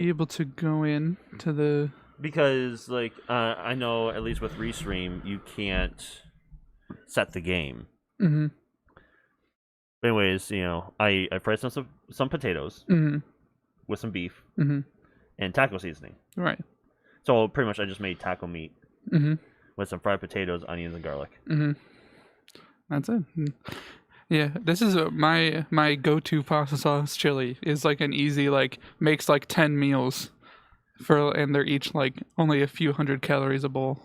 able to go in to the... Because, like, I know at least with Restream, you can't set the game. Mm-hmm. Anyways, I fried some potatoes with some beef and taco seasoning. Right. So pretty much I just made taco meat Mm-hmm. with some fried potatoes, onions, and garlic. Mm-hmm. That's it. Yeah, this is my go-to pasta sauce chili. Is like an easy, like, makes like 10 meals and they're each like only a few hundred calories a bowl.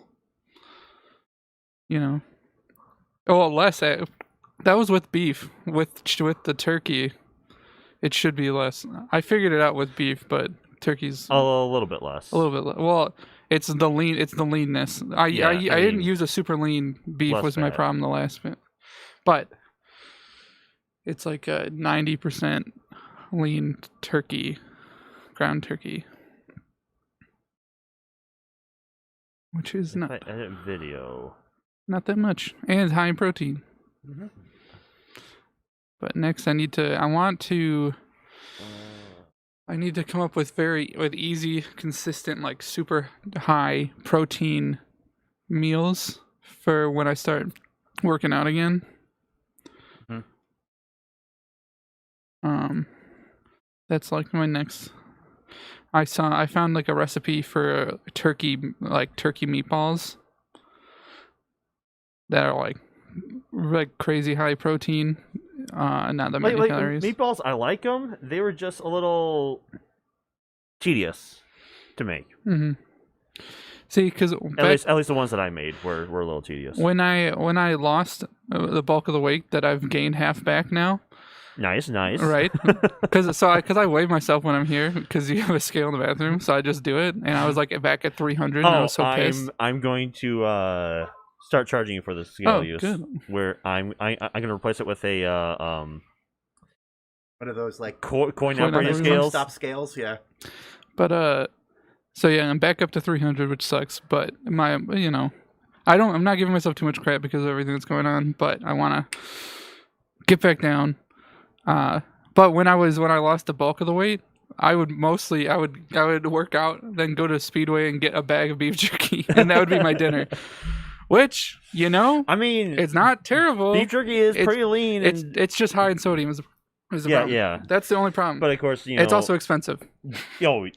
Oh, less. That was with beef. With the turkey, it should be less. I figured it out with beef, but turkey's a little bit less. A little bit less. Well, it's the leanness. I didn't use a super lean beef was my problem the last bit. But it's like a 90% lean turkey, ground turkey. Which is not edit video. Not that much. And it's high in protein. Mm-hmm. But next I need to come up with easy, consistent, like super high protein meals for when I start working out again. That's like my next. I found like a recipe for turkey meatballs that are like crazy high protein. Not that many calories. Meatballs, I like them. They were just a little tedious to make. Mm-hmm. See, because at least the ones that I made were a little tedious. When I lost the bulk of the weight that I've gained half back now. Nice. Right, because I weigh myself when I'm here because you have a scale in the bathroom, so I just do it, and I was like back at 300. And I was so pissed. I'm going to start charging you for the scale use. Good. Where I'm gonna replace it with a one of those like coin operating scales. Stop scales, yeah. But so yeah, I'm back up to 300, which sucks. But I'm not giving myself too much crap because of everything that's going on. But I want to get back down. But when I lost the bulk of the weight, I would work out, then go to Speedway and get a bag of beef jerky, and that would be my dinner. Which, I mean, it's not terrible. Beef jerky is pretty lean. It's just high in sodium. Is the problem. Yeah. That's the only problem. But of course, it's also expensive. Oh,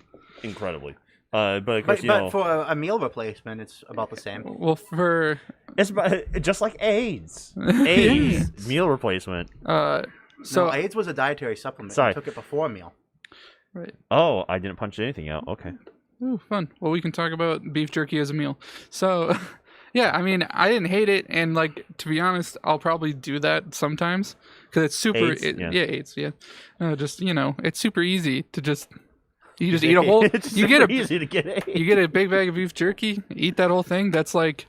incredibly. But of course, but for a meal replacement, it's about the same. Well, it's just like AIDS. AIDS meal replacement. So AIDS was a dietary supplement. Sorry. I took it before a meal. Right. Oh, I didn't punch anything out. Okay. Ooh, fun. Well, we can talk about beef jerky as a meal. So, yeah, I mean, I didn't hate it, and to be honest, I'll probably do that sometimes because it's super. AIDS, AIDS. Yeah. Just it's super easy to just. You just eat a whole. Easy to get AIDS. You get a big bag of beef jerky. Eat that whole thing. That's like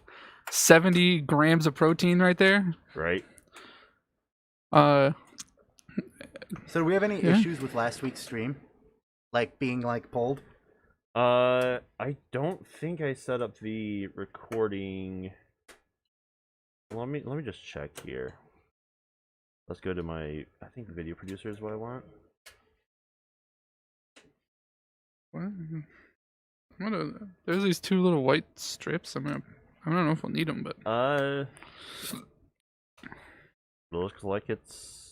70 grams of protein right there. Right. So do we have any issues with last week's stream? Like being pulled? I don't think I set up the recording. Let me just check here. Let's go to my I think video producer is what I want. There's these two little white strips. I don't know if I'll need them, but it looks like it's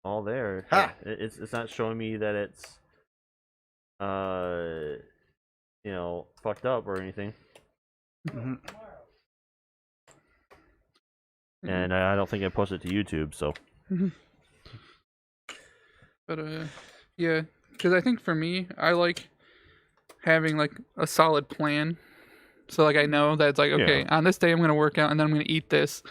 all there. It's not showing me that it's fucked up or anything. Mm-hmm. And I don't think I posted it to YouTube, so. Mm-hmm. But yeah, because I think for me, I like having a solid plan. So I know that it's okay, on this day I'm gonna work out and then I'm gonna eat this,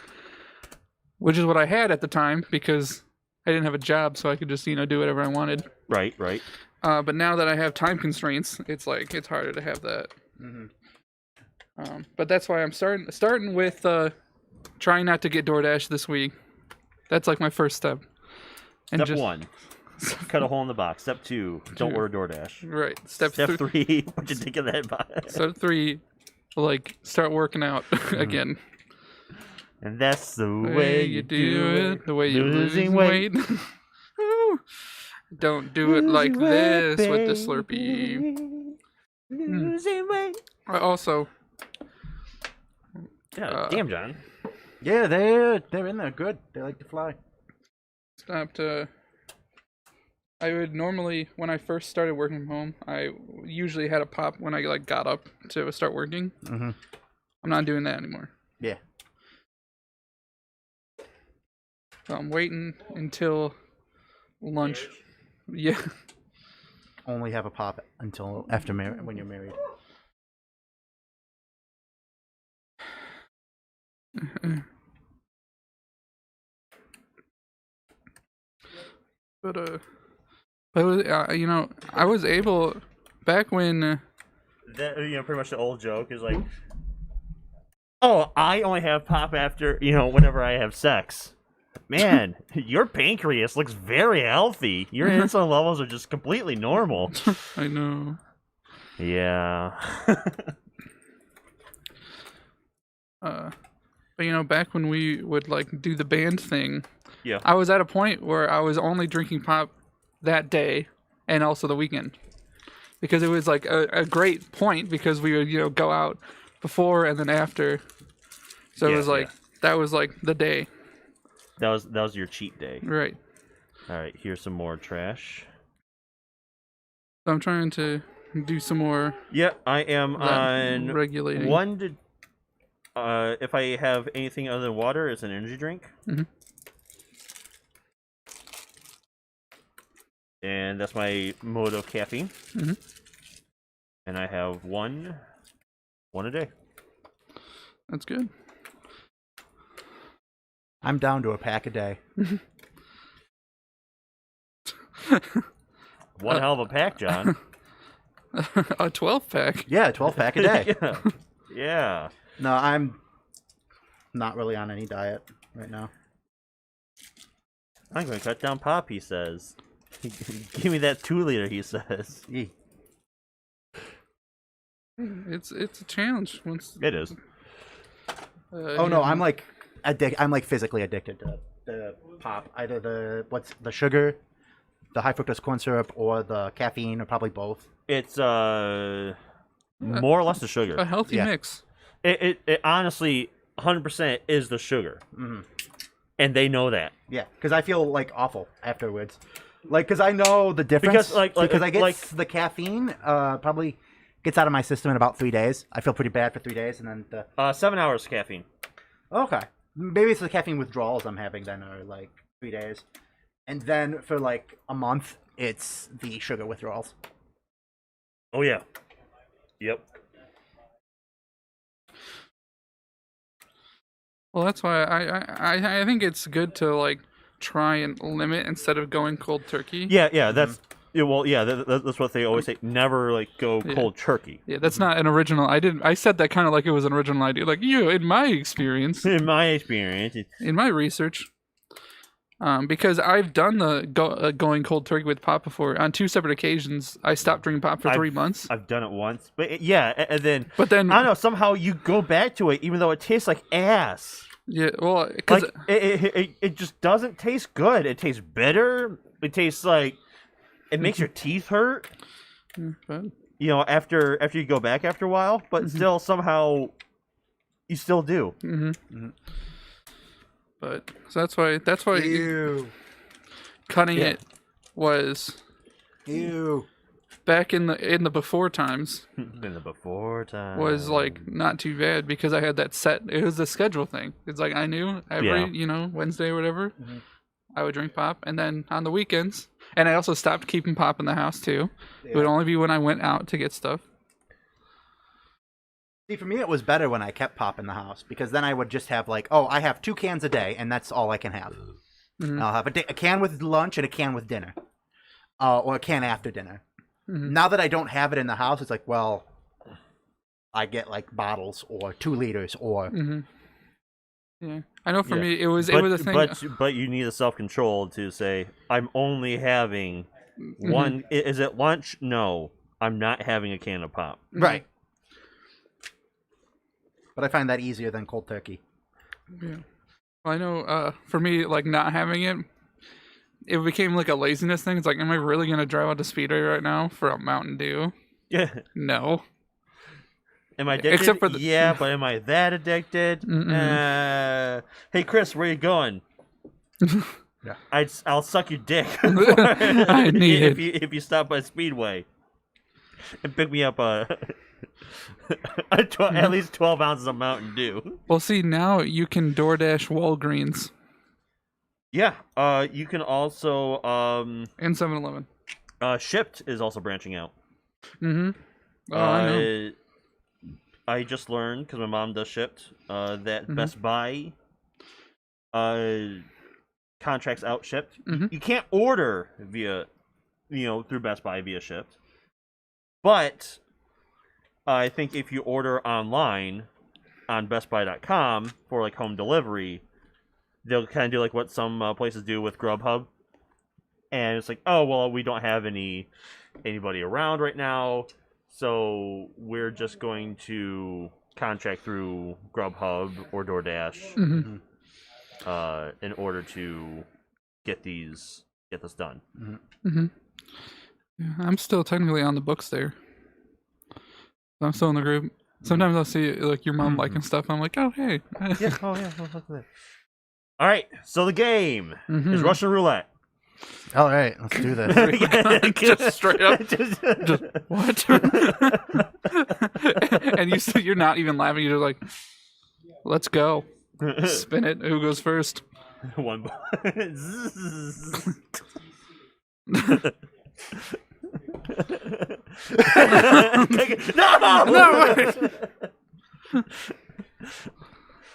which is what I had at the time because I didn't have a job, so I could just do whatever I wanted. Right. But now that I have time constraints, it's harder to have that. Mm-hmm. But that's why I'm starting with trying not to get DoorDash this week. That's my first step. Step 1, cut a hole in the box. Step 2, don't order DoorDash. Right. Step 3, put your dick in that box. Step 3, start working out again. And that's the way you do it. The way you're losing weight. Don't do it like this with the Slurpee. Losing weight. Also, Yeah, damn, John. Yeah, they're in there good. They like to fly. stopped. I would normally, when I first started working from home, I usually had a pop when I like got up to start working. Mm-hmm. I'm not doing that anymore. Yeah. So I'm waiting until lunch. Yeah. Only have a pop until after when you're married. But I was able back when. That, pretty much the old joke is like, oh, I only have pop after, whenever I have sex. Man, your pancreas looks very healthy. Your insulin levels are just completely normal. I know. Yeah. But back when we would like do the band thing, Yeah. I was at a point where I was only drinking pop that day and also the weekend. Because it was like a great point because we would, go out before and then after. So it was like that was like the day. That was your cheat day. Right. All right, here's some more trash. So I'm trying to do some more Yeah, I am on regulating. one to. If I have anything other than water, it's an energy drink. Mm-hmm. And that's my mode of caffeine. Mm-hmm. And I have one a day. That's good. I'm down to a pack a day. One hell of a pack, John. A 12 pack. Yeah, 12 pack a day. Yeah. No, I'm not really on any diet right now. I'm going to cut down pop, he says. Give me that 2-liter, he says. Yee. It's a challenge once. It is. Oh no, I'm like I'm like physically addicted to the pop. Either the sugar, the high fructose corn syrup, or the caffeine, or probably both. It's more or less the sugar. a healthy Yeah. mix. It honestly 100% is the sugar. Mm-hmm. And they know that. Yeah, because I feel like awful afterwards. Like, because I know the difference. Because I get the caffeine probably gets out of my system in about 3 days. I feel pretty bad for 3 days, and then the 7 hours caffeine. okay, maybe it's the caffeine withdrawals I'm having then, or like 3 days, and then for like a month it's the sugar withdrawals. Oh yeah. Yep. Well, that's why I think it's good to like try and limit instead of going cold turkey. Yeah. That's that's what they always say. Never like go cold turkey. Yeah, that's not an original. I said that kind of like it was an original idea. Like in my experience, In my experience, in my research, because I've done the going cold turkey with pop before on 2 separate occasions. I stopped drinking pop for 3 months. I've done it once, but and then But then I don't know. Somehow you go back to it, even though it tastes like ass. yeah, well, because Like it just doesn't taste good. It tastes bitter. It tastes like it makes your teeth hurt. After you go back after a while, but still somehow you still do. But so that's why Ew. cutting it was Ew. back in the before times In the before time was like not too bad because I had that set. It was a schedule thing. It's like I knew every Wednesday or whatever I would drink pop, and then on the weekends, and I also stopped keeping pop in the house too. Yeah. It would only be when I went out to get stuff. See, for me, it was better when I kept pop in the house because then I would just have like, oh, I have 2 cans a day, and that's all I can have. And I'll have a can with lunch and a can with dinner, or a can after dinner. Now that I don't have it in the house, it's like, well, I get like bottles or 2 liters or. Yeah, I know. For me, it was a thing. But you need the self-control to say, I'm only having one. Is it lunch? No, I'm not having a can of pop. Right. But I find that easier than cold turkey. Yeah. Well, I know. For me, like not having it became like a laziness thing. It's like, am I really gonna drive out to Speedway right now for a Mountain Dew? No. Am I addicted? Except for the... Yeah, but am I that addicted? Hey, Chris, where you going? Yeah. I'll suck your dick I need it. if you stop by Speedway and pick me up at least 12 ounces of Mountain Dew. Well, see, now you can DoorDash Walgreens. Yeah, you can also And 7-Eleven. Shipped is also branching out. Mm-hmm. Oh, I know. I just learned, because my mom does Shipped, that Best Buy contracts out Shipped. You can't order via, through Best Buy via Shipped. But I think if you order online on BestBuy.com for like home delivery, they'll kind of do like what some places do with Grubhub. And it's like, oh, well, we don't have anybody around right now, so we're just going to contract through Grubhub or DoorDash in order to get this done. Yeah, I'm still technically on the books there. I'm still in the group. Sometimes I'll see like your mom liking stuff. I'm like, oh hey. Yeah. Oh yeah. All right. So the game is Russian roulette. All right, let's do this. Just straight up. Just what? And you're not even laughing. You're just like, let's go. Spin it. Who goes first? One. No!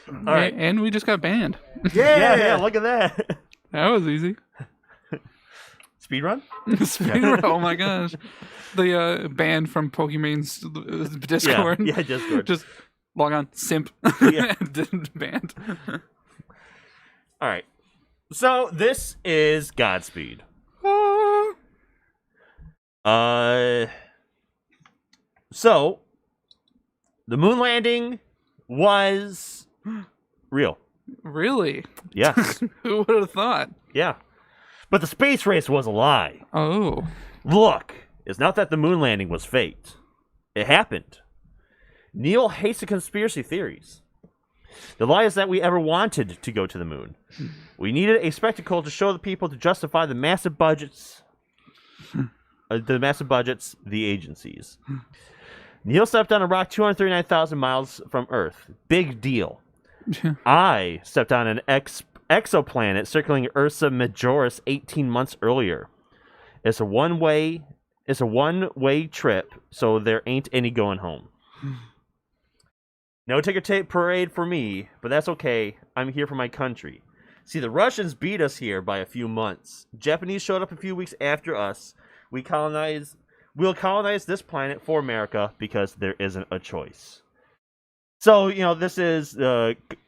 All right. And we just got banned. Yeah, look at that. That was easy. Speed run? Oh my gosh. The band from Pokemon's Discord. Yeah, Discord. Just log on, simp. Yeah. Banned. All right. So this is Godspeed. So the moon landing was real. Really? Yes. Who would have thought? Yeah. But the space race was a lie. Oh. Look, it's not that the moon landing was faked. It happened. Neil hates the conspiracy theories. The lie is that we ever wanted to go to the moon. We needed a spectacle to show the people to justify the massive budgets. The agencies. Neil stepped on a rock 239,000 miles from Earth. Big deal. I stepped on an exoplanet circling Ursa Majoris 18 months earlier. It's a one-way trip, so there ain't any going home. No ticker tape parade for me, but that's okay. I'm here for my country. See, the Russians beat us here by a few months. Japanese showed up a few weeks after us. We'll colonize this planet for America because there isn't a choice. So, this is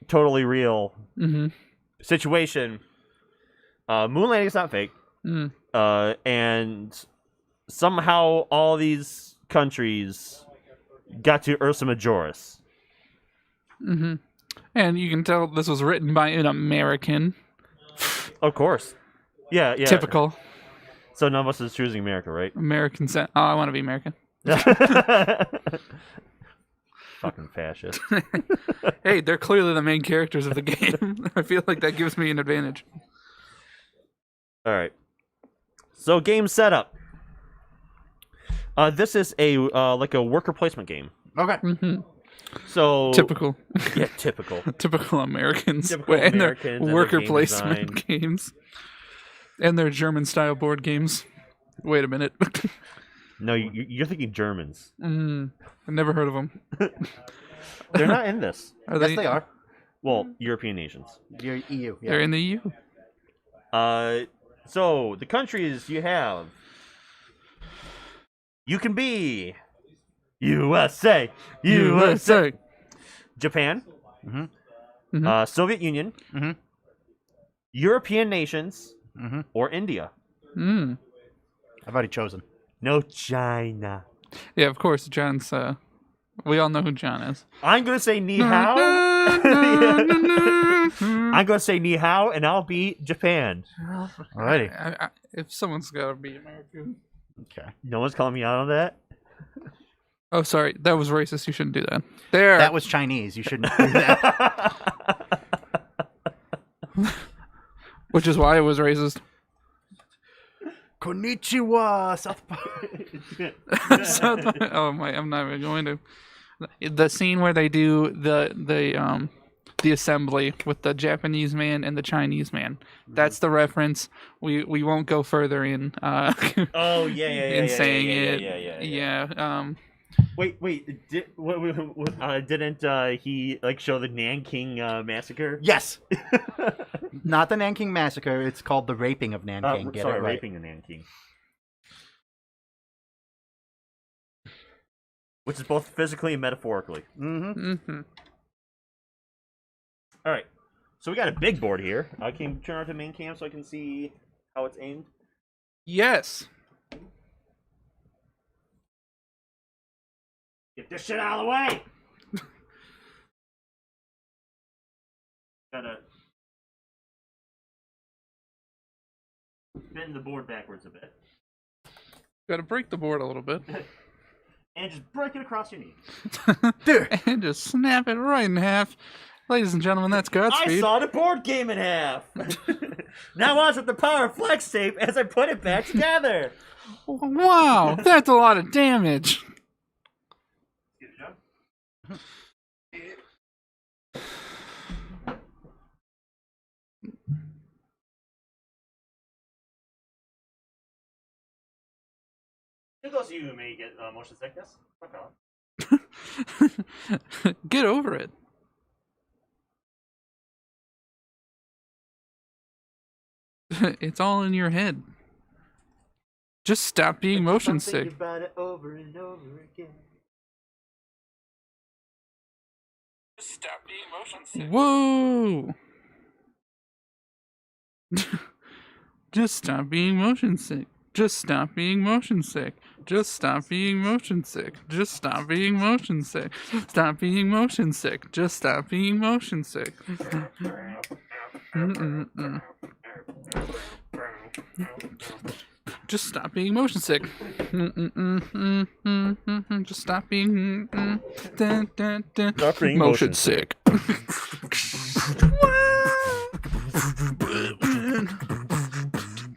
totally real situation. Moon landing is not fake. And somehow all these countries got to Ursa Majoris. And you can tell this was written by an American. Of course. Yeah. Typical. So none of us is choosing America, right? American. Oh, I want to be American. Fucking fascist. Hey, they're clearly the main characters of the game. I feel like that gives me an advantage. All right. So game setup. This is a like a worker placement game. Okay. So typical. Yeah, typical. Typical Americans. Typical and Americans their worker game placement games. And their German style board games. Wait a minute. No, you're thinking Germans. I've never heard of them. They're not in this. Yes, they are. Well, European nations. You're EU. Yeah. They're in the EU. So the countries you have. You can be USA, Japan, Soviet Union, European nations, or India. I've already chosen. No China. Yeah, of course. John's. We all know who John is. I'm gonna say ni hao. I'm gonna say ni hao, and I'll be Japan. Alrighty. If someone's gotta be American. Okay. No one's calling me out on that. Oh, sorry. That was racist. You shouldn't do that. There. That was Chinese. You shouldn't do that. Which is why it was racist. Konnichiwa, South Park. Oh my! I'm not even going to. The scene where they do the assembly with the Japanese man and the Chinese man. That's the reference. We won't go further in. Oh in saying it. Yeah. Wait. Didn't he like show the Nanking massacre? Yes. Not the Nanking Massacre. It's called the Raping of Nanking. Get sorry, it right. Raping of Nanking. Which is both physically and metaphorically. Mm-hmm. All right. So we got a big board here. I can turn on to main cam so I can see how it's aimed. Yes. Get this shit out of the way! Gotta bend the board backwards a bit. Got to break the board a little bit. And just break it across your knee. And just snap it right in half. Ladies and gentlemen, that's Godspeed. I saw the board game in half! Now watch with the power of flex tape as I put it back together! Wow, that's a lot of damage. To those of you who may get motion sickness, fuck off. Get over it. It's all in your head. Just stop being motion sick. Think about it over and over again. Just stop being motion sick. Whoa! Just stop being motion sick. Just stop being motion sick. Just stop being motion sick. Just stop being motion sick. Stop being motion sick. Just stop being motion sick. Just stop being motion sick. Just stop being motion sick.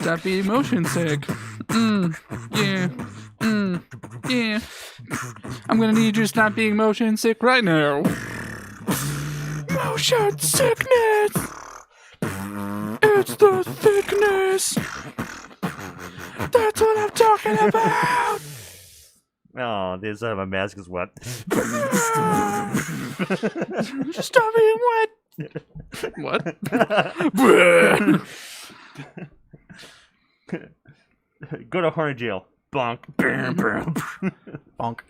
Stop being motion sick. Yeah. Yeah. I'm gonna need you to stop being motion sick right now. Motion sickness. It's the thickness. That's what I'm talking about. Oh, this my mask is wet. Stop being wet. What? Go to horny jail. Bonk. Bonk.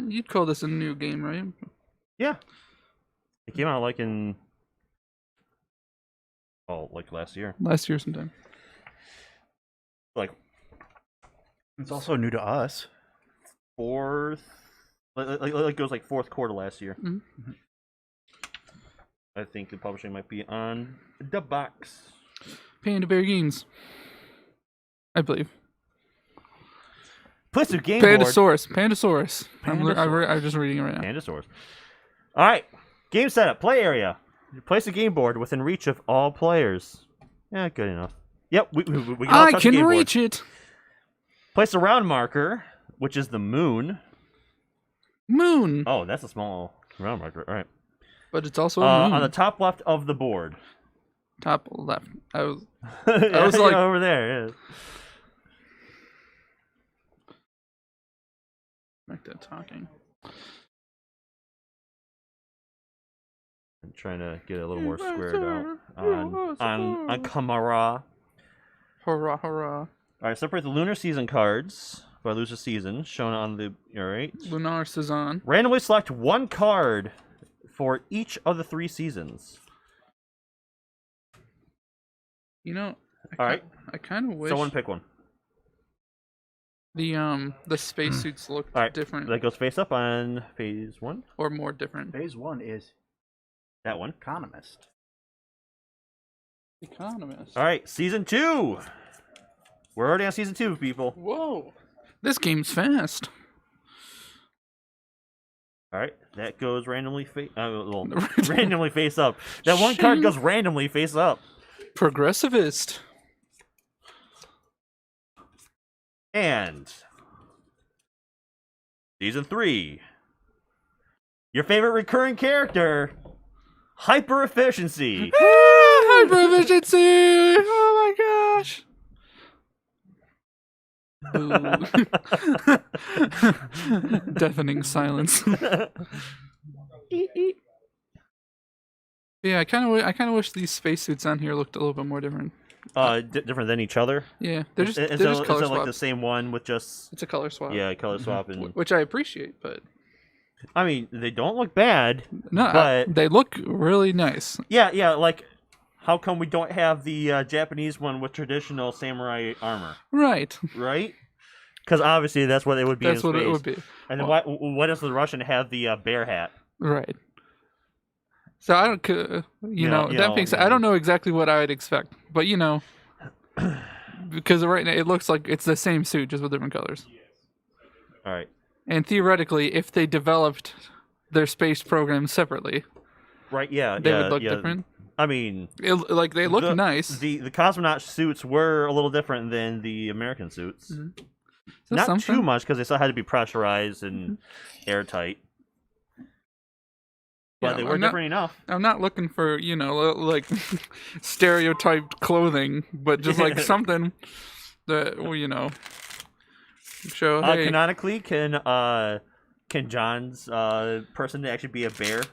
You'd call this a new game, right? Yeah. It came out like in... Oh, like last year. Last year sometime. Like... It's also new to us. Fourth... Like goes like fourth quarter last year. Mm-hmm. I think the publishing might be on the box. Panda Bear Games. I believe. Place your game Pandasaurus. board. Pandasaurus. I'm just reading it right now. Pandasaurus. All right. Game setup. Play area. Place a game board within reach of all players. Yeah, good enough. Yep, we can all I touch can the game reach board. it. Place a round marker, which is the moon. Moon. Oh, that's a small round marker. All right. But it's also a moon. On the top left of the board. Top left. I was I like over there. Yeah. Make that talking. I'm trying to get it a little more squared out on camera. Hurrah, hurrah. All right, separate the lunar season cards by lunar season shown on the. All right. Lunar Season. Randomly select one card for each of the 3 seasons. You know, all right. I kind of wish Someone pick one. The spacesuits look different. That goes face up on phase 1 or more different. Phase 1 is that one. Economist. All right, season 2. We're already on season 2, people. Whoa, this game's fast. All right, that goes randomly randomly face up. That one card goes randomly face up. Progressivist. And Season 3. Your favorite recurring character, Hyper Efficiency. Hyper efficiency! Oh my gosh! Boo. Deafening silence. Yeah, I kind of wish these spacesuits on here looked a little bit more different. Different than each other. Yeah, they're just Is color it like swap. the same one with just It's a color swap. yeah, color swap and Which I appreciate, but I mean they don't look bad. no, but they look really nice. yeah, like how come we don't have the Japanese one with traditional samurai armor? Right. Right? Because obviously that's what it would be. That's in what space. it would be. And then why does the Russian have the bear hat? Right. So I don't, that being said, I don't know exactly what I would expect, but because right now it looks like it's the same suit just with different colors. All right. And theoretically, if they developed their space program separately, right? Yeah, they would look different. I mean, they look nice. The cosmonaut suits were a little different than the American suits. Mm-hmm. Not too much because they still had to be pressurized and airtight. But they were different enough. I'm not looking for, like stereotyped clothing, but just like something that, show. Hey. Canonically, can John's person actually be a bear?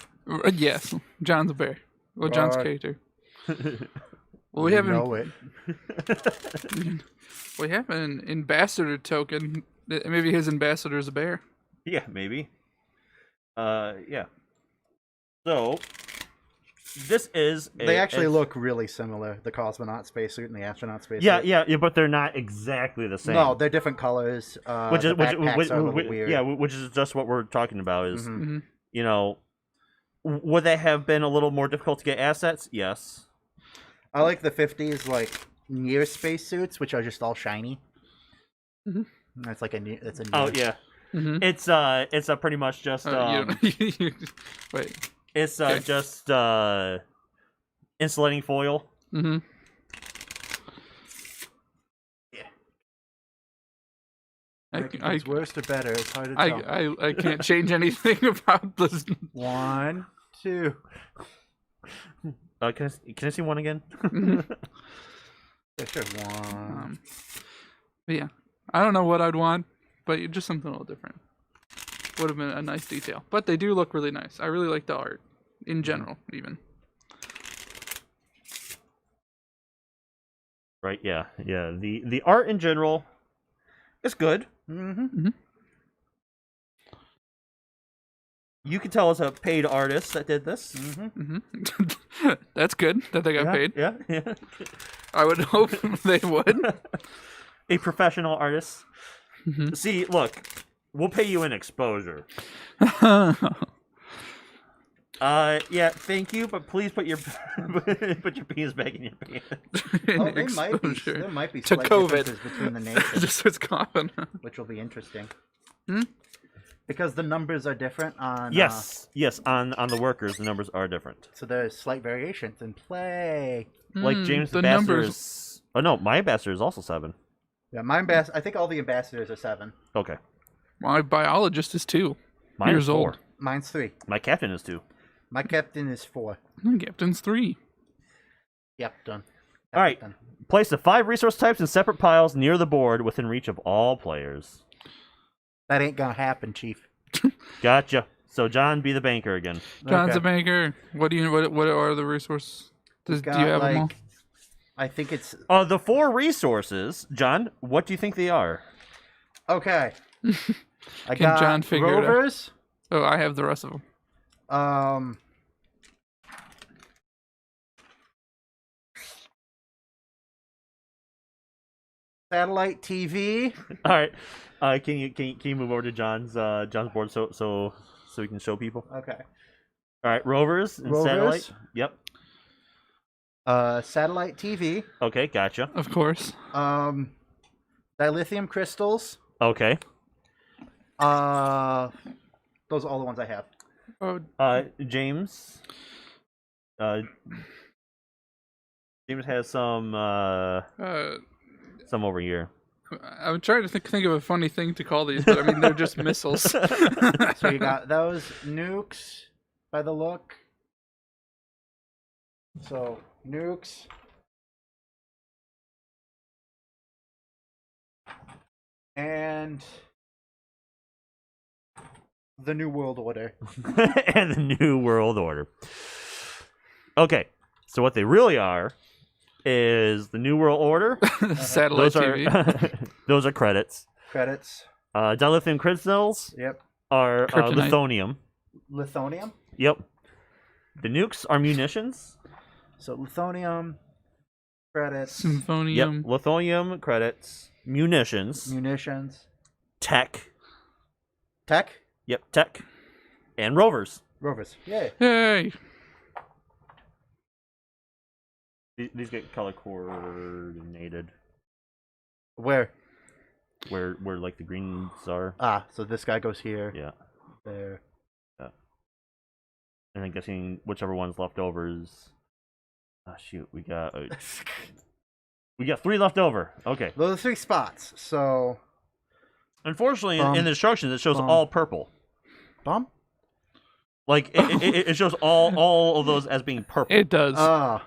Yes, John's a bear. Well, John's character. Well, we have we have an ambassador token. Maybe his ambassador is a bear. Yeah, maybe. Yeah. So, this is they actually look really similar, the cosmonaut spacesuit and the astronaut spacesuit. Yeah, but they're not exactly the same. No, they're different colors. Which is weird. Yeah, which is just what we're talking about is, would they have been a little more difficult to get assets? Yes. I like the 50s, like, near spacesuits, which are just all shiny. Mm-hmm. That's like it's a near. Oh, yeah. Mm-hmm. It's pretty much just, wait. It's just insulating foil. Mm-hmm. Yeah. It's worse or better. It's hard to tell. I can't change anything about this. 1, 2. Can I see one again? Yeah, sure. 1. Yeah, I don't know what I'd want, but just something a little different. Would have been a nice detail. But they do look really nice. I really like the art in general, even. Right? Yeah. The art in general is good. Mm-hmm. Mm-hmm. You can tell it's a paid artist that did this. Mm-hmm. Mm-hmm. That's good that they got paid. Yeah. I would hope they would. A professional artist. Mm-hmm. See, look, we'll pay you in exposure. Yeah, thank you, but please put your penis back in your pants. There might be to slight COVID differences between the nations, just was coughing. which will be interesting. Hmm? Because the numbers are different on. Yes, on the workers, the numbers are different. So there's slight variations in play. Like James the Ambassador numbers. is... Oh no, my ambassador is also 7. Yeah, I think all the ambassadors are 7. Okay. My biologist is 2 Mine years is 4. old. Mine's 3. My captain is 2. My captain is 4. My captain's 3. Yep, done. All right. Done. Place the 5 resource types in separate piles near the board within reach of all players. That ain't gonna happen, Chief. Gotcha. So John, be the banker again. John's a banker. What are the resources? Do you have them all? I think it's The 4 resources, John. What do you think they are? okay. I Can got John figure it out? rovers. Oh, I have the rest of them. Satellite TV. All right. Can you move over to John's board so we can show people? Okay. All right. Rovers and satellite. Yep. Satellite TV. Okay. Gotcha. Of course. Dilithium crystals. Okay. Those are all the ones I have. Oh, James. James has some over here. I'm trying to think of a funny thing to call these, but I mean they're just missiles. So you got those nukes by the look. So nukes. And the New World Order. And the New World Order. Okay, so what they really are is the New World Order. Satellite TV. Those are credits. Credits. Dilithium crystals Yep. are Kryptonite. lithonium. Lithonium. Yep. The nukes are munitions. So lithonium. Credits. Symphonium. Yep. Lithonium credits. Munitions. Munitions. Tech. Tech. Yep. Tech. And rovers. Rovers. Yay. Hey. These get color coordinated. Where? Where like the greens are. Ah, so this guy goes here. Yeah. There. Yeah. And I'm guessing whichever one's left over is. Oh shoot, we got 3 left over. Okay. Those are 3 spots. So. Unfortunately, Bum. in the instructions, it shows Bum. all purple. Bum. Like it shows all of those as being purple. It does. Ah.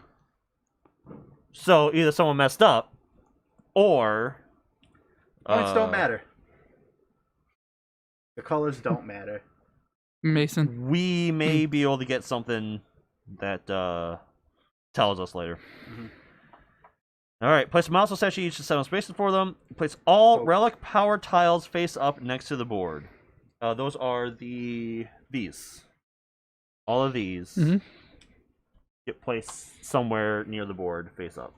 So either someone messed up, or Points don't matter. The colors don't matter. Mason. we may be able to get something that tells us later. Mhm. All right, place a milestone statue each to 7 spaces for them. Place all So- relic power tiles face up next to the board. Those are these. All of these Mhm. get placed somewhere near the board, face up.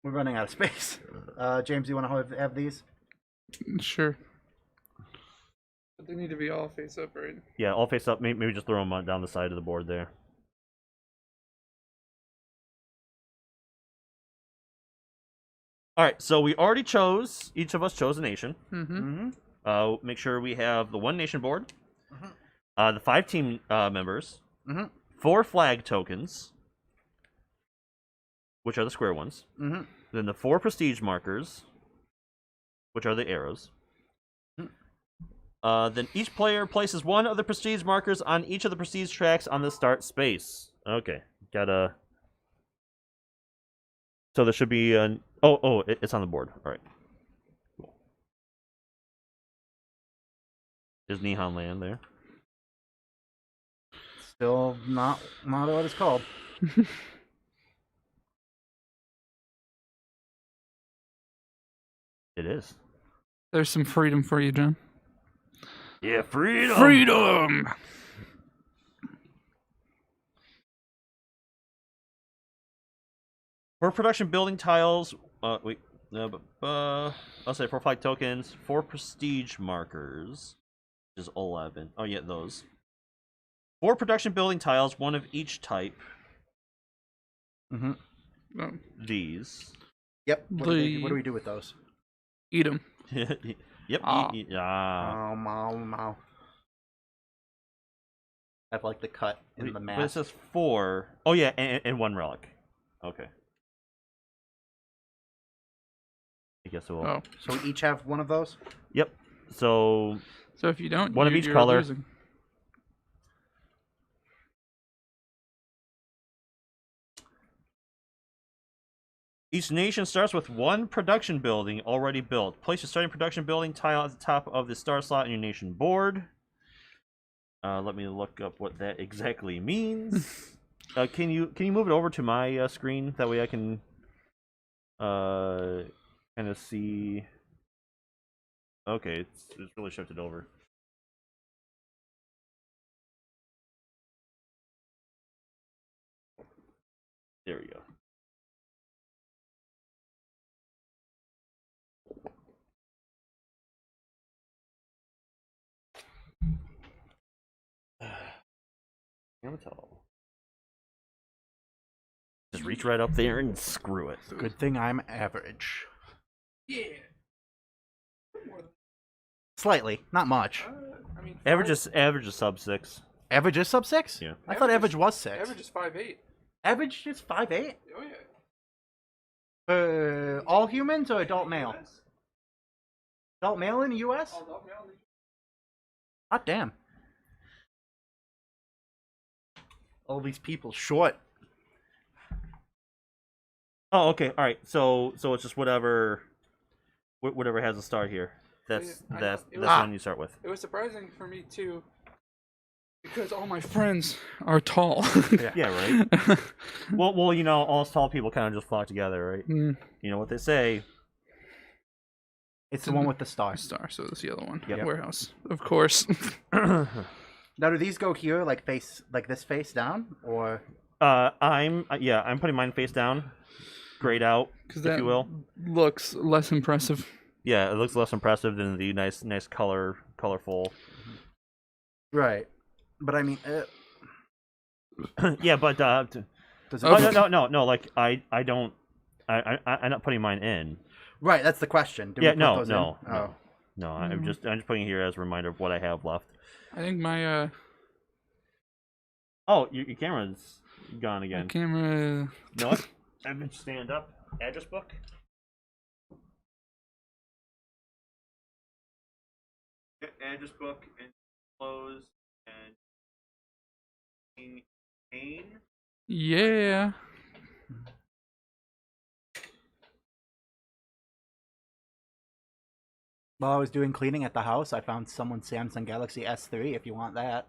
We're running out of space. James, you want to have these? Sure. But they need to be all face up, right? Yeah, all face up. Maybe just throw them down the side of the board there. All right, so we already chose. Each of us chose a nation. Mm-hmm. Mm-hmm. Make sure we have the 1 nation board, Mhm. the 5 team members, Mhm. 4 flag tokens, which are the square ones. Mm-hmm. Then the 4 prestige markers, which are the arrows. Then each player places 1 of the prestige markers on each of the prestige tracks on the start space. Okay, gotta. So there should be an. It's on the board. All right. Cool. Is Nihon Land there? Still not what it's called. It is. There's some freedom for you, John. Yeah, freedom. Freedom. For production building tiles, I'll say 4 flag tokens, 4 prestige markers, which is 11. Oh yeah, those. 4 production building tiles, 1 of each type. Mm-hmm. Oh, These. Yep. What do we do with those? eat them. Yep. Ah. Mow. Have like the cut in the But it map. says 4. Oh yeah, and 1 relic. Okay. I guess we'll. Oh, So we each have one of those. Yep. So so if you don't, One of each you're color. losing. each nation starts with 1 production building already built. Place your starting production building tile at the top of the star slot in your nation board. Let me look up what that exactly means. Can you move it over to my screen? That way I can kind of see. Okay, it's really shifted over. There we go. Just reach right up there and screw it. Good thing I'm average. Yeah. Slightly, not much. I mean, Average is sub 6. Average is sub 6? Yeah. I thought average was 6. Average is 5'8". Average is 5'8"? Oh yeah. All humans or adult male? Adult male in the U.S.? God damn. All these people short. Oh, okay. All right. So it's just whatever has a star here. That's Yeah, I that's know. that's the one you start with. It was surprising for me too, because all my friends are tall. Yeah, right. well, you know, all us tall people kind of just flock together, right? Mm. You know what they say. It's the one with the star. Star, so this yellow one. Yep. Warehouse, of course. Now, do these go here, like this face down, or? I'm putting mine face down, grayed out, if that you will. looks less impressive. Yeah, it looks less impressive than the nice colorful. Right, but I mean, Yeah, but does it? no. Like I'm not putting mine in. Right, that's the question. Do Yeah, we put no, those no, in? no. Oh. No, I'm just putting it here as a reminder of what I have left. I think my Oh, your camera's gone again. camera. You know what? I've been stand up. Address book. Address book and clothes and pain. Yeah. While I was doing cleaning at the house, I found someone's Samsung Galaxy S3. If you want that.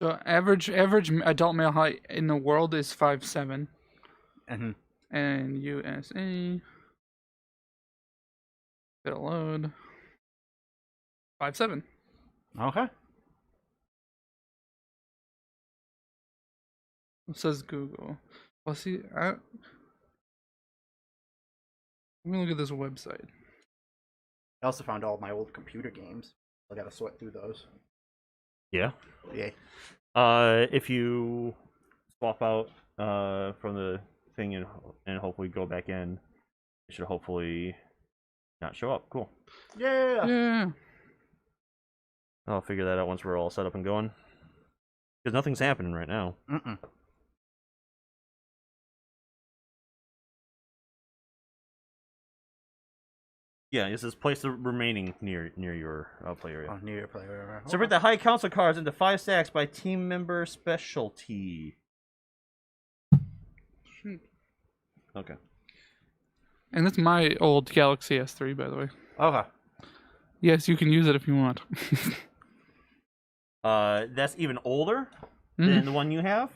So average adult male height in the world is 5'7", Mm-hmm. and USA. It'll load. 5'7". Okay. It says Google. Well, see, let me look at this website. I also found all my old computer games. I gotta sort through those. Yeah. Yeah. If you swap out from the thing and hopefully go back in, it should hopefully not show up. Cool. Yeah. Yeah. I'll figure that out once we're all set up and going. Because nothing's happening right now. Mm-mm. Yeah, it says place the remaining near your play area. Oh, near player. Separate the high council cards into 5 stacks by team member specialty. Okay. And that's my old Galaxy S3, by the way. Okay. Yes, you can use it if you want. That's even older than the one you have.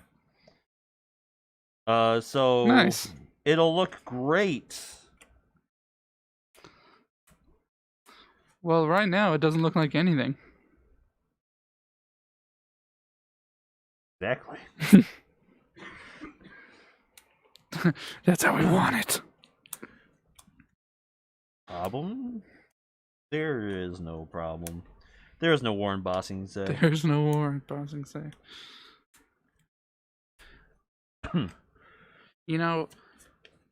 So Nice. It'll look great. Well, right now it doesn't look like anything. Exactly. That's how we want it. Problem? There is no problem. There is no Warren Bossing say. There's no war, Bossing say. You know,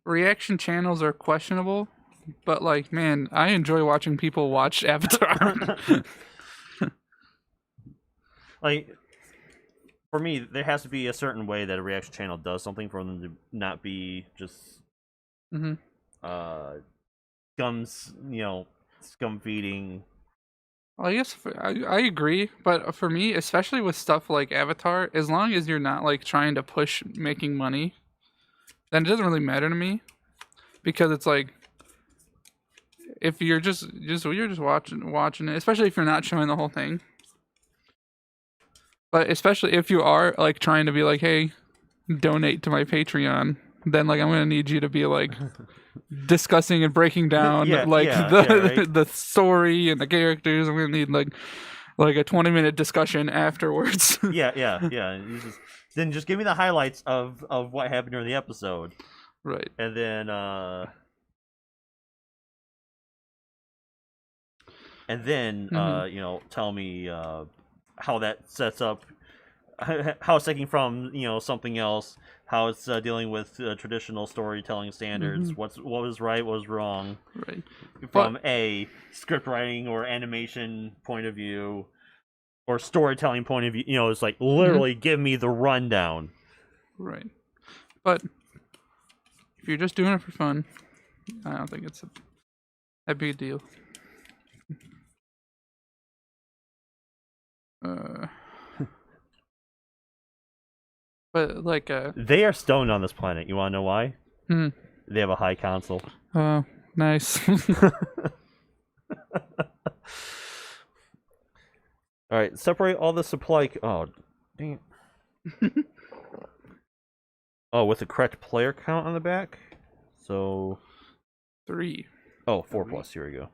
reaction channels are questionable, but like, man, I enjoy watching people watch Avatar. Like, for me, there has to be a certain way that a reaction channel does something for them to not be just scum feeding. Well, I guess I agree, but for me, especially with stuff like Avatar, as long as you're not like trying to push making money, then it doesn't really matter to me, because it's like, if you're just watching it, especially if you're not showing the whole thing. But especially if you are like trying to be like, hey, donate to my Patreon, then like I'm gonna need you to be like discussing and breaking down the story and the characters. I'm gonna need like a 20-minute discussion afterwards. yeah. Then just give me the highlights of what happened during the episode. Right. And then tell me how that sets up how it's taking from something else, how it's dealing with traditional storytelling standards, what was right, what was wrong, Right. from a script writing or animation point of view, or storytelling point of view. It's like literally give me the rundown. Right. But if you're just doing it for fun, I don't think it's a big deal. But like They are stoned on this planet. You want to know why? They have a high council. Oh, nice. All right, separate all the supply. Oh, dang it. Oh, with the correct player count on the back. So 3. Oh, 4 plus. Here we go.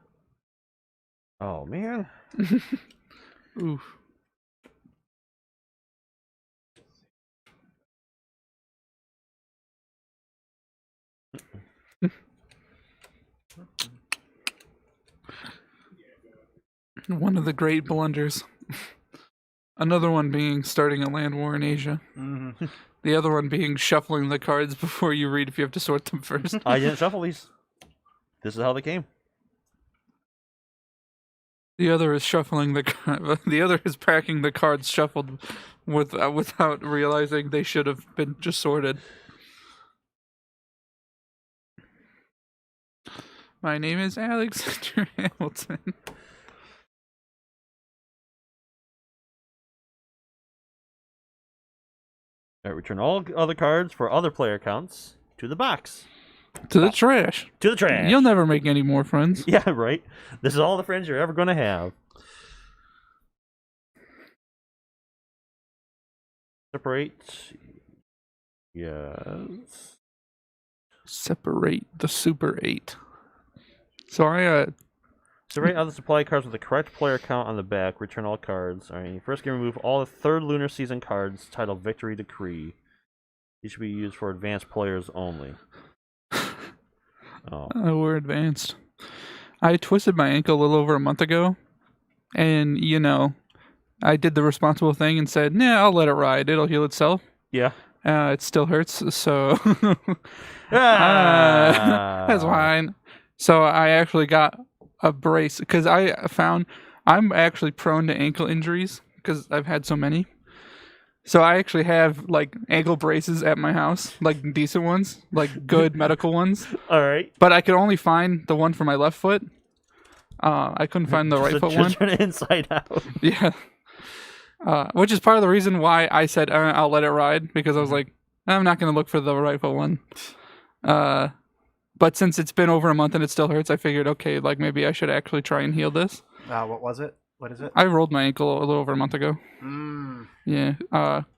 Oh man. Oof. One of the great blunders. Another one being starting a land war in Asia. The other one being shuffling the cards before you read if you have to sort them first. I didn't shuffle these. This is how they came. The other is shuffling the other is packing the cards shuffled without realizing they should have been just sorted. My name is Alexander Hamilton. All right, return all other cards for other player accounts to the box. To the trash. To the trash. You'll never make any more friends. Yeah, right. This is all the friends you're ever going to have. Separate. Yes. Separate the Super 8. So I Separate other supply cards with the correct player count on the back. Return all cards. All right. You first can remove all the third lunar season cards titled Victory Decree. These should be used for advanced players only. Oh. We're advanced. I twisted my ankle a little over a month ago, and I did the responsible thing and said, "Nah, I'll let it ride. It'll heal itself." Yeah. It still hurts, so Ah! that's fine. So I actually got a brace because I found I'm actually prone to ankle injuries because I've had so many. So I actually have like ankle braces at my house, like decent ones, like good medical ones. All right. But I could only find the one for my left foot. I couldn't find the right foot one. Just turn it inside out. Yeah. Which is part of the reason why I said I'll let it ride, because I was like, I'm not going to look for the right foot one. But since it's been over a month and it still hurts, I figured, okay, like maybe I should actually try and heal this. What was it? What is it? I rolled my ankle a little over a month ago. Yeah.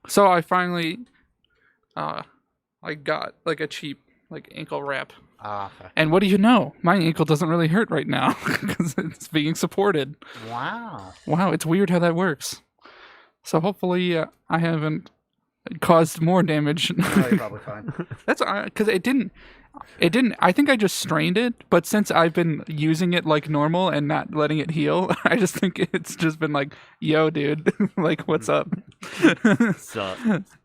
So I finally, I got like a cheap like ankle wrap. Okay. And what do you know? My ankle doesn't really hurt right now because it's being supported. Wow. Wow, it's weird how that works. So hopefully I haven't caused more damage. No, you're probably fine. That's because it didn't. I think I just strained it, but since I've been using it like normal and not letting it heal, I just think it's just been like, yo, dude, like, what's up? Suck.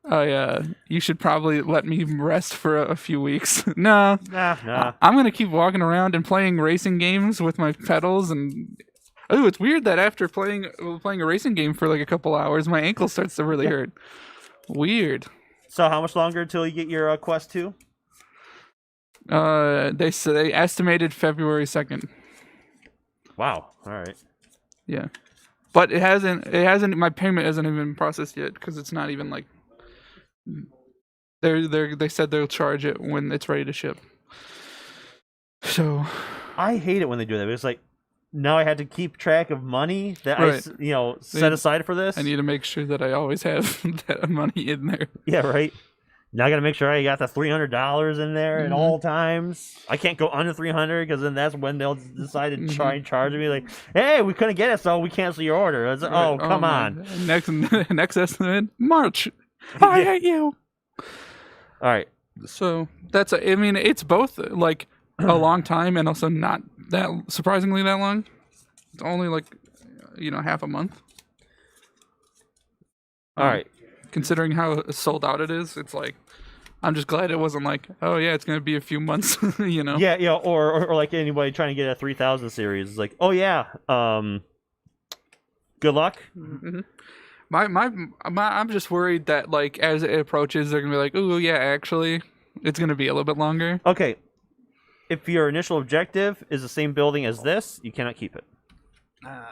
Oh, yeah. You should probably let me rest for a few weeks. No. Nah. I'm going to keep walking around and playing racing games with my pedals. And oh, it's weird that after playing a racing game for like a couple hours, my ankle starts to really hurt. Weird. So how much longer until you get your Quest 2? They estimated February 2nd. Wow. All right. Yeah. But it hasn't my payment hasn't even been processed yet because it's not even like they said they'll charge it when it's ready to ship. So I hate it when they do that. It's like now I had to keep track of money that Right. I set aside for this. I need to make sure that I always have that money in there. Yeah, right. Now I got to make sure I got the $300 in there at all times. I can't go under 300 because then that's when they'll decide to try and charge me. Like, hey, we couldn't get it, so we cancel your order. I was like, oh, come on. Next estimate, March. I hate you. All right. So I mean, it's both like a long time and also not that surprisingly that long. It's only like half a month. All right. considering how sold out it is. It's like, I'm just glad it wasn't like, oh yeah, it's gonna be a few months, you know. Yeah, yeah, or like anybody trying to get a 3000 series. It's like, oh yeah, good luck. Mm-hmm. I'm just worried that like as it approaches, they're gonna be like, oh yeah, actually, it's gonna be a little bit longer. Okay, if your initial objective is the same building as this, you cannot keep it.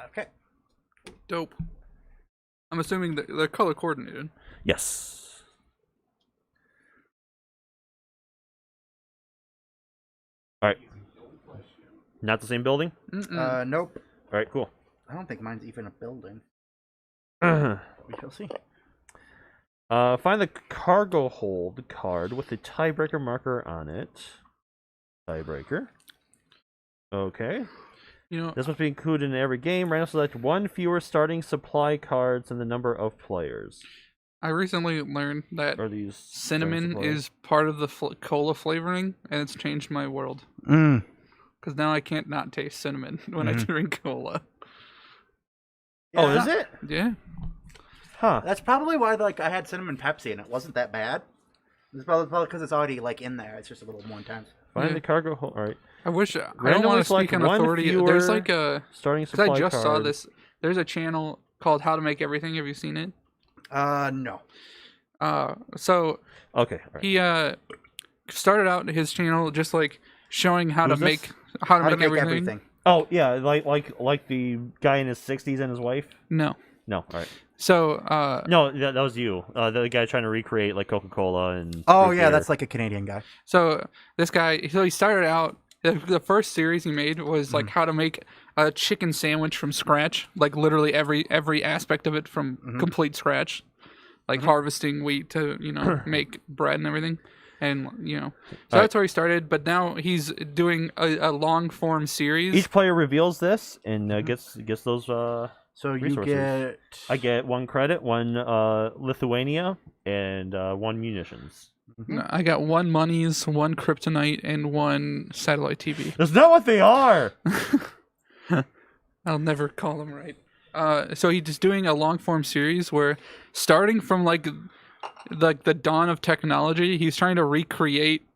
Okay. Dope. I'm assuming that they're color coordinated. Yes. All right. Not the same building? Nope. All right, cool. I don't think mine's even a building. We shall see. Find the cargo hold card with the tiebreaker marker on it. Tiebreaker. Okay. You know, This must be included in every game. Random select one fewer starting supply cards than the number of players. I recently learned that Are these cinnamon is part of the cola flavoring, and it's changed my world. Because now I can't not taste cinnamon when I drink cola. Oh, is it? Yeah. Huh. That's probably why like I had cinnamon Pepsi and it wasn't that bad. It's probably because it's already like in there. It's just a little more intense. Find the cargo hold. All right. I wish I don't Randomly want to select speak on one authority. fewer There's like a starting because supply I just saw card. this. There's a channel called How to Make Everything. Have you seen it? No. So Okay. All right. he started out his channel just like showing how Who's to this? make everything. Oh yeah, like the guy in his 60s and his wife. No. No. All right. So No, that was you. The guy trying to recreate like Coca-Cola and. Oh root yeah, beer. that's like a Canadian guy. So this guy, so he started out. The first series he made was like how to make a chicken sandwich from scratch, like literally every aspect of it from complete scratch, like harvesting wheat to make bread and everything, and so that's where he started. But now he's doing a long form series. Each player reveals this and gets those. So you resources. get. I get 1 credit, 1 Lithuania, and 1 munitions. I got 1 monies, 1 kryptonite, and 1 satellite TV. That's not what they are. I'll never call them right. So he's just doing a long form series where, starting from like the dawn of technology, he's trying to recreate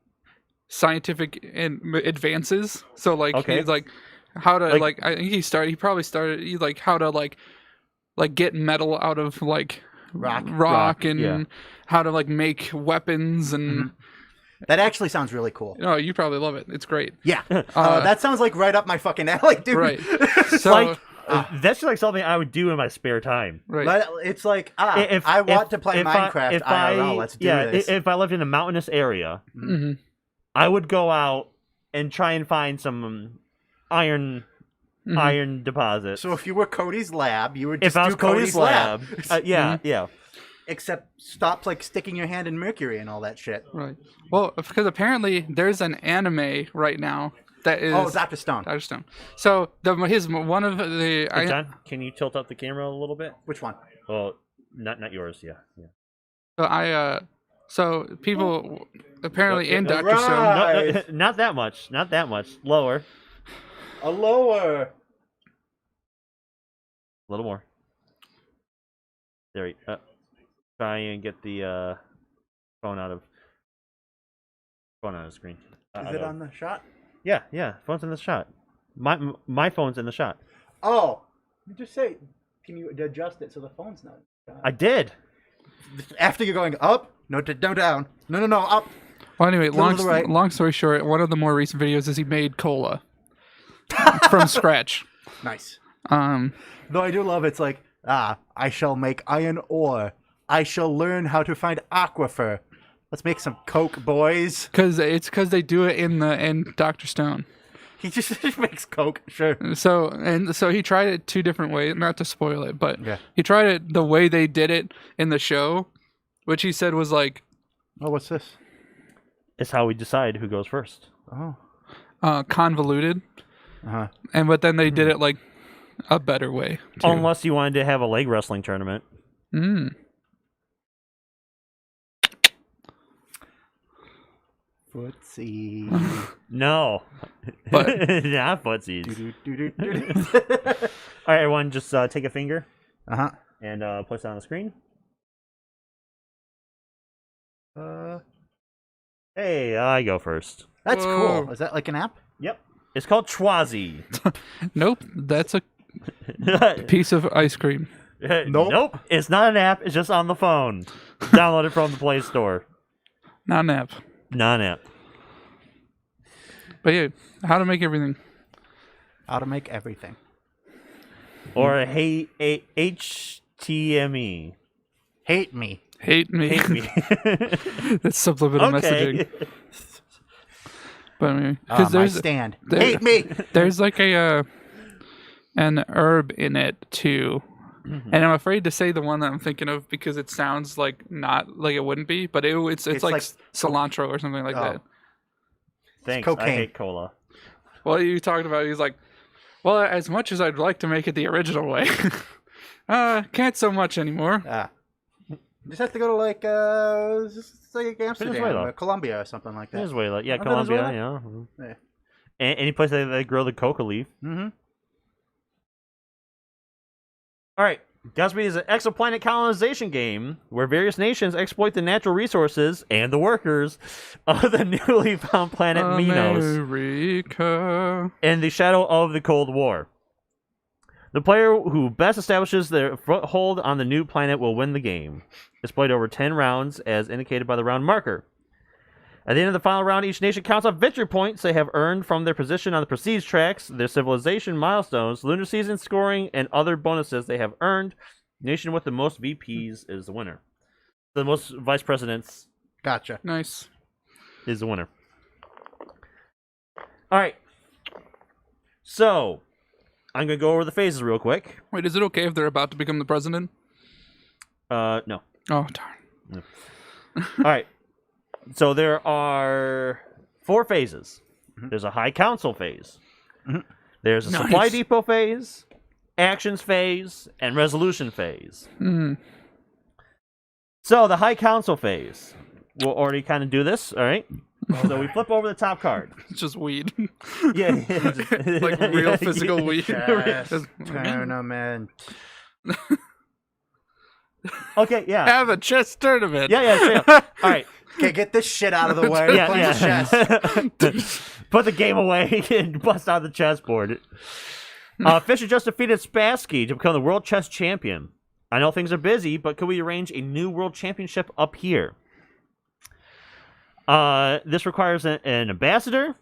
scientific advances. So like he's like how to like I think he probably started like how to like get metal out of like rock and how to like make weapons and That actually sounds really cool. oh, you probably love it. It's great. Yeah, that sounds like right up my fucking alley, dude. Right. So Like that's like something I would do in my spare time. right. But it's like I want to play Minecraft IRL. Let's do this. If I lived in a mountainous area, I would go out and try and find some iron deposits. So if you were Cody's lab, you would just if I was do Cody's lab. yeah. Except stop like sticking your hand in mercury and all that shit. Right. Well, because apparently there's an anime right now that is Dr. Stone. Dr. Stone. So one of the Hey, John, can you tilt up the camera a little bit? Which one? Well, not yours. Yeah. so people apparently in No, Dr. Stone. No, not that much. Not that much. Lower. A lower. A little more. There. Try and get the phone out of the screen. Is it on the shot? Yeah. Phone's in the shot. My phone's in the shot. Oh, you just say. Can you adjust it so the phone's not? I did. After you're going up, no down. No, up. Well, anyway, to the right. long story short, one of the more recent videos is he made cola from scratch. Nice. Um, Though I do love it's like, I shall make iron ore. I shall learn how to find aquifer. Let's make some coke, boys. because they do it in Dr. Stone. He just makes coke, sure. So he tried it 2 different ways. Not to spoil it, but Yeah. he tried it the way they did it in the show, which he said was like Oh, what's this? It's how we decide who goes first. Oh. Convoluted, but then they did it like a better way. Too. Unless you wanted to have a leg wrestling tournament. Footsie. No. But not footsies. All right, everyone, just take a finger and place it on the screen. Hey, I go first. That's Whoa. cool. Is that like an app? Yep. It's called Schwazi. Nope, that's a piece of ice cream. Nope. It's not an app. It's just on the phone. Download it from the Play Store. Not an app. Not an app. But yeah, how to make everything. How to make everything. Or HTME. Hate me. Hate me. Hate me. That's subliminal Okay. messaging. But anyway, because My there's stand. there- Hate me. there's like an herb in it too, and I'm afraid to say the one that I'm thinking of because it sounds like not like it wouldn't be, but it's like, like- cilantro or something like that. Thanks. cocaine. I hate cola. Well, you talked about he's like, well, as much as I'd like to make it the original way, can't so much anymore. You just have to go to like Amsterdam, Venezuela. or Colombia, or something like that. Venezuela. Yeah, Oh, Colombia. Venezuela? Yeah. Yeah. Any place they grow the coca leaf. Mm-hmm. All right. Godspeed is an exoplanet colonization game where various nations exploit the natural resources and the workers of the newly found planet Minos America. in the shadow of the Cold War. The player who best establishes their foothold on the new planet will win the game. It's played over 10 rounds as indicated by the round marker. At the end of the final round, each nation counts off victory points they have earned from their position on the prestige tracks, their civilization milestones, lunar season scoring, and other bonuses they have earned. Nation with the most VPs is the winner. The most vice presidents Gotcha. Nice. is the winner. All right. So, I'm going to go over the phases real quick. Wait, is it okay if they're about to become the president? No. Oh darn. All right. So there are 4 phases. There's a high council phase. There's a supply Nice. depot phase, actions phase, and resolution phase. So the high council phase, we'll already kind of do this. All right. So we flip over the top card. It's just weed. Yeah. Like real physical weed. Yes. Just- Tournament. Okay. Yeah. Have a chess tournament. Yeah. All right. Okay, get this shit out of the way. Yeah. Play chess. Put the game away and bust out the chessboard. Fisher just defeated Spassky to become the world chess champion. I know things are busy, but could we arrange a new world championship up here? This requires an ambassador,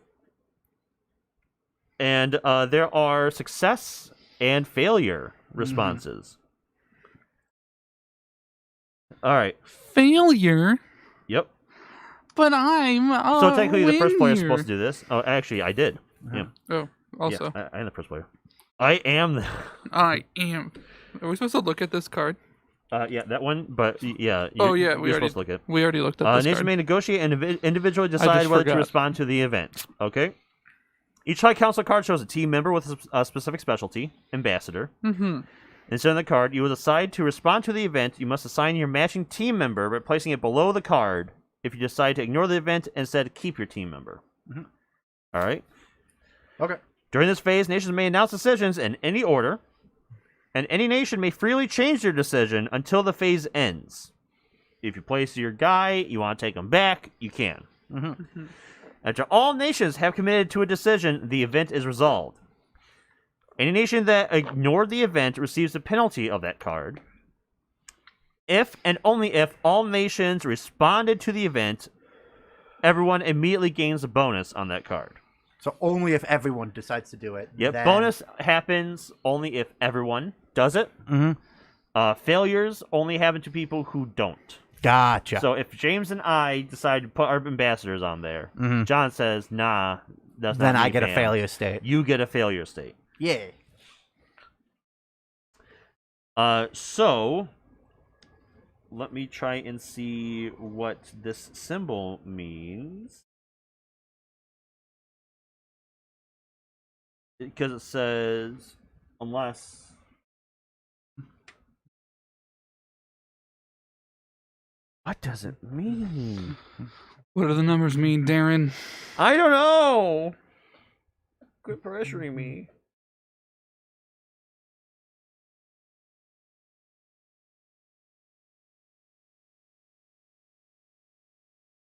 and there are success and failure responses. All right. Failure. Yep. But I'm So technically, the first player is winner. supposed to do this. Oh, actually, I did. Yeah. Oh, also, Yeah, I am the first player. I am the. I am. Are we supposed to look at this card? Yeah, that one. But yeah. Oh, you're- yeah, you're supposed to look at. We already looked at this Nation card. may negotiate and individually decide whether to forgot. respond to the event. Okay. Each High Council card shows a team member with a specific specialty, ambassador. Mm-hmm. Instead of the card, you will decide to respond to the event. You must assign your matching team member by placing it below the card. If you decide to ignore the event, instead keep your team member. Mhm. All right. Okay. During this phase, nations may announce decisions in any order, and any nation may freely change their decision until the phase ends. If you place your guy, you want to take him back, you can. Mm-hmm. After all nations have committed to a decision, the event is resolved. Any nation that ignored the event receives the penalty of that card. If and only if all nations responded to the event, everyone immediately gains a bonus on that card. So only if everyone decides to do it. Yep, then- bonus happens only if everyone does it. Mhm. Failures only happen to people who don't. Gotcha. So if James and I decide to put our ambassadors on there, Mhm. John says, nah, that's not then me, I get a fam. failure state. You get a failure state. Yeah. So let me try and see what this symbol means. Because it says, unless... What does it mean? What do the numbers mean, Darren? I don't know! Quit pressuring me.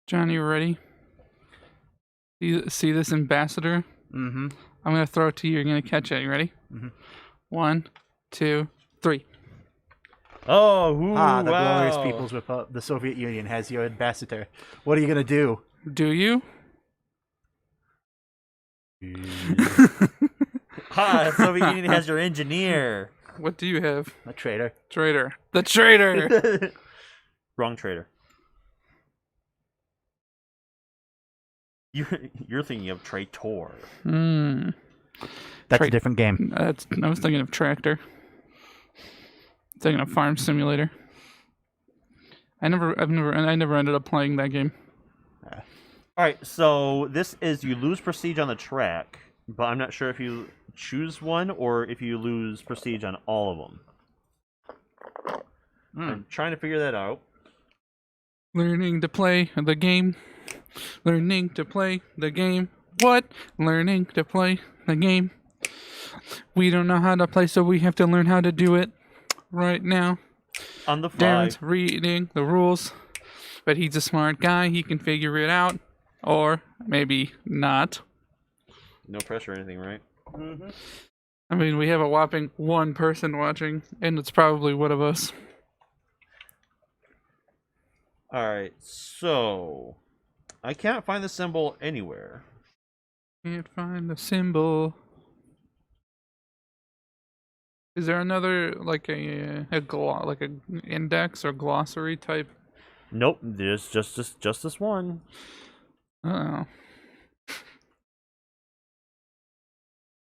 Johnny, you ready? See this ambassador? Mm-hmm. I'm gonna throw it to you. You're gonna catch it. You ready? Mhm. 1, 2, 3. Oh, ooh, The glorious wow. peoples with the Soviet Union has your ambassador. What are you gonna do? Do you? Ha! Soviet Union has your engineer. What do you have? A traitor. Traitor. The traitor. Wrong trader. You're thinking of traitor. Hmm. That's a different game. I was thinking of tractor. Thinking of farm simulator. I never ended up playing that game. All right, so this is you lose prestige on the track, but I'm not sure if you choose one or if you lose prestige on all of them. I'm trying to figure that out. Learning to play the game. Learning to play the game. What? Learning to play the game. We don't know how to play, so we have to learn how to do it right now. On the fly. Darren's reading the rules, but he's a smart guy. He can figure it out. Or maybe not. No pressure or anything, right? Mm-hmm. I mean, we have a whopping one person watching, and it's probably one of us. Alright, so... I can't find the symbol anywhere. Can't find the symbol. Is there another, like an index or glossary type? Nope, there's just this one. Oh.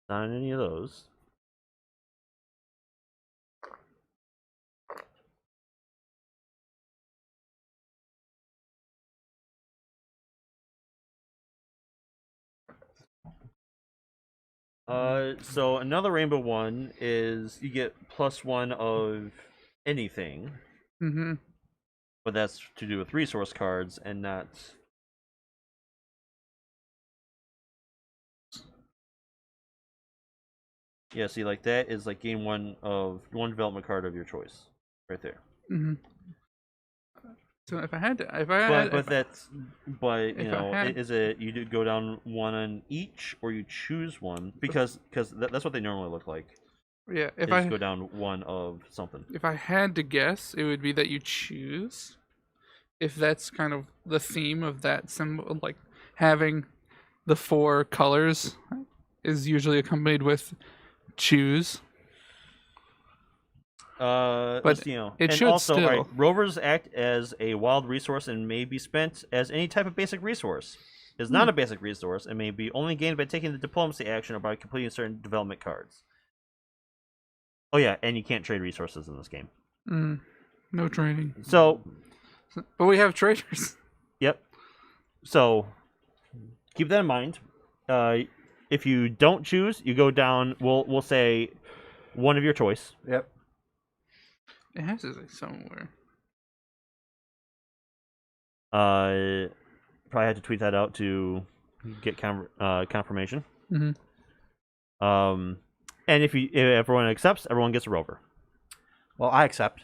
Not in any of those. So another rainbow one is you get +1 of anything. Mm-hmm. But that's to do with resource cards and not... Yeah, see, like that is like gain one development card of your choice, right there. Mm-hmm. So if I had to, is it you do go down one on each, or you choose one because that's what they normally look like. Yeah, if I I go down one of something. If I had to guess, it would be that you choose. If that's kind of the theme of that symbol, like having the 4 colors is usually accompanied with choose. But it and should also, still. right, rovers act as a wild resource and may be spent as any type of basic resource. Is not a basic resource and may be only gained by taking the diplomacy action or by completing certain development cards. Oh yeah, and you can't trade resources in this game. No trading. So, but we have traders. Yep. So, keep that in mind. If you don't choose, you go down. We'll say one of your choice. Yep. It has to say somewhere. Probably had to tweet that out to get confirmation. Mm-hmm. And if everyone accepts, everyone gets a rover. Well, I accept.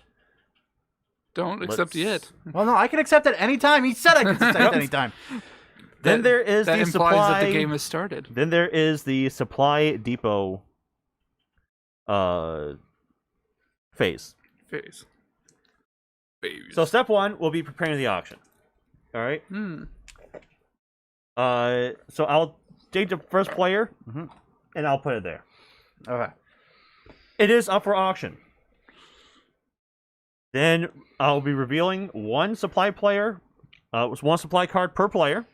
Don't accept yet. Well, no, I can accept at any time. He said I can accept at any time. Then there is that the implies supply. that the game has started. Then there is the supply depot. Phase. So step 1 will be preparing the auction. All right. So I'll take the first player, and I'll put it there. Okay. It is up for auction. Then I'll be revealing one supply player, one supply card per player.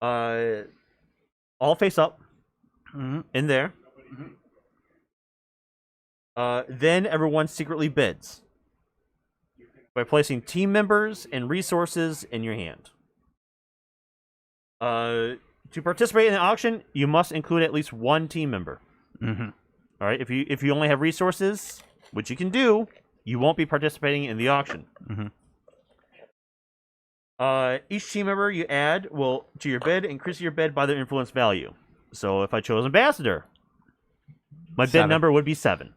All face up in there. Then everyone secretly bids by placing team members and resources in your hand. To participate in the auction, you must include at least one team member. All right. If you only have resources, which you can do, you won't be participating in the auction. Each team member you add will to your bid increase your bid by their influence value. So if I chose ambassador, my bid number would be 7.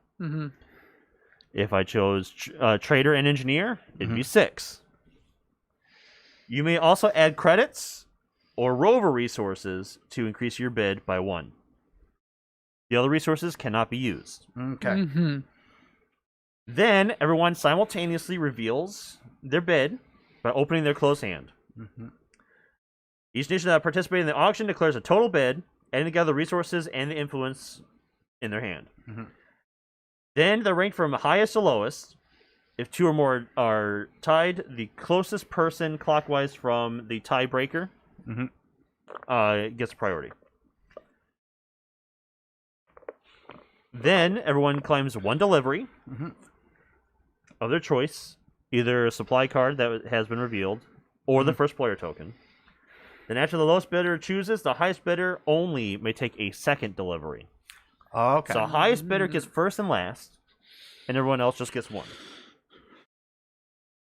If I chose trader and engineer, it'd be 6. You may also add credits or rover resources to increase your bid by 1. The other resources cannot be used. Okay. Mm-hmm. Then everyone simultaneously reveals their bid by opening their closed hand. Mm-hmm. Each nation that participated in the auction declares a total bid, adding together the resources and the influence in their hand. Mm-hmm. Then they're ranked from highest to lowest. If 2 or more are tied, the closest person clockwise from the tiebreaker gets priority. Then everyone claims 1 delivery of their choice, either a supply card that has been revealed or the first player token. Then after the lowest bidder chooses, the highest bidder only may take a second delivery. Okay. So highest bidder gets first and last, and everyone else just gets 1.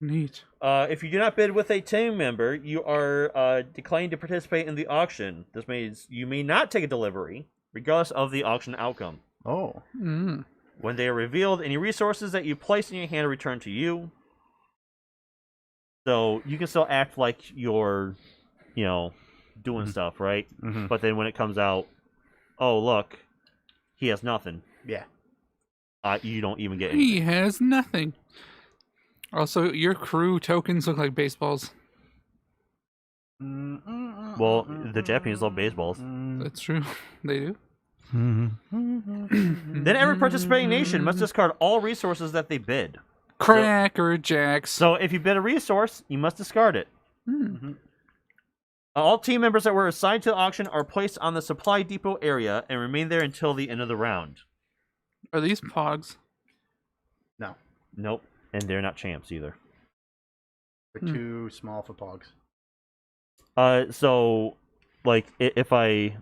Neat. If you do not bid with a team member, you are declining to participate in the auction. This means you may not take a delivery, regardless of the auction outcome. Oh. Mm. When they are revealed, any resources that you place in your hand are returned to you. So you can still act like you're, doing stuff, right? Mm-hmm. But then when it comes out, oh, look, he has nothing. Yeah. You don't even get anything. He has nothing. Also, your crew tokens look like baseballs. Well, the Japanese love baseballs. That's true. They do. Then every participating nation must discard all resources that they bid. Cracker Jacks. So if you bid a resource, you must discard it. Mm. All team members that were assigned to the auction are placed on the supply depot area and remain there until the end of the round. Are these pogs? No. Nope. And they're not champs either. They're too small for pogs. So, like, if I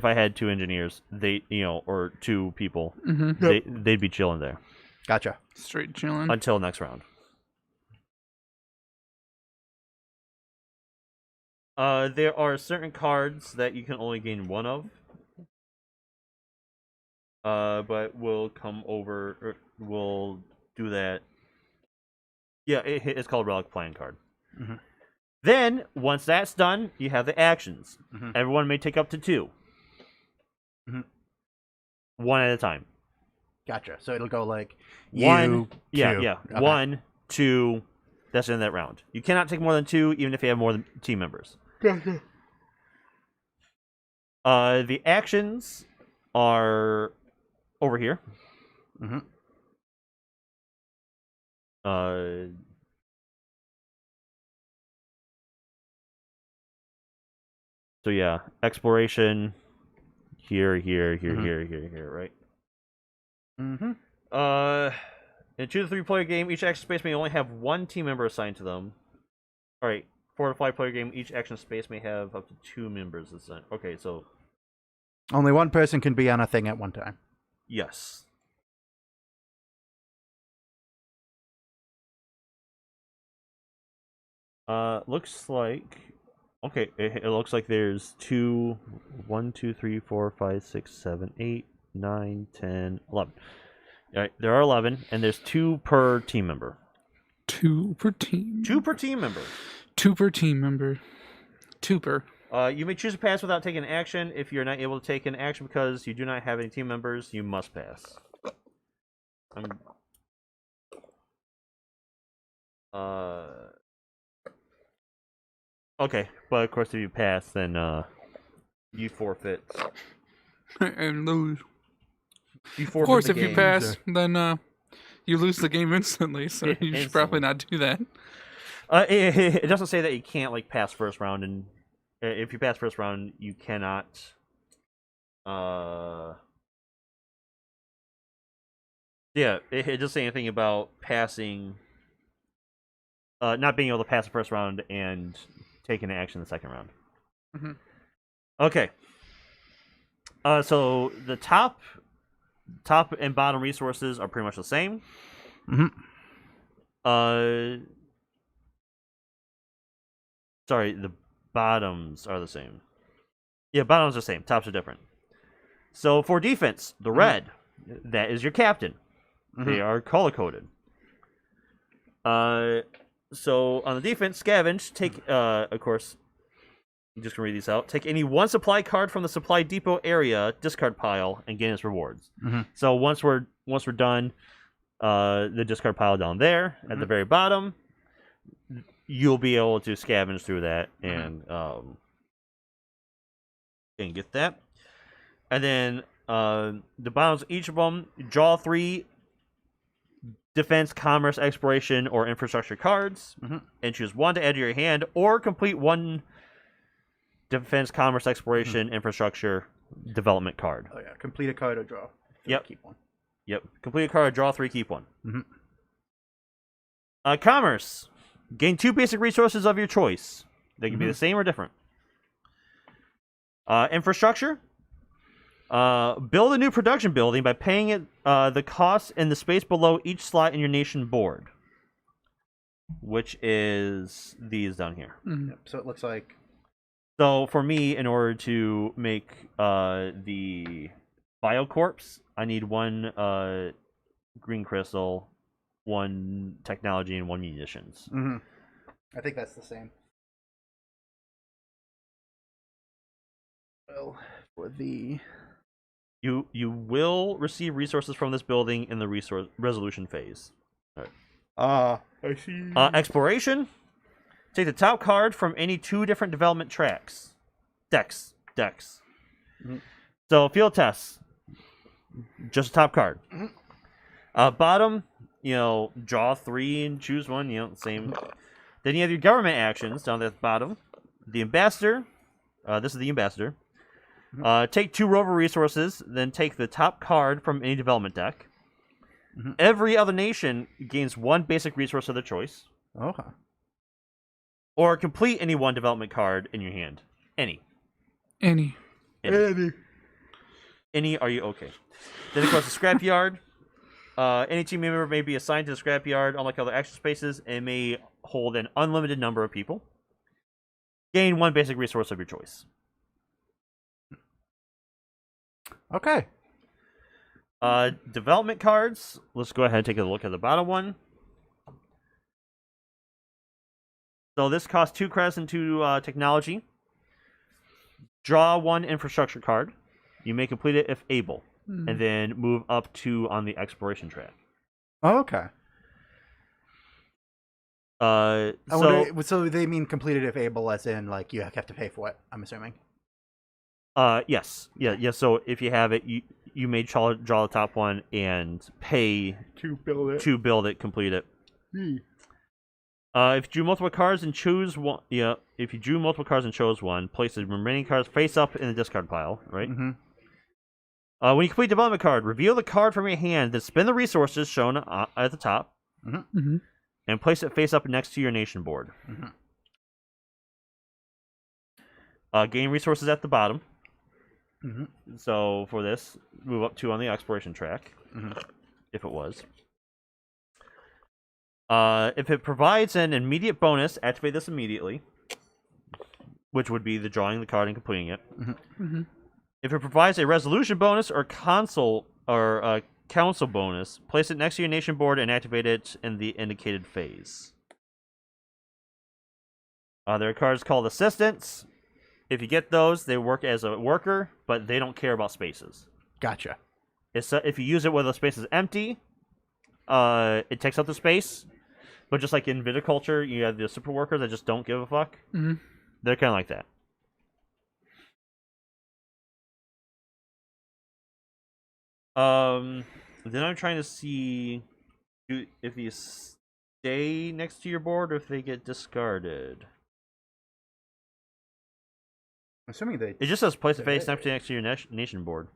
had 2 engineers, they, or 2 people, they'd be chilling there. Gotcha. Straight chilling. Until next round. There are certain cards that you can only gain 1 of. But we'll come over, we'll do that. Yeah, it's called Relic Plan card. Mm-hmm. Then, once that's done, you have the actions. Mm-hmm. Everyone may take up to 2. Mm-hmm. 1 at a time. Gotcha. So it'll go like 1, yeah. Okay. 1, 2, that's the end of that round. You cannot take more than 2, even if you have more than team members. Gotcha. The actions are over here. Mm-hmm. So yeah, exploration here, Mm-hmm. here, right? Mm-hmm. In a 2 to 3 player game, each action space may only have 1 team member assigned to them. All right, 4 to 5 player game, each action space may have up to 2 members assigned. Okay, so Only one person can be on a thing at one time. yes. Looks like okay. It looks like there's 2, 1, 2, 3, 4, 5, 6, 7, 8, 9, 10, 11. All right, there are 11, and there's 2 per team member. 2 per team. 2 per team member. 2 per team member. 2 per. You may choose to pass without taking action. If you're not able to take an action because you do not have any team members, you must pass. Okay, but of course if you pass, then you forfeit. And lose. You Of forfeit course, the if you game. pass, then you lose the game instantly. So you should probably not do that. It doesn't say that you can't like pass first round, and if you pass first round, you cannot. Yeah, it doesn't say anything about passing. Not being able to pass the first round and taking an action in the second round. Mm-hmm. Okay. So the top and bottom resources are pretty much the same. Mm-hmm. Sorry, the bottoms are the same. Yeah, bottoms are the same. Tops are different. So for defense, the red, that is your captain. Mm-hmm. They are color coded. So on the defense, scavenge. Take, of course, I'm just gonna read these out. Take any one supply card from the supply depot area discard pile and gain its rewards. Mm-hmm. So once we're done, the discard pile down there at the very bottom, you'll be able to scavenge through that and get that. And then the bottoms of each of them, draw 3 defense, commerce, exploration, or infrastructure cards, and choose 1 to add to your hand, or complete 1 defense, commerce, exploration, infrastructure development card. Oh yeah, complete a card or draw. Yep. Keep one. Yep. Complete a card, draw 3, keep 1. Commerce. Gain 2 basic resources of your choice. They can be the same or different. Infrastructure. Build a new production building by paying it the cost in the space below each slot in your nation board, which is these down here. Yep. So it looks like. So for me, in order to make the Biocorpse, I need 1 green crystal, 1 technology, and 1 munitions. I think that's the same. Well, for the. You will receive resources from this building in the resource resolution phase. I see. Exploration. Take the top card from any 2 different development tracks. Decks. So field tests. Just a top card. Bottom, draw 3 and choose 1. Same. Then you have your government actions down at the bottom. The ambassador. This is the ambassador. Take 2 rover resources, then take the top card from any development deck. Every other nation gains 1 basic resource of their choice. Okay. Or complete any 1 development card in your hand. Any. Any. Are you okay? Then, of course, the scrapyard. Any team member may be assigned to the scrapyard, unlike other action spaces, and may hold an unlimited number of people. Gain 1 basic resource of your choice. Okay. Development cards. Let's go ahead and take a look at the bottom one. So this costs 2 credits and 2 technology. Draw 1 infrastructure card. You may complete it if able, and then move up 2 on the exploration track. Oh, okay. So they mean completed if able, as in like you have to pay for it. I'm assuming. Yes. Yeah. So if you have it, you may draw the top one and pay To build it. Complete it. If you drew multiple cards and chose one, if you drew multiple cards and chose one, place the remaining cards face up in the discard pile. Right. When you complete development card, reveal the card from your hand, then spin the resources shown at the top, and place it face up next to your nation board. Gain resources at the bottom. So for this, move up 2 on the exploration track, if it was. If it provides an immediate bonus, activate this immediately, which would be the drawing the card and completing it. If it provides a resolution bonus or council bonus, place it next to your nation board and activate it in the indicated phase. There are cards called assistants. If you get those, they work as a worker, but they don't care about spaces. Gotcha. If you use it where the space is empty, it takes up the space. But just like in viticulture, you have the super workers that just don't give a fuck. They're kind of like that. Then I'm trying to see if these stay next to your board or if they get discarded. Assuming they. It just says place a face next to your nation board.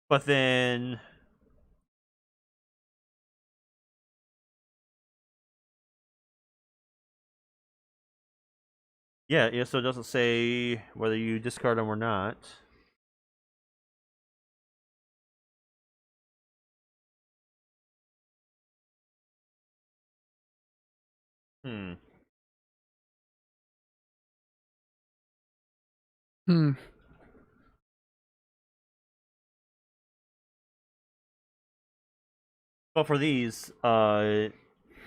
But then yeah, so it doesn't say whether you discard them or not. Hmm. But for these,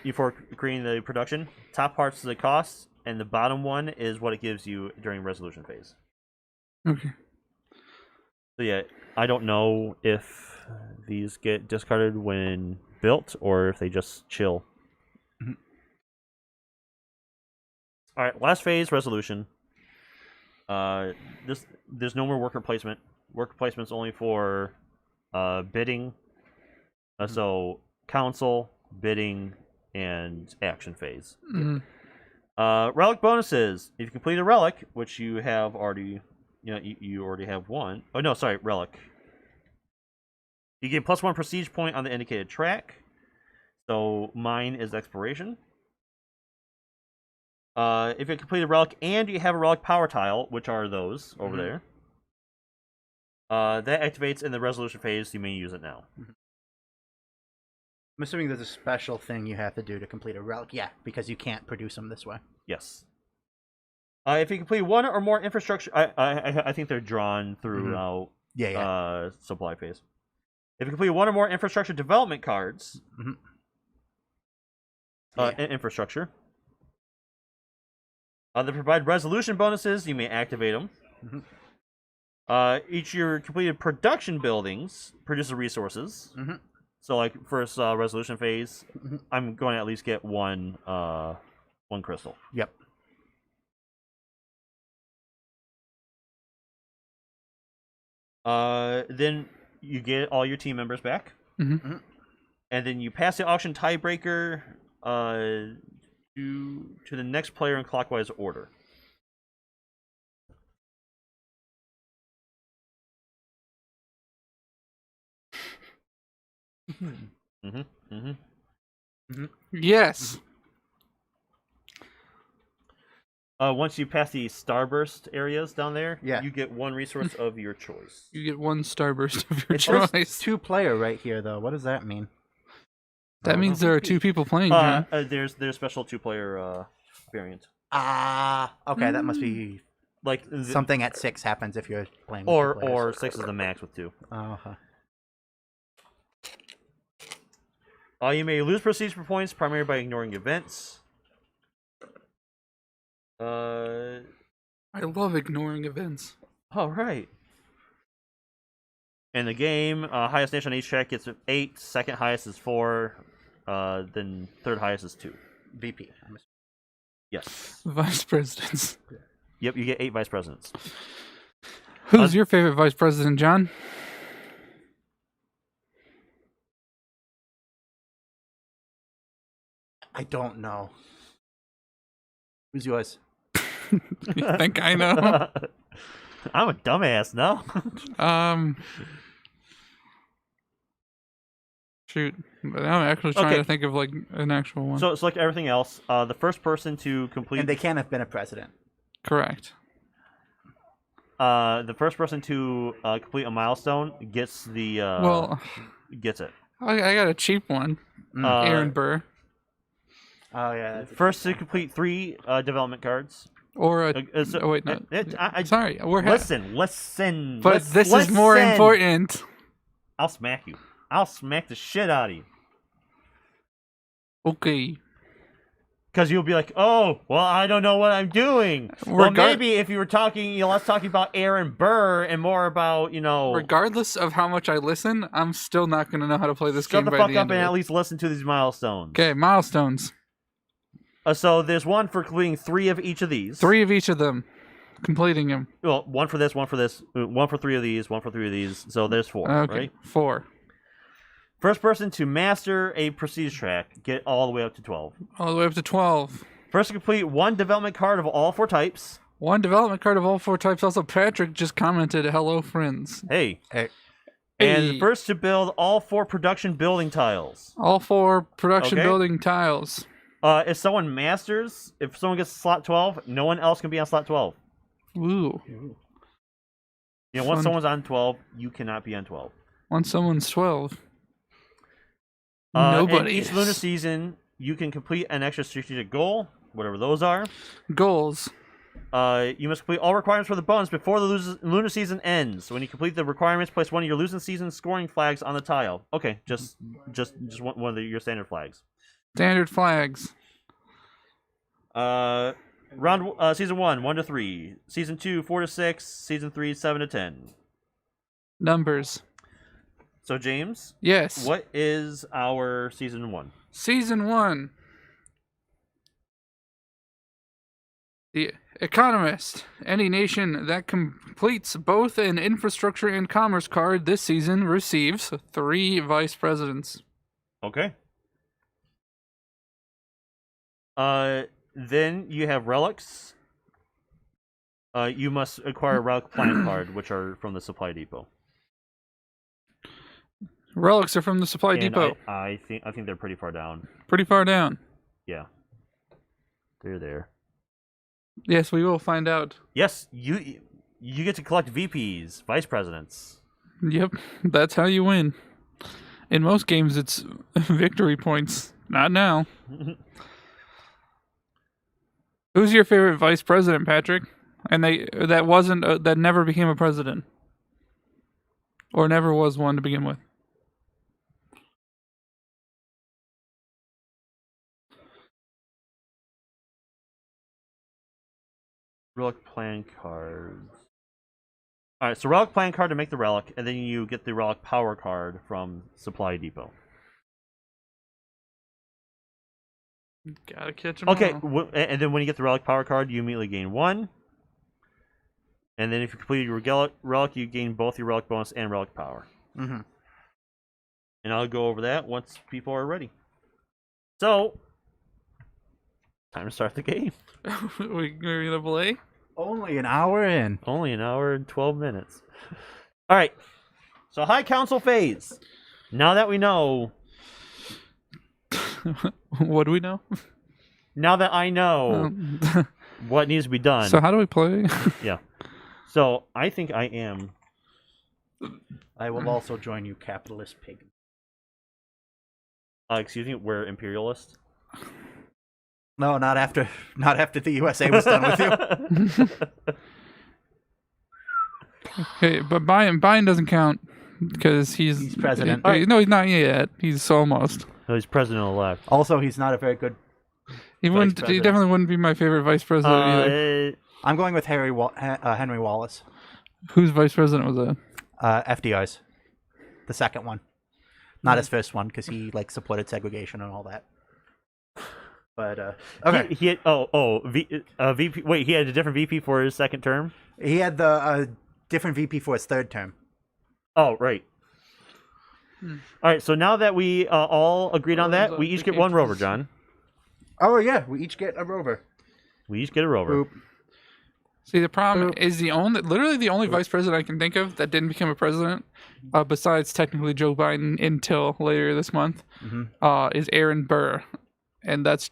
before creating the production, top part's the cost, and the bottom one is what it gives you during resolution phase. Okay. So yeah, I don't know if these get discarded when built or if they just chill. Mhm. All right, last phase resolution. There's no more worker placement. Worker placement's only for bidding. So council, bidding, and action phase. Mhm. Relic bonuses. If you complete a relic, which you have already, you already have one. Oh no, sorry, relic. You get +1 prestige point on the indicated track. So mine is exploration. If you complete a relic and you have a relic power tile, which are those over there, that activates in the resolution phase. You may use it now. I'm assuming there's a special thing you have to do to complete a relic. Yeah, because you can't produce them this way. Yes. If you complete one or more infrastructure, I think they're drawn throughout supply phase. If you complete one or more infrastructure development cards, infrastructure, that provide resolution bonuses, you may activate them. Each of your completed production buildings produces resources. So, like first resolution phase, I'm going to at least get one crystal. Yep. Then you get all your team members back, and then you pass the auction tiebreaker to the next player in clockwise order. Yes. Once you pass the starburst areas down there, Yeah. you get one resource of your choice. You get one starburst of your It says choice. 2-player right here, though. What does that mean? That means there are 2 people playing, John. There's special 2-player variant. Okay, that must be Like something at 6 happens if you're playing with 2 players. or 6 is the max with 2. You may lose prestige points primarily by ignoring events. I love ignoring events. All right. In the game, highest nation on each track gets 8. Second highest is 4. Then third highest is 2. VP. Yes. Vice presidents. Yep, you get 8 vice presidents. Who's your favorite vice president, John? I don't know. Who's yours? You think I know? I'm a dumbass, no? Shoot. But I'm actually trying to think of like an actual one. So it's like everything else. The first person to complete... And they can't have been a president. Correct. The first person to complete a milestone gets the... gets it. I got a cheap one. Aaron Burr. Oh, yeah. First to complete 3 development cards. Or a... oh, wait, no. Sorry. Listen. But this is more important. I'll smack you. I'll smack the shit out of you. Okay. Because you'll be like, oh, well, I don't know what I'm doing. Well, maybe if you were talking, let's talk about Aaron Burr and more about, Regardless of how much I listen, I'm still not going to know how to play this game by the end Shut the fuck up of and it. at least listen to these milestones. Okay, milestones. So there's one for completing 3 of each of these. 3 of each of them. Completing them. Well, one for this, one for this, one for 3 of these, one for 3 of these. So there's 4, okay, right? 4. First person to master a prestige track, get all the way up to 12. All the way up to 12. First to complete 1 development card of all 4 types. 1 development card of all 4 types. Also, Patrick just commented, hello, friends. Hey. And first to build all 4 production building tiles. All 4 production building tiles. If someone masters, if someone gets slot 12, no one else can be on slot 12. Ooh. Once someone's on 12, you cannot be on 12. Once someone's 12. Nobody. In each lunar season, you can complete an extra strategic goal, whatever those are. Goals. You must complete all requirements for the bonus before the lunar season ends. So when you complete the requirements, place one of your losing season scoring flags on the tile. Okay, just one of your standard flags. Standard flags. Season 1, 1 to 3. Season 2, 4 to 6. Season 3, 7 to 10. Numbers. So James, Yes. what is our season 1? Season 1. The Economist. Any nation that completes both an infrastructure and commerce card this season receives 3 vice presidents. Okay. Then you have relics. You must acquire a relic plant card, which are from the supply depot. Relics are from the supply And depot. I think they're pretty far down. Pretty far down. Yeah. They're there. Yes, we will find out. Yes, you get to collect VPs, vice presidents. Yep, that's how you win. In most games, it's victory points. Not now. Who's your favorite vice president, Patrick? And that never became a president, or never was one to begin with. Relic plan cards. Alright, so relic plan card to make the relic, and then you get the relic power card from Supply Depot. Gotta catch them Okay, all. and then when you get the relic power card, you immediately gain 1. And then if you complete your relic, you gain both your relic bonus and relic power. Mm-hmm. And I'll go over that once people are ready. So, time to start the game. We gonna play? Only an hour in. Only an hour and 12 minutes. All right. So, High Council phase. Now that we know. What do we know? Now that I know what needs to be done. So how do we play? Yeah. So, I think I am. I will also join you, capitalist pig. Excuse me, we're imperialist. No, not after the USA was done with you. Okay, but Biden doesn't count because he's president. No, he's not yet. He's almost. No, he's president-elect. Also, he's not a very good. He wouldn't. He president. definitely wouldn't be my favorite vice president either. I'm going with Henry Wallace. Whose vice president was that? FDR's, the second one, not his first one because he supported segregation and all that. But okay, he had VP. Wait, he had a different VP for his second term. he had the different VP for his third term. Oh, right. All right. So now that we all agreed on that, we each get one rover, John. Oh yeah, we each get a rover. We each get a rover. Boop. See, the problem is literally the only vice president I can think of that didn't become a president, besides technically Joe Biden until later this month, is Aaron Burr, and that's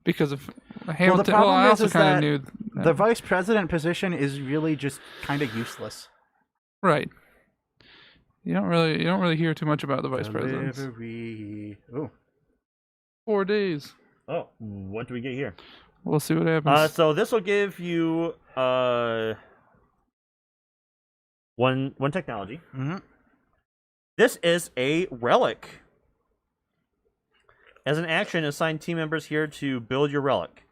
because of Hamilton. the problem I also is kind that of knew the vice president position is really just kind of useless. right. You don't really hear too much about the vice presidents. Delivery. Ooh. 4 days. Oh, what do we get here? We'll see what happens. So this will give you one technology. Mm-hmm. This is a relic. As an action, assign team members here to build your relic.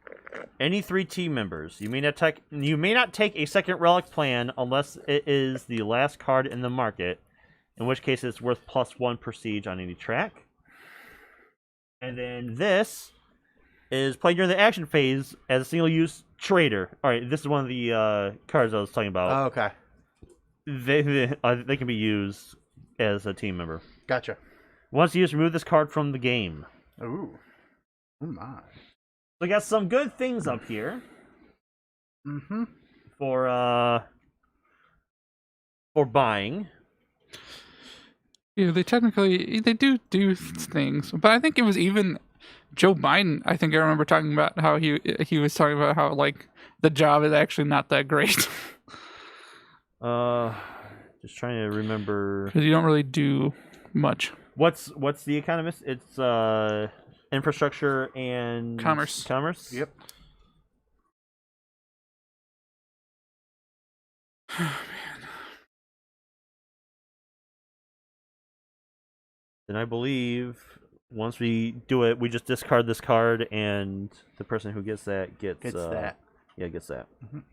Any 3 team members. You may not take a second relic plan unless it is the last card in the market, in which case it's worth +1 per siege on any track. And then this is played during the action phase as a single-use trader. All right, this is one of the cards I was talking about. Oh, okay. They can be used as a team member. Gotcha. Once used, remove this card from the game. Ooh. Oh my. We got some good things up here. Mm-hmm. For buying. Yeah, they do things, but I think it was even Joe Biden. I think I remember talking about how he was talking about how the job is actually not that great. Just trying to remember because you don't really do much. What's the Economist? It's infrastructure and Commerce. Commerce. Yep. Then I believe once we do it, we just discard this card, and the person who gets that gets It's that. Yeah, gets that. Mhm.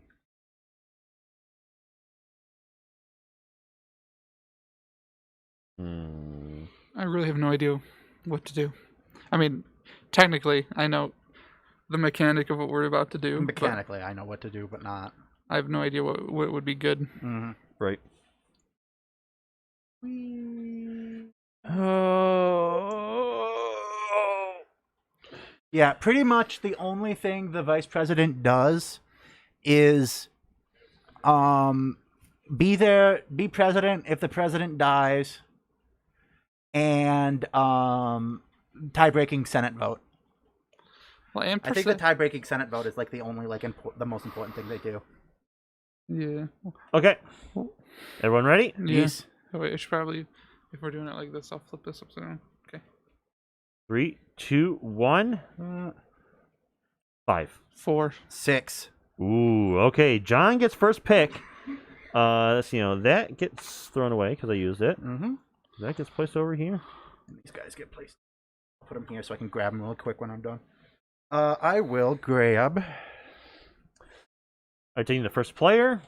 Hmm. I really have no idea what to do. I mean, technically, I know the mechanic of what we're about to do. but Mechanically, I know what to do, but not. I have no idea what would be good. Mm-hmm. Right. Oh. Yeah, pretty much the only thing the vice president does is be there, be president if the president dies, and tie-breaking Senate vote. Well, and I think the tie-breaking Senate vote is like the only like the most important thing they do. yeah. Okay. Everyone ready? Yeah. Yes. Oh, wait, I should probably, if we're doing it like this, I'll flip this upside down. Okay. 3, 2, 1. 5. 4. 6. Ooh. Okay. John gets first pick. That gets thrown away because I used it. Mm-hmm. That gets placed over here. And these guys get placed. I'll put them here so I can grab them real quick when I'm done. I will grab. Are you taking the first player?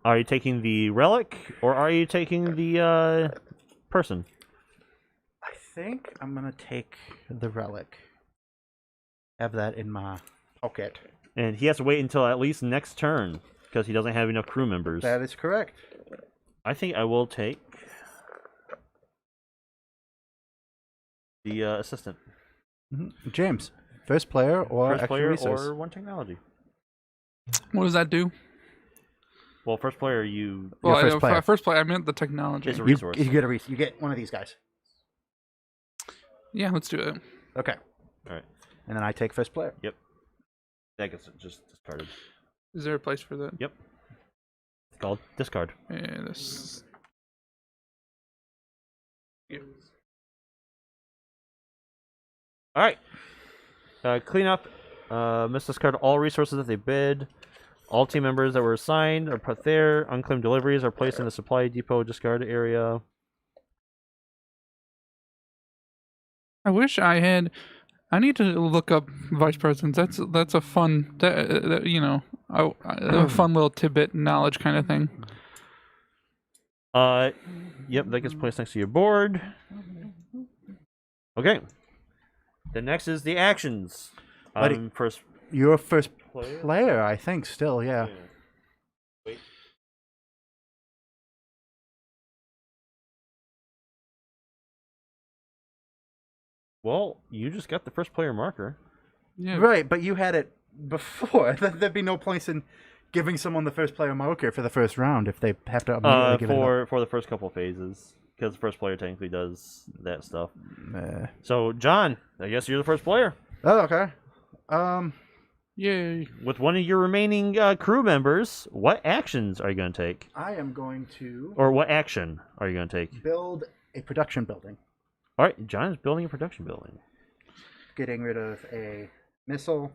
Are you taking the relic? Or are you taking the person? I think I'm gonna take the relic. Have that in my pocket. And he has to wait until at least next turn because he doesn't have enough crew members. That is correct. I think I will take the assistant. Mm-hmm. James, first player or First extra player resource? or one technology. What does that do? Well, first player, you Well, first player. First player, I meant the technology. is a You, resource. you get a you get one of these guys. Yeah, let's do it. Okay. All right. And then I take first player. That gets just discarded. Is there a place for that? Yep. It's called discard. Yeah, this. Yeah. All right. Clean up. Must discard all resources that they bid. All team members that were assigned are put there. Unclaimed deliveries are placed in the supply depot discard area. I wish I had. I need to look up vice presidents. That's a fun, a fun little tidbit knowledge kind of thing. Yep, that gets placed next to your board. Okay. The next is the actions. Buddy. First Your first player. player, I think, still, yeah. Wait. Well, you just got the first player marker. Yeah. Right, but you had it before. There'd be no place in giving someone the first player marker for the first round if they have to immediately give it up. For the first couple phases, because the first player technically does that stuff. Eh. So, John, I guess you're the first player. Oh, okay. Yay. With one of your remaining crew members, what actions are you going to take? I am going to Or what action are you going to take? build a production building. All right, John is building a production building. Getting rid of a missile.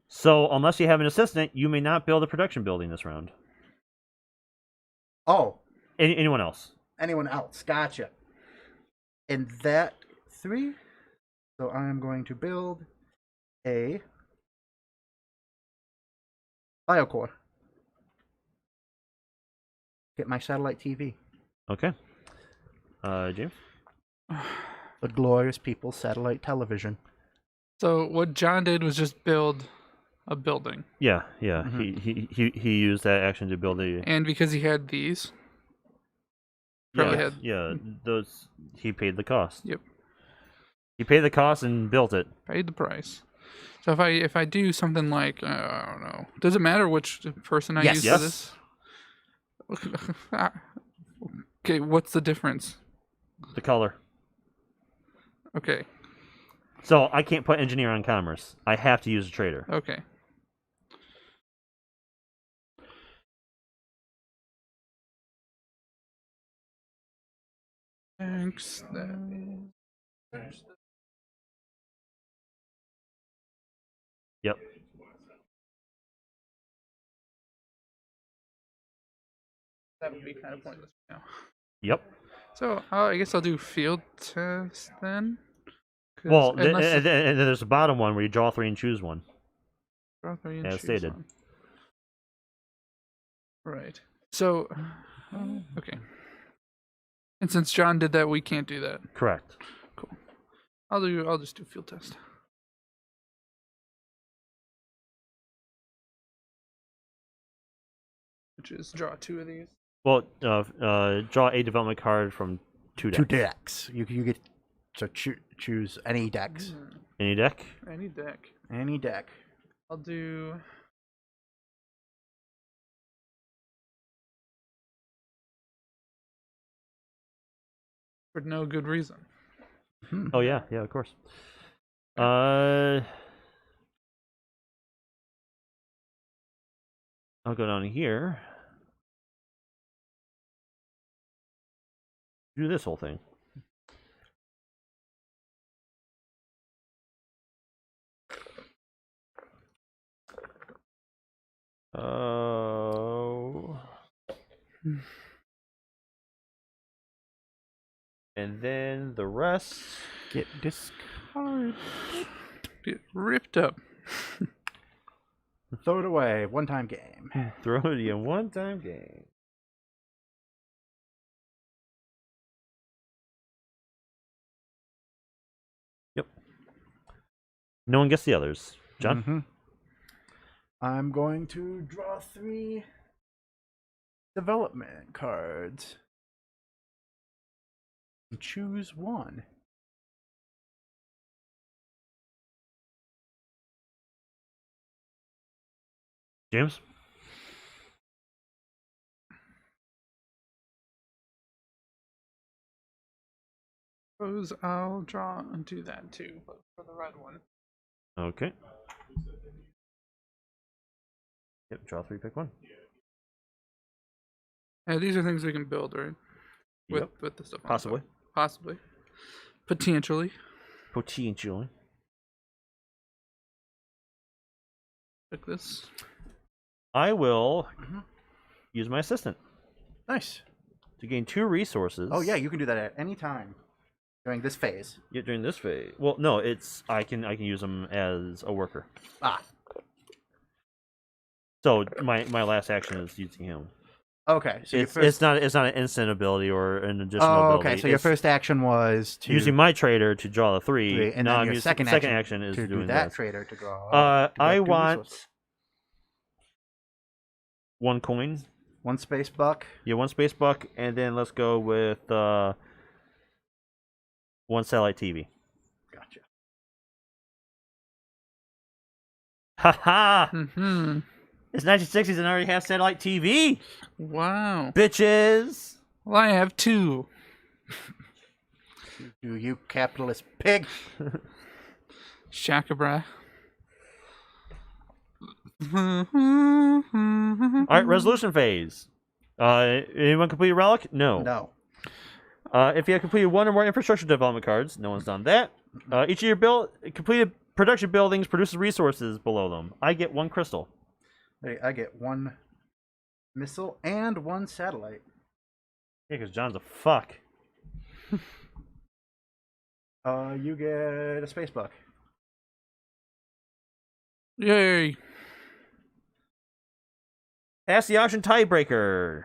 So, unless you have an assistant, you may not build a production building this round. Oh, Anyone else? anyone else? Gotcha. And that 3. So I am going to build a biocore. Get my satellite TV. Okay. James? The glorious people's satellite television. So what John did was just build a building, Yeah. Mhm. He used that action to build a. and because he had these, probably had. Those he paid the cost. Yep. He paid the cost and built it. Paid the price. So if I do something like I don't know, does it matter which person I Yes. use Yes. for this? Okay, what's the difference? The color. Okay, So I can't put engineer on commerce. I have to use a trader. okay. Thanks. Yep. That would be kind of pointless now. Yep. So I guess I'll do field test then. 'Cause Well, unless and then there's the bottom one where you draw 3 and choose one. draw 3 and as choose stated. one. Right. So, okay. And since John did that, we can't do that. Correct. Cool. I'll just do field test. Which is draw 2 of these. Well, draw a development card from 2 decks. 2 decks. You get to choose any decks. Any deck? Any deck. Any deck. I'll do. For no good reason. Oh yeah, of course. I'll go down here. Do this whole thing. Oh. And then the rest Get discarded. Get ripped up. Throw it away. One-time game. throw it in one-time game. Yep. No one gets the others. John? Mm-hmm. I'm going to draw 3 development cards. And choose one. James? Suppose I'll draw and do that too, but for the red one. Okay. Yep, draw 3, pick 1. Yeah, these are things we can build, right? Yep. With the stuff on Possibly. top. Possibly. Potentially. Potentially. Like this. I will use my assistant Nice. to gain 2 resources. Oh yeah, you can do that at any time during this phase. Yeah, during this phase. Well, no, it's I can use them as a worker. Ah. So my last action is using him. Okay. So It's not an instant ability or an additional ability. okay. So your It's first action was to using my trader to draw the 3. 3, and now then I'm your using second action is to doing do that this. trader to draw. to I grab 2 want resources. 1 coin. 1 space buck. Yeah, 1 space buck, and then let's go with 1 satellite TV. Gotcha. Haha! Mm-hmm. It's 1960s and I already have satellite TV, Wow. bitches. Well, I have 2. Do you capitalist pig? Shakabra. All right, resolution phase. Anyone complete a relic? No. No. If you have completed 1 or more infrastructure development cards, no one's done that. Each of your completed production buildings produces resources below them. I get 1 crystal. Hey, I get 1 missile and 1 satellite. Yeah, because John's a fuck. You get a space buck. Yay. Pass the option tiebreaker.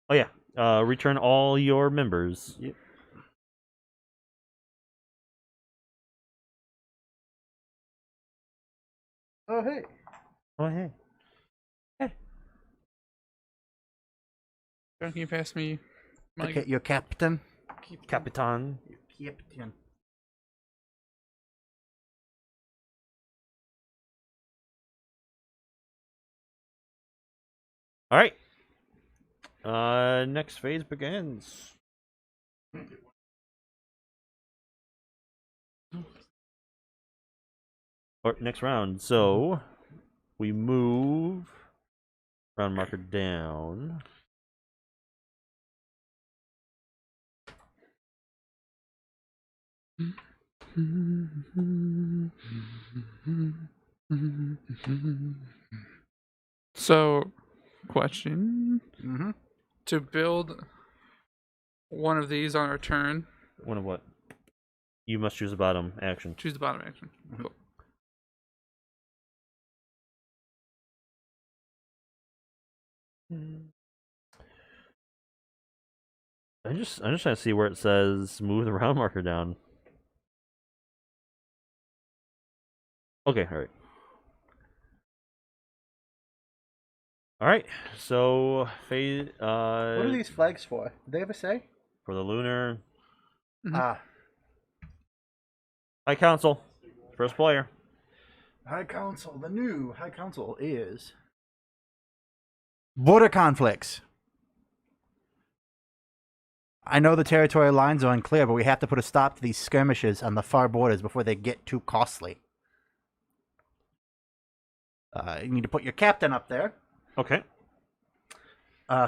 Oh yeah. Return all your members. Yep. Oh hey. Oh hey. John, can you pass me my... Okay, your captain. Capitan. Your captain. All right. Next phase begins. Or next round. So we move round marker down. So, question. Mm-hmm. To build one of these on our turn, One of what? You must choose a bottom action. choose the bottom action. Cool. I'm just trying to see where it says move the round marker down. Okay, all right. All right, so phase. What are these flags for? Did they ever say? For the lunar Mhm. High Council, first player. High Council. The new High Council is border conflicts. I know the territorial lines are unclear, but we have to put a stop to these skirmishes on the far borders before they get too costly. You need to put your captain up there. Okay.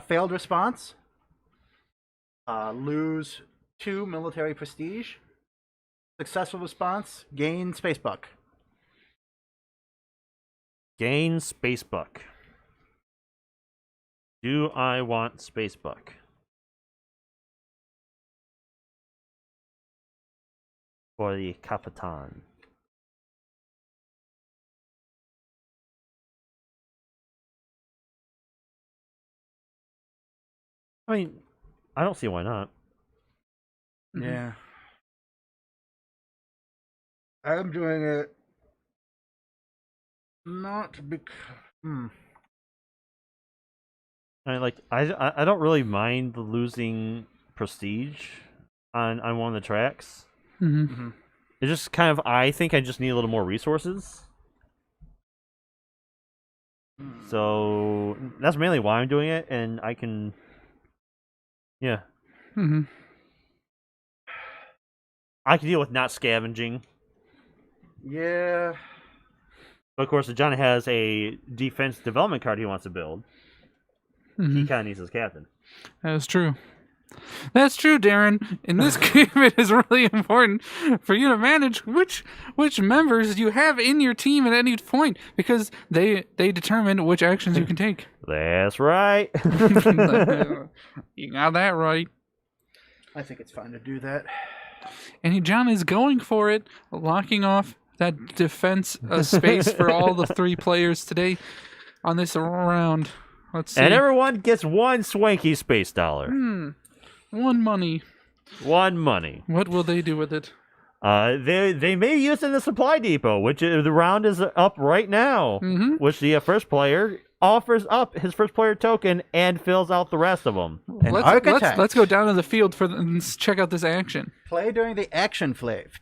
Failed response. Lose 2 military prestige. Successful response. Gain space buck. Gain space buck. Do I want space buck? For the Capitan. I mean, I don't see why not. Mhm. Yeah. I'm doing it not because. I don't really mind losing prestige on one of the tracks. Mm-hmm. It's just kind of I think I just need a little more resources. So that's mainly why I'm doing it, and I can, yeah, Mm-hmm. I can deal with not scavenging. Yeah. But of course, if John has a defense development card he wants to build, Mm-hmm. he kind of needs his captain. That's true. That's true, Darren. In this game, it is really important for you to manage which members you have in your team at any point, because they determine which actions you can take. That's right. You got that right. I think it's fine to do that. And John is going for it, locking off that defense space for all the 3 players today on this round. Let's see. And everyone gets 1 swanky space dollar. 1 money. 1 money. What will they do with it? They may use it in the supply depot, which the round is up right now. Mm-hmm. Which the first player offers up his first player token and fills out the rest of them. Let's go down to the field and check out this action. Play during the action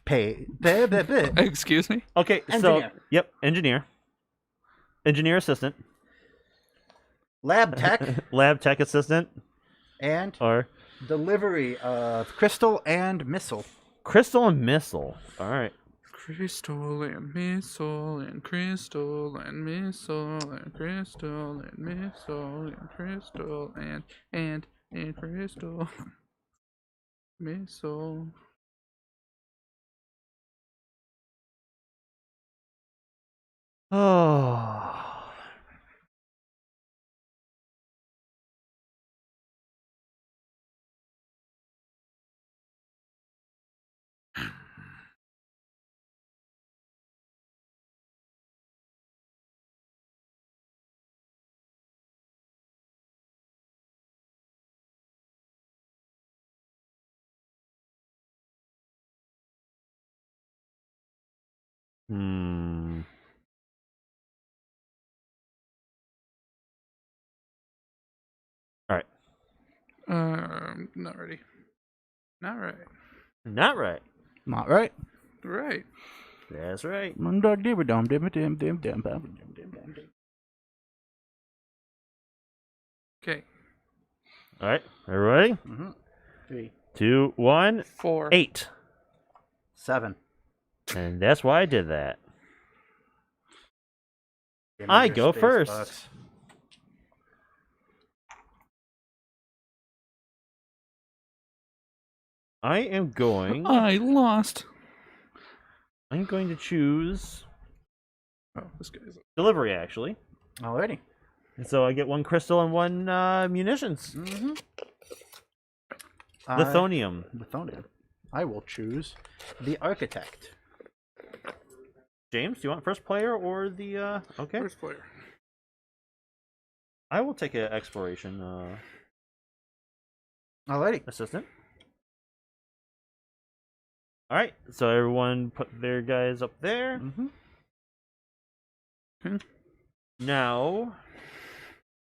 pay. Excuse me? Okay, Engineer. so yep, engineer assistant, Lab tech lab tech assistant, and or delivery of crystal and missile. crystal and missile. All right. Crystal and missile and crystal and missile and crystal and missile and crystal and crystal missile. Oh. Hmm. All right. Not ready. Not right. Not right. Not right. Right. That's right. Okay. All right. Are you ready? 3, 2, 1. 4. 8. 7. And that's why I did that. Give me I your go space first. bucks. I am going. I lost. I'm going to choose Oh, this guy's. delivery. Actually, Alrighty. So I get 1 crystal and 1 munitions. Mm-hmm. Lithonium. Lithonium. I will choose the architect. James, do you want first player or the okay? First player. I will take an exploration Alrighty. assistant. Alright, so everyone put their guys up there. Mm-hmm. Okay. Now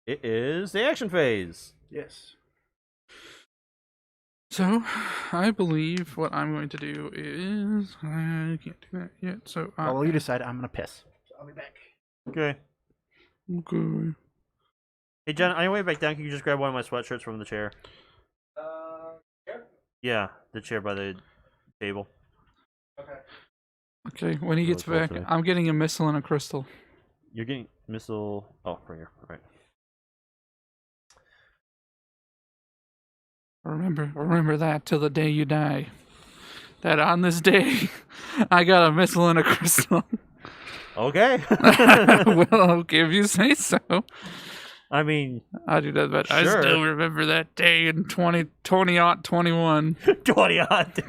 it is the action phase. Yes. So, I believe what I'm going to do is I can't do that yet. So, Well, you decide. I'm gonna piss. So I'll be back. Okay. Okay. Hey Jen, on your way back down, can you just grab one of my sweatshirts from the chair? Here? Yeah, the chair by the table. Okay. Okay. When he gets Really back, close to me. I'm getting a missile and a crystal. You're getting missile. Oh, right here. All right. Remember that till the day you die. That on this day, I got a missile and a crystal. Okay. Well, if you say so. I mean, I do that, but I Sure. still remember that day in 2021 20 odd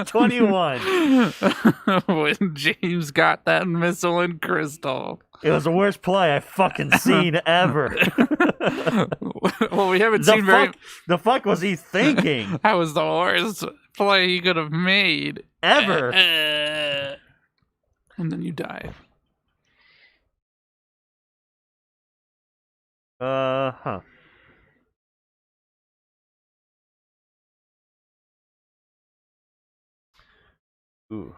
21. when James got that missile and crystal. It was the worst play I've fucking seen ever. Well, we haven't seen very. The fuck was he thinking? That was the worst play he could have made Ever. And then you die. Huh. Ooh.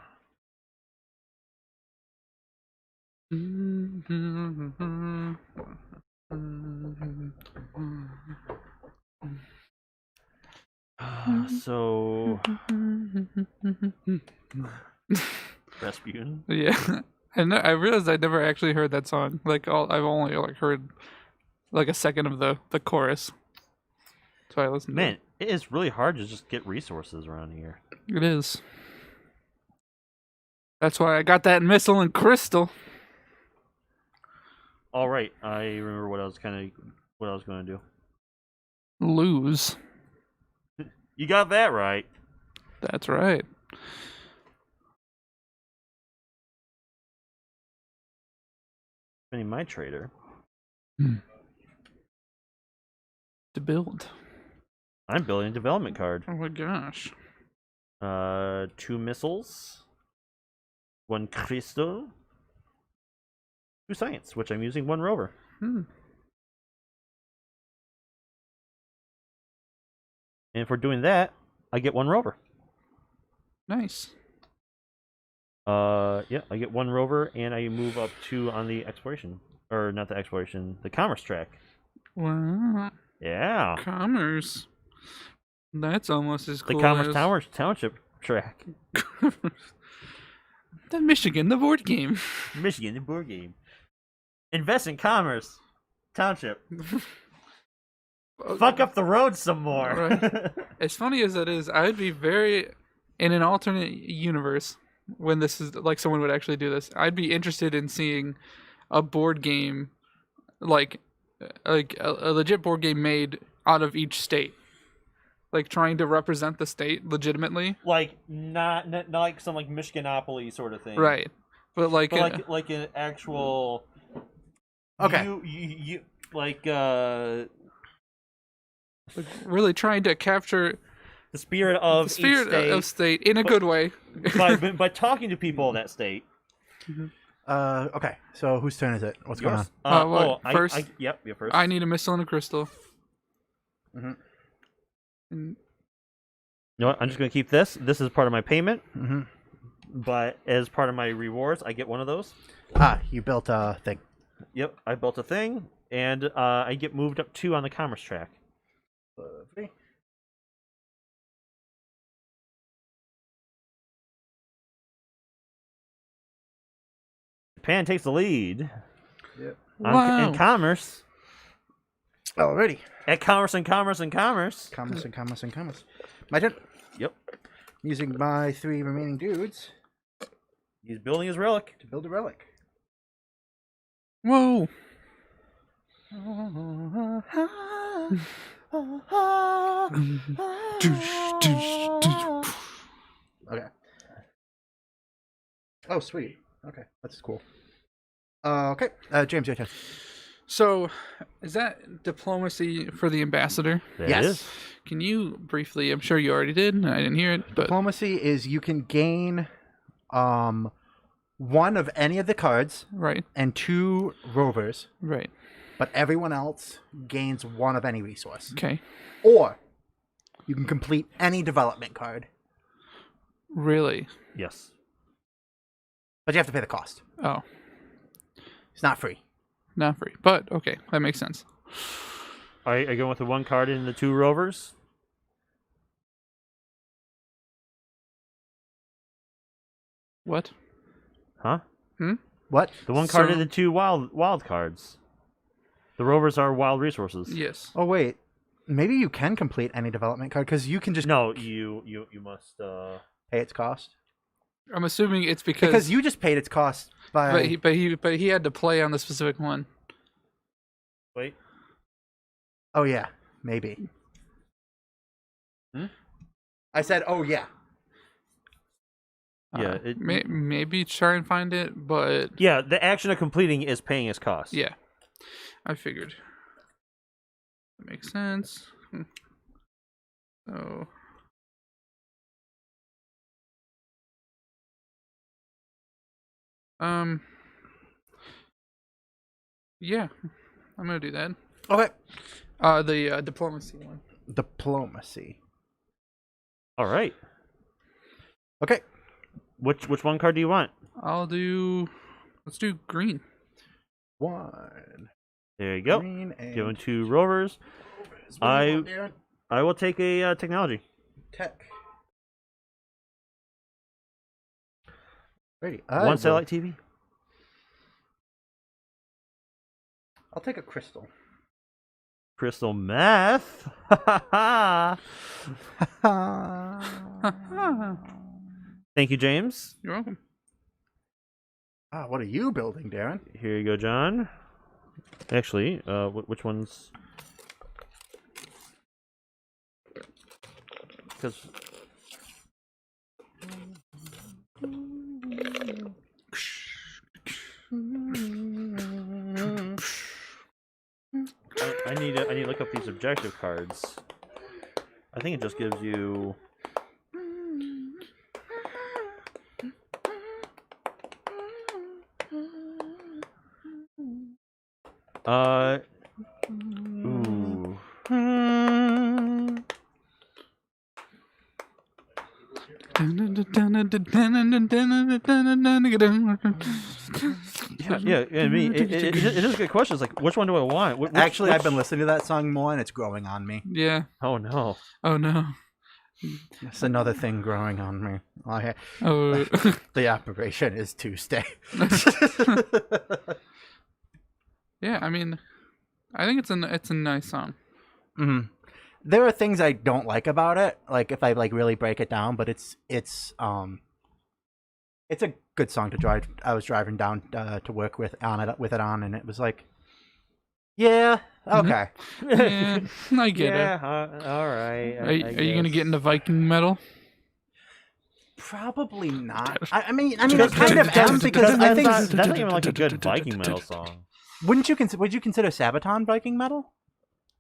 So Rasputin. Yeah, and I realized I never actually heard that song. I've only heard like a second of the chorus. So I listened. Man, it is really hard to just get resources around here. It is. That's why I got that missile and crystal. All right, I remember what I was going to do. Lose. You got that right. That's right. Spending my trader. To build. I'm building a development card. Oh my gosh. 2 missiles, 1 crystal, 2 science, which I'm using 1 rover. And if we're doing that, I get 1 rover. Nice. Yeah, I get 1 rover, and I move up 2 on the exploration, or not the exploration, the commerce track. Wow. Yeah. Commerce. That's almost as cool The Commerce as Towers Township track. the Michigan, the board game. Michigan, the board game. Invest in Commerce Township. Fuck up the road some more. Right. As funny as that is, I'd be very, in an alternate universe, when this is like someone would actually do this, I'd be interested in seeing a board game, like a legit board game made out of each state, like trying to represent the state legitimately. Like not like some like Michiganopoly sort of thing. Right, but like like an actual. Okay. You really trying to capture the spirit of the spirit each state of state in a good way. by talking to people of that state. Okay. So whose turn is it? What's going on? What, first? Yep, you're first. I need a missile and a crystal. Mm-hmm. And You know what? I'm just gonna keep this. This is part of my payment. Mm-hmm. But as part of my rewards, I get 1 of those. You built a thing. Yep, I built a thing, and I get moved up 2 on the commerce track. Lovely. Japan takes the lead. Yep. Wow. In commerce. Alrighty. At commerce and commerce and commerce. Commerce and commerce and commerce. My turn. Yep. Using my 3 remaining dudes He's building his relic. to build a relic. Whoa. Okay. Oh, sweet. Okay, that's cool. Okay, James, your turn. So, is that diplomacy for the ambassador? That Yes. is. Can you briefly? I'm sure you already did. I didn't hear it, but Diplomacy is you can gain one of any of the cards right, and 2 rovers, right, but everyone else gains one of any resource. okay, Or you can complete any development card, really? Yes. but you have to pay the cost. Oh, It's not free. not free, but okay, that makes sense. Are you going with the 1 card and the 2 rovers? What? Huh? What? The 1 card and So- the 2 wild cards. The rovers are wild resources. Yes. Oh wait, maybe you can complete any development card because you can just No, you must. pay its cost. I'm assuming it's because Because you just paid its cost by. but he had to play on the specific one. Wait. Oh yeah, maybe. Hmm? I said, oh yeah. Yeah. Maybe try and find it, but Yeah. The action of completing is paying its cost. yeah, I figured. That makes sense. So. Yeah, I'm gonna do that. Okay. The diplomacy one. Diplomacy. All right. Okay. Which 1 card do you want? Let's do green. 1. There you go. Green and Given 2 rovers. What do you want, Darren? I will take a technology. Tech. Ready. 1 satellite TV. I'll take a crystal. Crystal meth. Thank you, James. You're welcome. What are you building, Darren? Here you go, John. Actually, which ones? Because I need to look up these objective cards. I think it just gives you. Ooh. Yeah. I mean, it is a good question. It's like, which one do I want? Actually, I've been listening to that song more, and it's growing on me. Yeah. Oh no. Oh no. It's another thing growing on me. Oh. The operation is Tuesday. Yeah. I mean, I think it's a nice song. Mm-hmm. There are things I don't like about it, like if I really break it down, but it's a good song to drive. I was driving down to work with it on, and it was like, yeah, okay. Yeah, I get it. All right. Are you gonna get into Viking metal? Probably not. I mean, I kind of am because I think that's not even like a good Viking metal song. would you consider Sabaton Viking metal?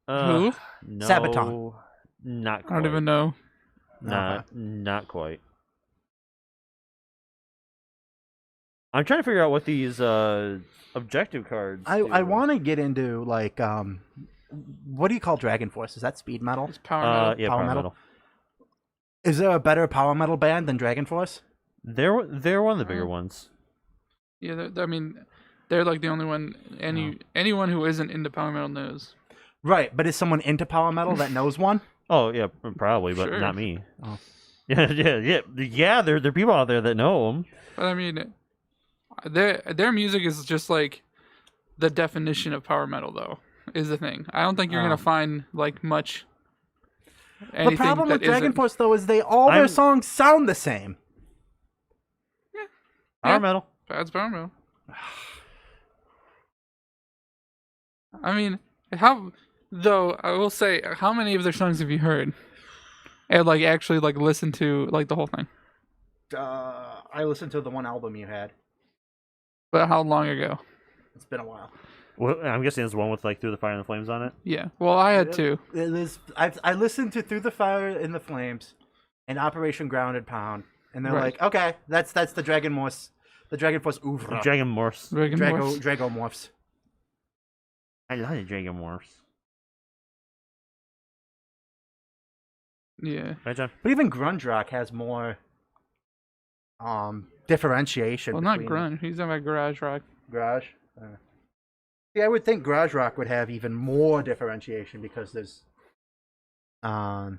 Who? No, Sabaton. Not I quite. don't even know. Not quite. I'm trying to figure out what these objective cards. I want to get into like what do you call Dragon Force? Is that speed metal? It's power metal. Yeah, Power power metal? metal. Is there a better power metal band than Dragon Force? They're one of the bigger ones. Yeah, I mean, they're like the only one anyone who isn't into power metal knows. Right, but is someone into power metal that knows one? Oh yeah, probably, but Sure. not me. Oh. Yeah. There are people out there that know them. But I mean, their music is just like the definition of power metal, though. Is the thing. I don't think you're gonna find like much. The problem with Dragon isn't. Force though is their I'm- songs sound the same. Power Yeah. metal. That's power metal. I mean, How though? I will say, how many of their songs have you heard? And like actually like listen to like the whole thing. I listened to the one album you had. But how long ago? It's been a while. Well, I'm guessing there's one with like Through the Fire and the Flames on it. Yeah. Well, I had two. I listened to Through the Fire and the Flames and Operation Grounded Pound, and they're Right. like, okay, that's the Dragon Force oeuvre. Dragon Morse. Dragomorphs. I love the Dragon Morse. Yeah. Right, John? But even grunge rock has more differentiation. Well, not between grunge. He's talking about garage rock. garage. Yeah, I would think garage rock would have even more differentiation because there's I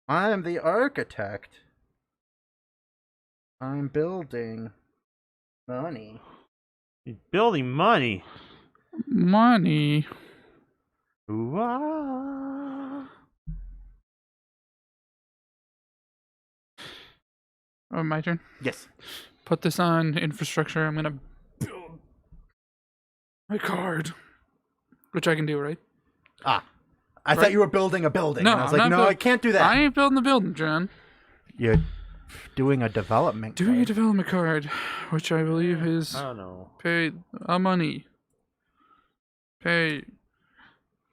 am the architect. I'm building money. He's building money. Money. Ooh-ah. Oh, my turn. Yes. Put this on infrastructure. I'm gonna build my card, which I can do, right? I Right. thought you were building a building. No, and I was I'm like, not no, buil- I can't do that. I ain't building the building, John. You're doing a development. Doing a card. development card, which I believe is I don't know. pay money. Pay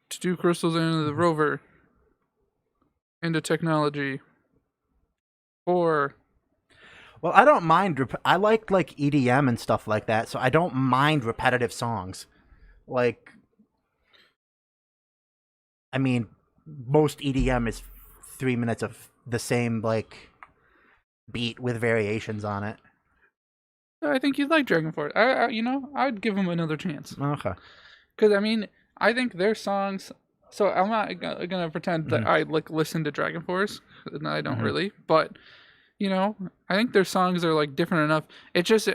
to do crystals into the rover. Into technology. Or Well, I don't mind. I like EDM and stuff like that, so I don't mind repetitive songs. Like, I mean, most EDM is 3 minutes of the same like beat with variations on it. I think you'd like Dragon Force. I'd give them another chance. Okay. Because I mean, I think their songs. So I'm not gonna pretend that I like listen to Dragon Force. And I don't really, but I think their songs are like different enough. It's just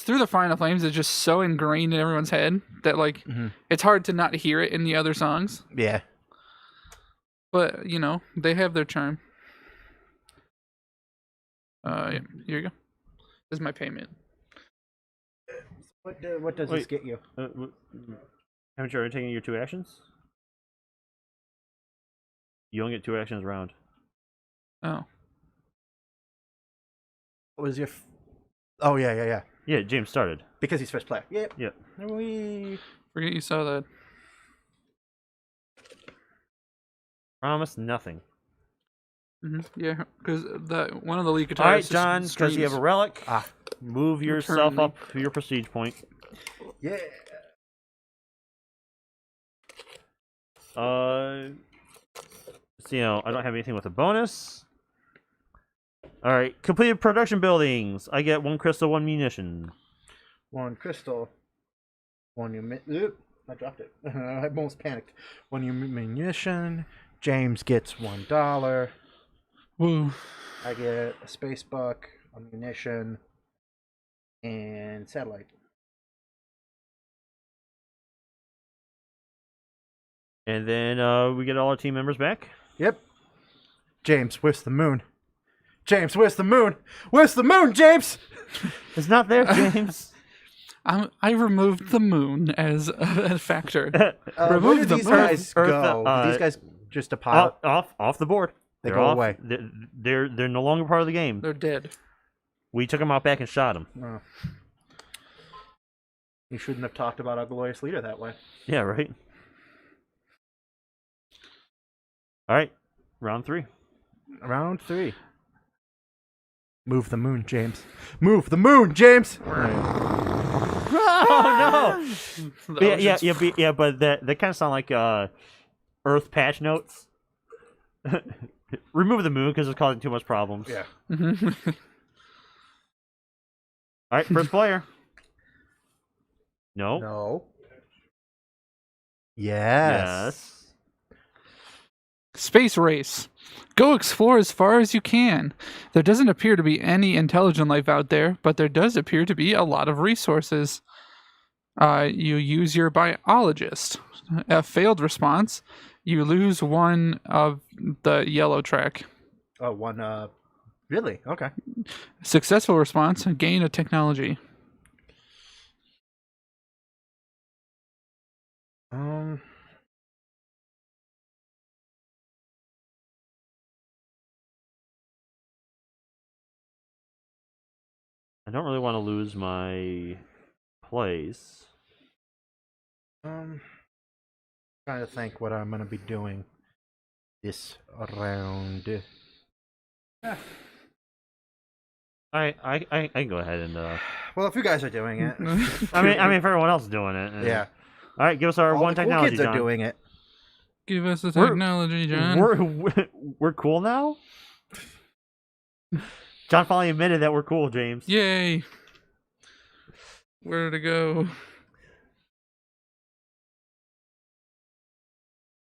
Through the Fire and the Flames is just so ingrained in everyone's head that like it's hard to not hear it in the other songs. Yeah. But they have their charm. Yeah, here you go. This is my payment. What does this Wait. get you? Haven't you already taken your 2 actions? You only get 2 actions round. Oh, What was your? Oh yeah. Yeah, James started. Because he's first player. Yep. Yep. forget you saw that. Promise nothing. Yeah, because one of the lead guitarists. All right, John, because you have a relic, move yourself Eternally. up to your prestige point. Yeah. So, I don't have anything with a bonus. All right, completed production buildings. I get 1 crystal, 1 munition. 1 crystal. 1 Oop, I dropped it. I almost panicked. 1 munition. James gets $1. Woo. I get a space buck, a munition, and satellite. And then we get all our team members back. Yep. James, where's the moon? James, where's the moon? Where's the moon, James? It's not there, James. I removed the moon as a factor. Where Remove did the these moon. guys go? Did these guys just a pile? off the board. They They're go off. away. They're no longer part of the game. They're dead. We took them out back and shot them. Oh. You shouldn't have talked about our glorious leader that way. Yeah, right. All right, round 3. Round 3. Move the moon, James. Move the moon, James. Oh no! That was just- But that kind of sound like Earth patch notes. Remove the moon because it's causing too much problems. Yeah. All right, first player. No. No. Yes. Yes. Space race. Go explore as far as you can. There doesn't appear to be any intelligent life out there, but there does appear to be a lot of resources. You use your biologist. A failed response, you lose 1 of the yellow track. Oh, 1. Really? Okay. Successful response, gain a technology. Um. I don't really want to lose my place. Trying to think what I'm gonna be doing this round. I can go ahead and Well, if you guys are doing it, I mean if everyone else is doing it. yeah. All right, give us our All one the cool technology, kids are John. doing it. Give us the We're- technology, John. We're cool now. John finally admitted that we're cool, James. Yay! Where to go?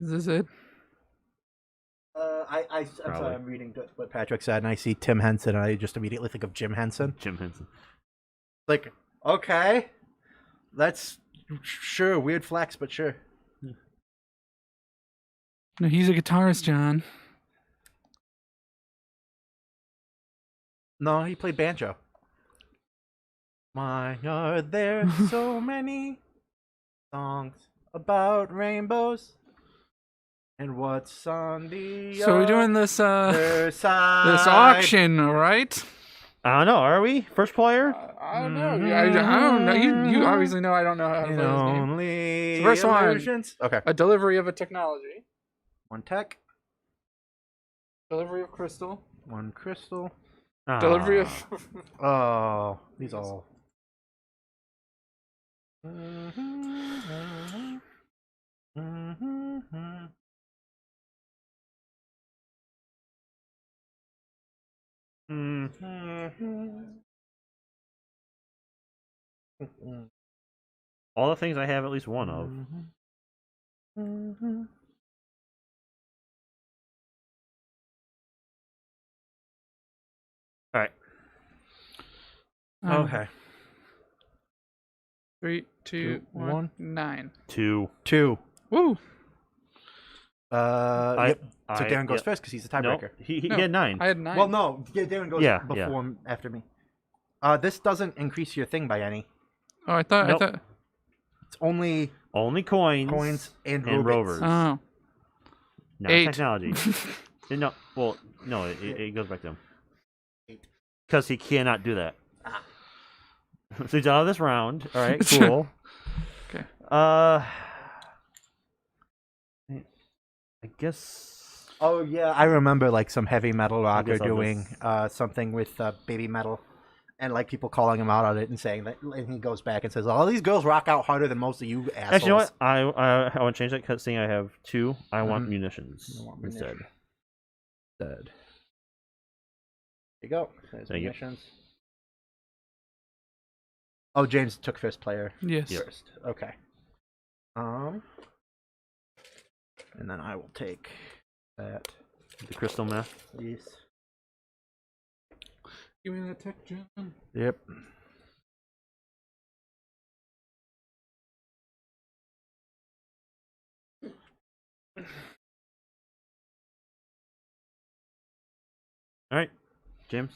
Is this it? I'm Probably. sorry, I'm reading what Patrick said, and I see Tim Henson, and I just immediately think of Jim Henson. Jim Henson. Like, okay, that's sure weird flex, but sure. No, he's a guitarist, John. No, he played banjo. Why are there so many songs about rainbows? And what's on the So we're doing this other side? this auction, all right? I don't know. Are we first player? I don't know. I don't know. You obviously know I don't know how to play this game. Only So first one. illusions. Okay. A delivery of a technology. One tech, Delivery of crystal. one crystal. Delivery of. Oh, these all. All the things I have at least one of. All right. Okay. 3, 2, 1, 9. 2. Woo! Yep. So Darren goes first because he's the No, tiebreaker. he No, had 9. I had 9. Well, no, Darren goes Yeah, before after me. This doesn't increase your thing by any. Oh, I thought. Nope. It's only Only coins and and rovers. rovers. Oh. Not 8. technology. No, well, no, it goes back to him. 8. Because he cannot do that. So he's out of this round. All right, cool. Okay. I guess. Oh yeah, I remember like some heavy metal rocker guess I'll doing something with baby metal, and like people calling him out on it and saying that, and he goes back and says, "Oh, these girls rock out harder than most of you assholes." Actually, you know what? I want to change that because seeing I have 2, I want munitions You want instead. There you go. There's Thank you. munitions. Oh, James took first player Yes. first. Okay. And then I will take that. The crystal meth. Yes. Give me that tech, John. Yep. All right, James.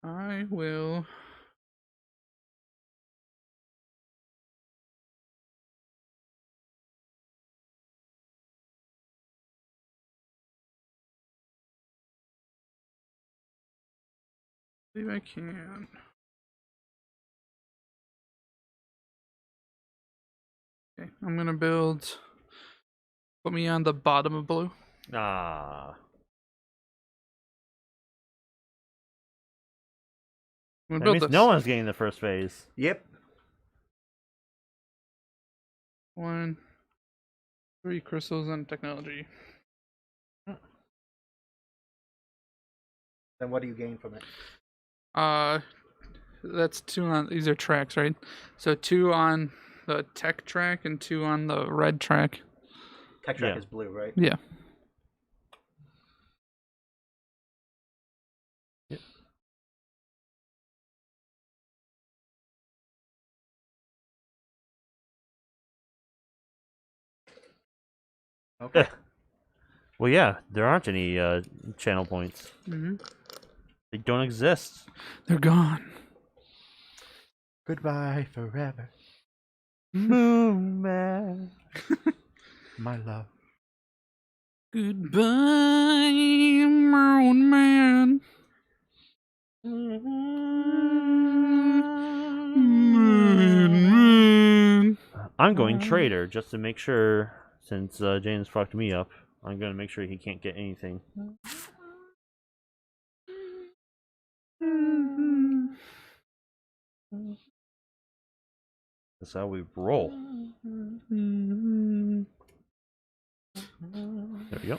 I will. I believe I can. Okay, I'm gonna build. Put me on the bottom of blue. Ah. I'm That gonna means build this. no one's getting the first phase. Yep. 1, 3 crystals and technology. Then what do you gain from it? That's 2 on. These are tracks, right? So 2 on the tech track and 2 on the red track. Tech track Yeah. is blue, right? Yeah. Yep. Okay. Well, yeah, there aren't any channel points. Mm-hmm. They don't exist. They're gone. Goodbye forever. Moon man. My love. Goodbye, Moon Man. Moon Man. I'm going trader just to make sure, since James fucked me up, I'm going to make sure he can't get anything. That's how we roll. There we go.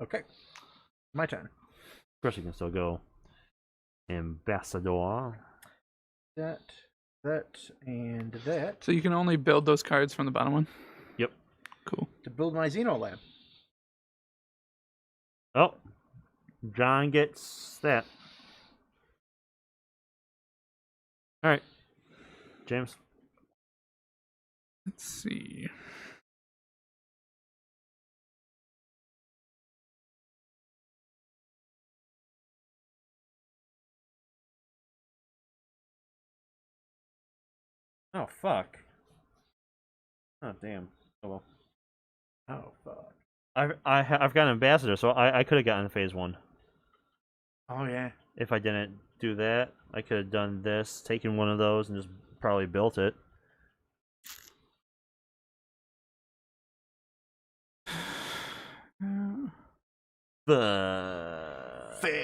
Okay. My turn. Of course, you can still go ambassador. That, and that. So you can only build those cards from the bottom one? Yep. Cool. To build my Xenolab. Oh, John gets that. All right, James. Let's see. Oh fuck. Oh damn. Oh well. Oh, fuck. I've got an ambassador, so I could have gotten phase 1. Oh, yeah. If I didn't do that, I could have done this, taken one of those, and just probably built it. Fig.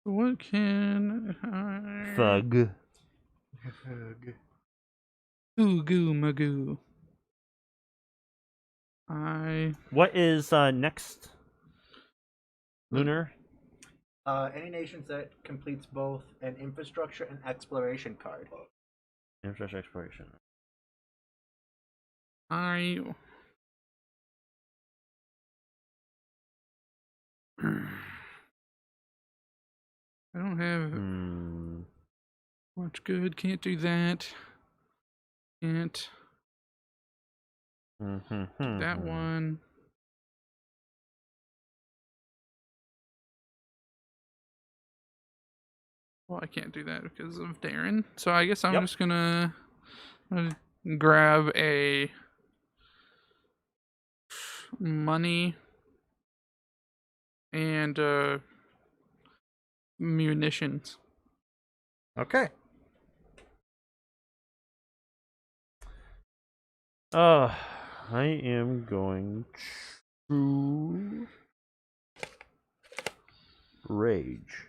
What can I... Thug. Ooh, goo, magoo. What is next? Lunar? Any nations that completes both an infrastructure and exploration card. Infrastructure exploration. I don't have much good. Can't do that. Can't do that one. Well, I can't do that because of Darren. So I guess I'm just gonna grab a money and munitions. Okay. I am going to rage.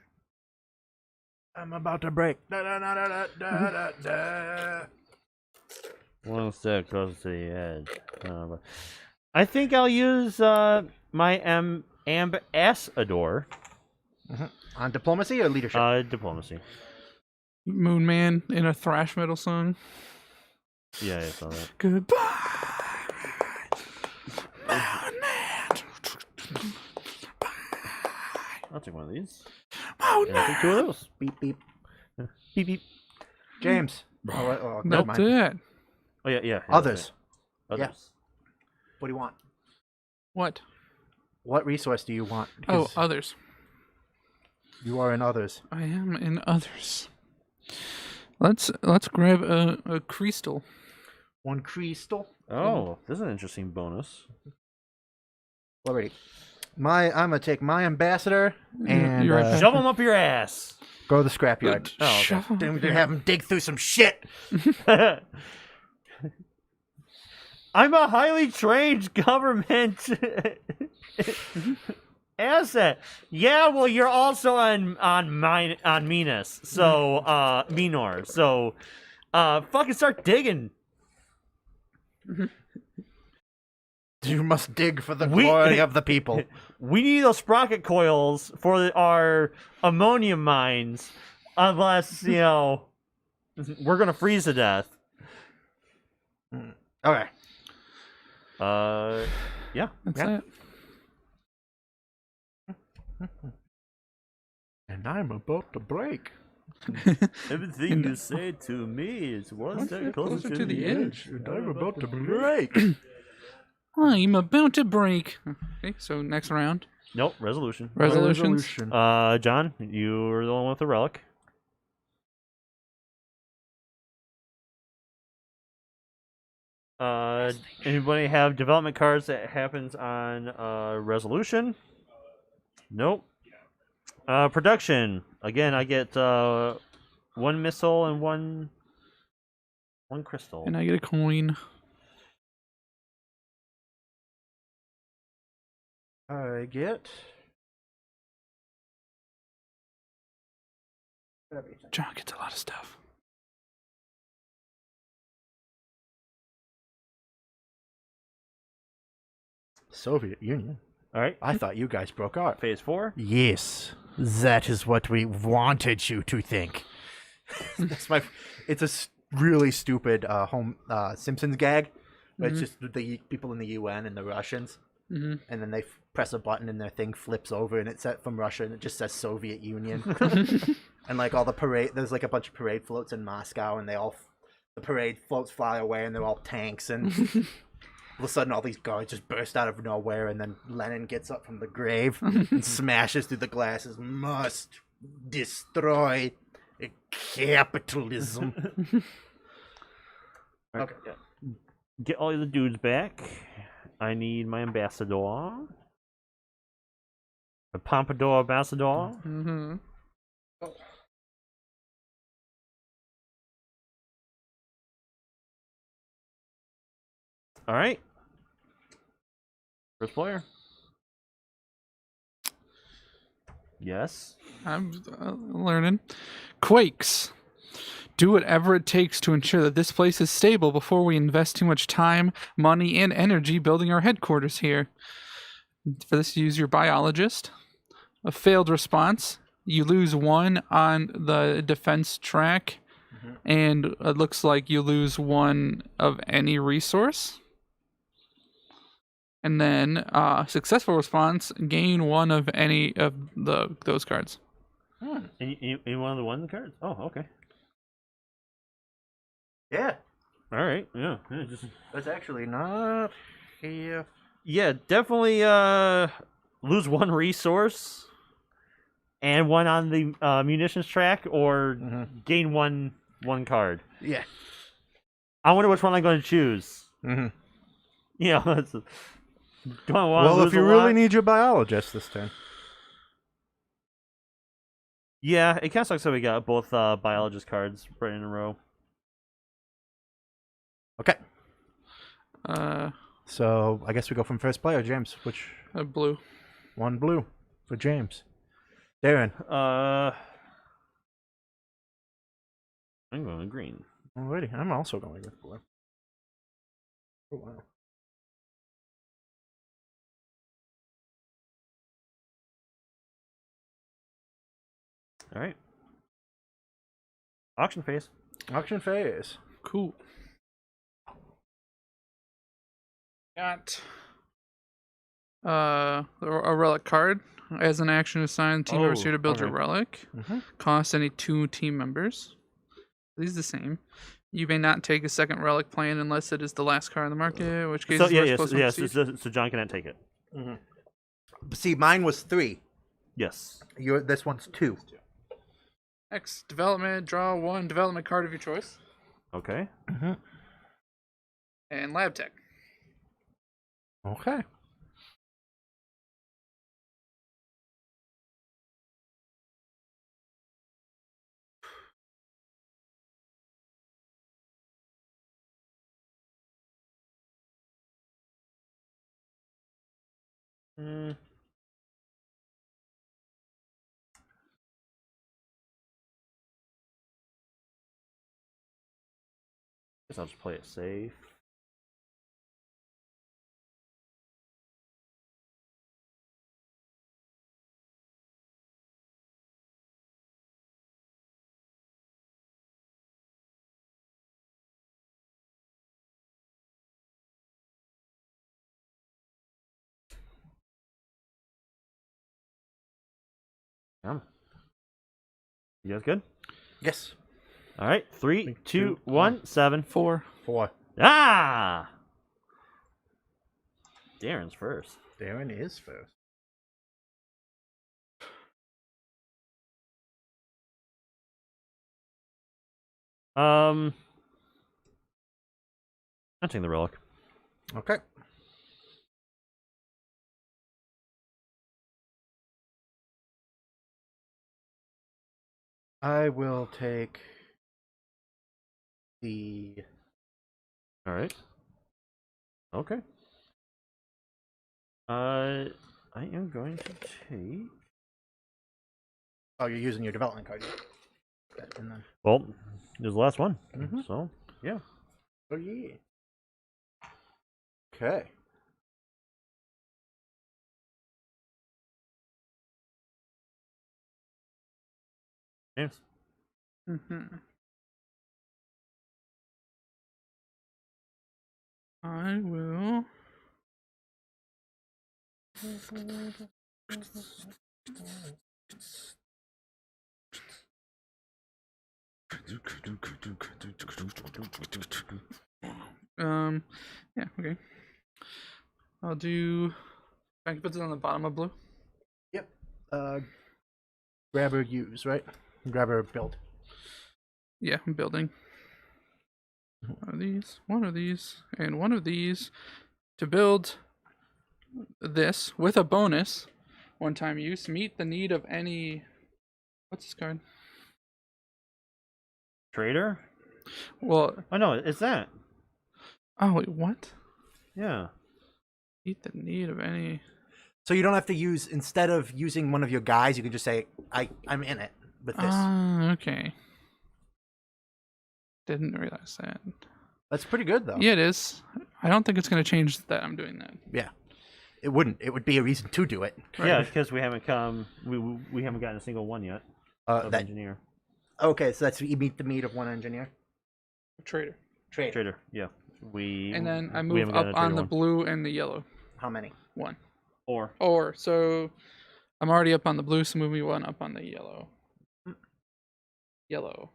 I'm about to break. Da, da, da, da, da, da, da. One step closer to the edge. I think I'll use my ambassador. On diplomacy or leadership? Diplomacy. Moon Man in a thrash metal song. Yeah, I saw that. Goodbye, Moon Man. I'll take one of these. Moon And I'll take 2 of those. Beep, beep. Beep beep. James. Oh, never That's mind. it. Oh yeah. Others. Others. Yeah. What do you want? What? What resource do you want? Oh, Because others. you are in others. I am in others. Let's grab a crystal. One crystal. Oh, this is an interesting bonus. Already. I'm gonna take my ambassador and You're right back. Shove them up your ass. go to the scrapyard. Oh, okay. Shove 'em Then we up can here. have him dig through some shit. I'm a highly trained government asset. Yeah, well, you're also on Minas, so Minor. So, fucking start digging. You must dig for the glory of the people. We need those sprocket coils for our ammonium mines, unless we're gonna freeze to death. Okay. Yeah. That's yeah. it. And I'm about to break. Everything you say to me is one step closer to the edge. And I'm about to break. I'm about to break. Okay, so next round. Nope, resolution. Resolutions. John, you were the one with the relic. Anybody have development cards that happens on resolution? Nope. Production. Again, I get one missile and one crystal. And I get a coin. I get everything. John gets a lot of stuff. Soviet Union. All right. I thought you guys broke up. Phase 4. Yes, that is what we wanted you to think. That's my. It's a really stupid home Simpsons gag. Where It's just the people in the UN and the Russians, and then they press a button and their thing flips over and it's set from Russia and it just says Soviet Union. And like all the parade, there's like a bunch of parade floats in Moscow, and the parade floats fly away and they're all tanks, and all of a sudden all these guards just burst out of nowhere, and then Lenin gets up from the grave and smashes through the glasses. Must destroy capitalism. Okay. Get all the dudes back. I need my ambassador. A Pompadour ambassador. Mm-hmm. All right. First player. Yes. I'm learning. Quakes. Do whatever it takes to ensure that this place is stable before we invest too much time, money, and energy building our headquarters here. For this, use your biologist. A failed response. You lose 1 on the defense track, and it looks like you lose 1 of any resource. And then successful response, gain 1 of any of those cards. Any one of the one cards? Oh, okay. Yeah, All right. Yeah. that's actually not here. Yeah, definitely lose 1 resource and 1 on the munitions track, or gain one card. Yeah. I wonder which one I'm going to choose. Mm-hmm. Yeah. Well, if you really need your biologist this turn. Yeah, it kind of sucks that we got both biologist cards right in a row. Okay. Uh, So I guess we go from first player, James. Which blue. 1 blue for James. Darren. I'm going green. Alrighty, I'm also going with blue. Oh wow. All right. Auction phase. Auction phase. Cool. Got a relic card. As an action, assign team members here to build your relic. Cost any 2 team members. These are the same. You may not take a second relic plan unless it is the last card on the market, in which case So it's worth +1 prestige. so John cannot take it. See, mine was 3. Yes. This one's 2. Next, development. Draw 1 development card of your choice. Okay. And lab tech. Okay. Guess I'll just play it safe. Yeah. You guys good? Yes. All right. 3, 2, 1, 7. 4. 4. Ah! Darren's first. Darren is first. Hunting the relic. Okay. I will take the. All right. Okay. I am going to take. Oh, you're using your development card. And then... Well, there's the last one. Mhm. So yeah. Oh yeah. Okay. Yes. I will. Yeah, okay. I'll do. I can put this on the bottom of blue. Yep. Grabber use, right? Grabber build. Yeah, I'm building. One of these, and one of these to build this with a bonus. One-time use. Meet the need of any. What's this card? Trader. Well, Oh no, it's that. oh wait, what? Yeah. Meet the need of any. So you don't have to use, instead of using one of your guys, you can just say, I'm in it with this. Okay. Didn't realize that. That's pretty good, though. Yeah, it is. I don't think it's going to change that I'm doing that. Yeah. It wouldn't. It would be a reason to do it. Right. Yeah, because we haven't we haven't gotten a single one yet. Of engineer. Okay, so that's you meet the need of one engineer. Trader. Trader. Yeah. And then I move up on the blue and the yellow. How many? One. Or. So I'm already up on the blue, so move me one up on the yellow. Yellow.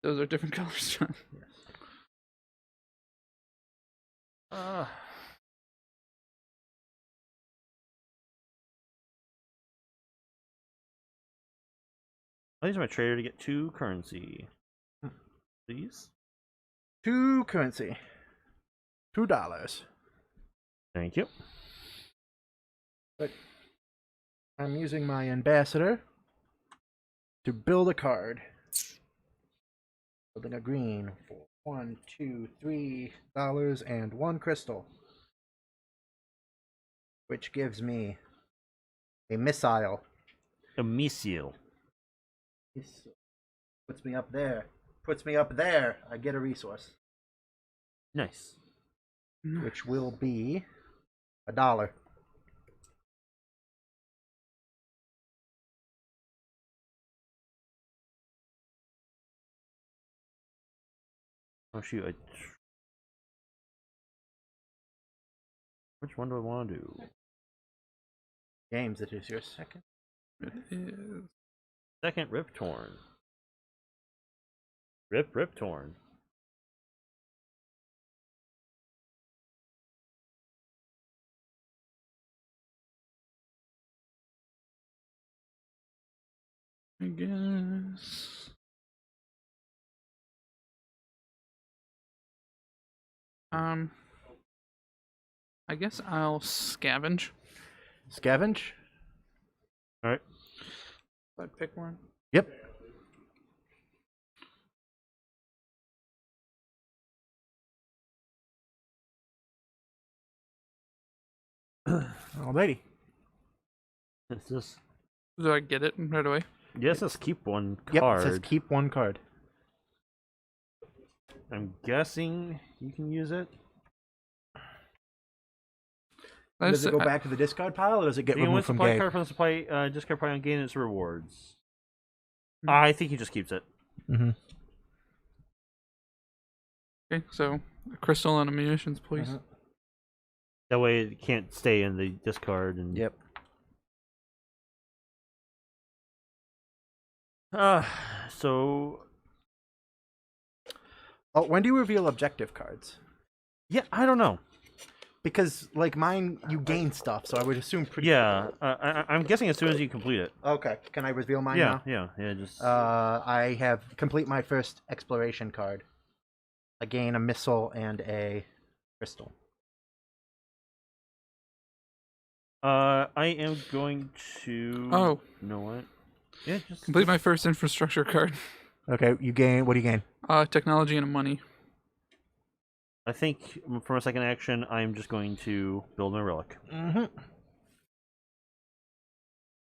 Those are different colors, John. Yes. I'll use my trader to get 2 currency. Please. 2 currency. $2. Thank you. But I'm using my ambassador to build a card. Building a green for $1, $2, $3 and 1 crystal, which gives me a missile. A missile. Puts me up there. Puts me up there. I get a resource. Nice. Which will be $1. Oh shoot! Which one do I want to do? Games. It is your second. It is. Second Rip Torn. Rip Torn. I guess. I guess I'll scavenge. Scavenge? Alright. I pick one. Yep. Alrighty. Do I get it right away? Yes, let's keep one Yep, card. it says keep 1 card. I'm guessing you can use it. Does it go back to the discard pile, or does it get removed from supply game? card from the supply discard pile and gain its rewards. I think he just keeps it. Mm-hmm. Okay, so a crystal and a munitions, please. That way it can't stay in the discard. And Yep. So. Oh, when do you reveal objective cards? Yeah, I don't know. Because, like, mine, you gain stuff, so I would assume pretty... Yeah, I'm guessing as soon as you complete it. Okay, can I reveal mine now? Yeah, just... I have complete my first exploration card. I gain a missile and a crystal. I am going to. Oh. You know what? Yeah, just Complete my first infrastructure card. Okay, you gain. What do you gain? Technology and money. I think for my second action, I'm just going to build my relic. Mm-hmm.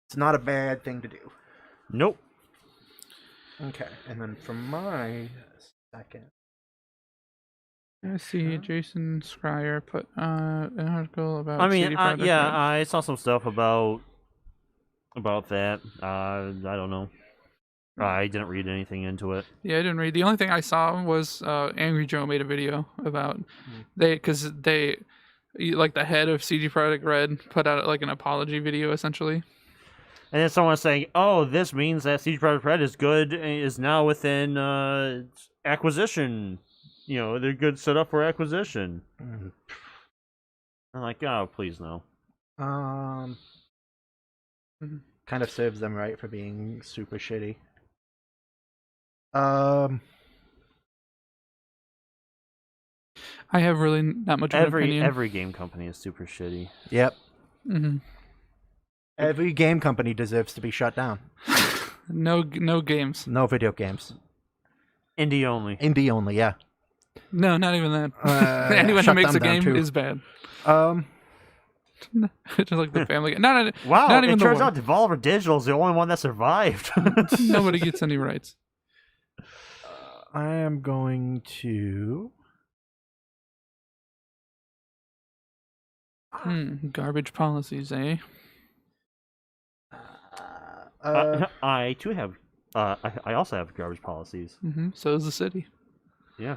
It's not a bad thing to do. Nope. Okay, and then for my second. I see Jason Schreier put an article about. I mean, CD Projekt Red. I saw some stuff about that. I don't know. I didn't read anything into it. Yeah, I didn't read. The only thing I saw was Angry Joe made a video about because they like the head of CD Projekt Red put out like an apology video essentially. And then someone saying, "Oh, this means that CD Projekt Red is now within acquisition. You know, they're good set up for acquisition." I'm like, "Oh, please no." Kind of serves them right for being super shitty. I have really not much of an opinion. Every game company is super shitty. Yep. Mm-hmm. Every game company deserves to be shut down. No games. No video games. Indie only. Indie only, yeah. No, not even that. Anyone who shut makes a them down, game too. is bad. Just like the Family. Not Wow, even it the turns one. out Devolver Digital is the only one that survived. Nobody gets any rights. I am going to. Garbage policies, eh? I too have. I also have garbage policies. So is the city. Yeah,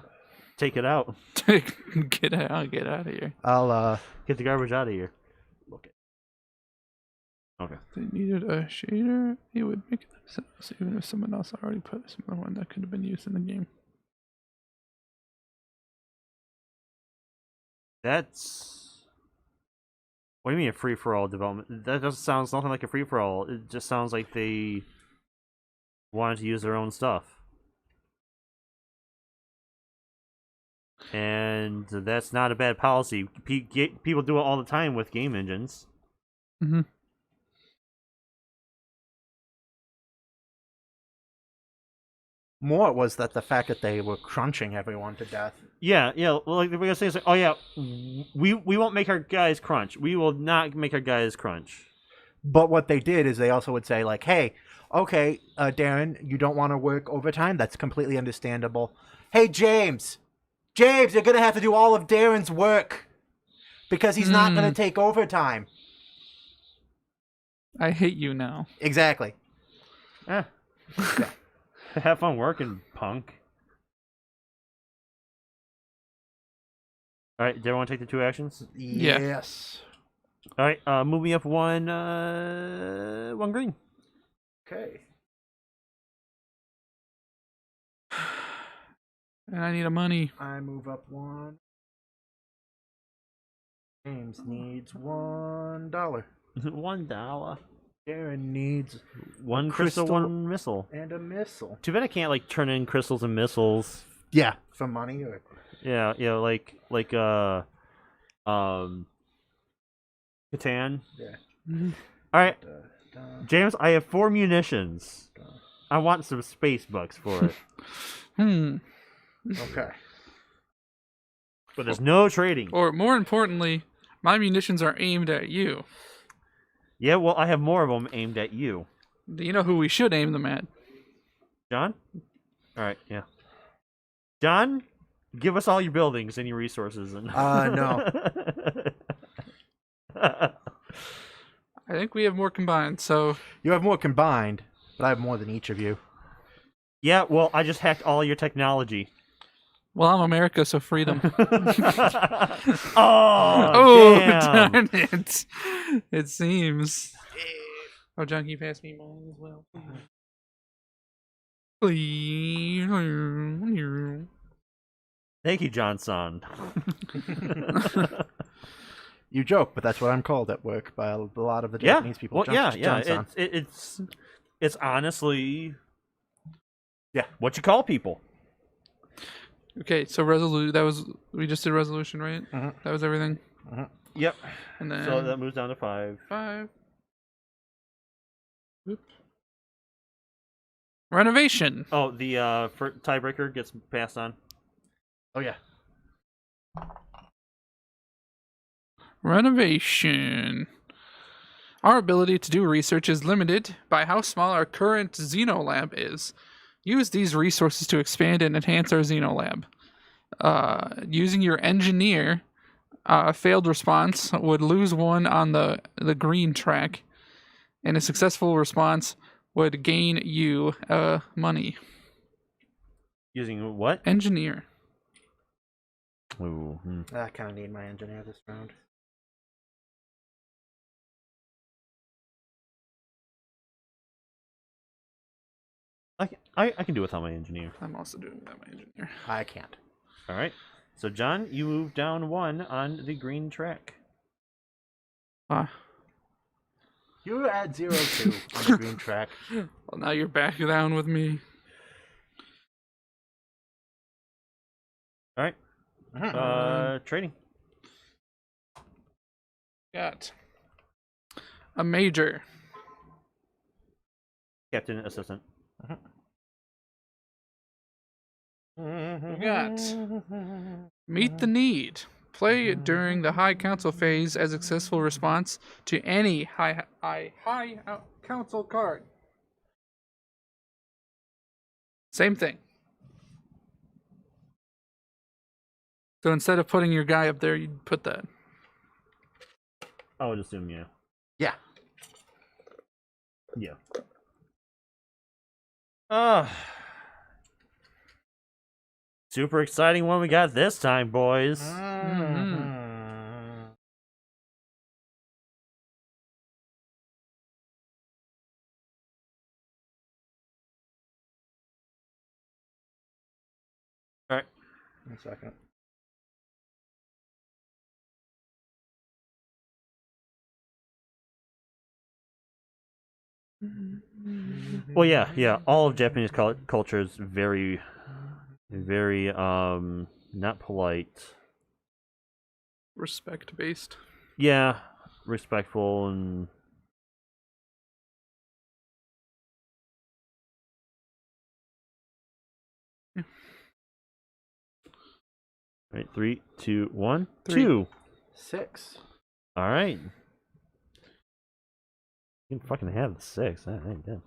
take it out. Get out of here. I'll Get the garbage out of here. look at. Okay. If they needed a shader, it would make themselves, even if someone else already put some one that could have been used in the game. That's. What do you mean a free-for-all development? That just sounds nothing like a free-for-all. It just sounds like they wanted to use their own stuff. And that's not a bad policy. People do it all the time with game engines. Mm-hmm. More was that the fact that they were crunching everyone to death. Yeah. Like the way I say is like, oh yeah, we won't make our guys crunch. We will not make our guys crunch. But what they did is they also would say like, hey, okay, Darren, you don't want to work overtime? That's completely understandable. Hey, James, you're going to have to do all of Darren's work because he's not going to take overtime. I hate you now. Exactly. Yeah. Have fun working, punk. All right, do everyone take the 2 actions? Yeah. Yes. All right, move me up one green. Okay. And I need a money. I move up one. James needs $1. $1. Darren needs One crystal, one missile. and a missile. Too bad I can't like turn in crystals and missiles. Yeah, for money or Yeah, like Catan. yeah. All right, James, I have 4 munitions. I want some space bucks for it, Okay. but there's no trading. Or more importantly, my munitions are aimed at you. Yeah, well, I have more of them aimed at you, Do you know who we should aim them at? John. All right, yeah. John, give us all your buildings and your resources. And No. I think we have more combined, so You have more combined, but I have more than each of you. Yeah, well, I just hacked all your technology. well, I'm America, so freedom. Oh, damn. Darn it! It seems. Oh, John, can you pass me mine as well, please? Thank you, Johnson. You joke, but that's what I'm called at work by a lot of the Yeah, Japanese people. well, yeah. Johnson. It's honestly, Yeah. what you call people. Okay, so we just did resolution, right? That was everything. Yep. And then So that moves down to 5. 5. Oop. Renovation. Oh, the tiebreaker gets passed on. Oh yeah. Renovation. Our ability to do research is limited by how small our current Xenolab is. Use these resources to expand and enhance our Xenolab. Using your engineer, failed response would lose 1 on the green track, and a successful response would gain you money. Using what? Engineer. Ooh. I kind of need my engineer this round. I can do without my engineer. I'm also doing that, my engineer. I can't. All right. So John, you move down 1 on the green track. You add 0-2 on the green track. Well, now you're back down with me. All right. Trading. Got a major. Captain, assistant. We got meet the need. Play during the High Council phase as a successful response to any High Council card. Same thing. So instead of putting your guy up there, you'd put that. I would assume, yeah. Yeah. Yeah. Super exciting one we got this time, boys. All right. 1 second. Well, yeah. All of Japanese culture is very, very not polite. Respect based. Yeah, respectful and. All right, 3, 2, 1, 2. 6. All right. You can fucking have the 6. That ain't good.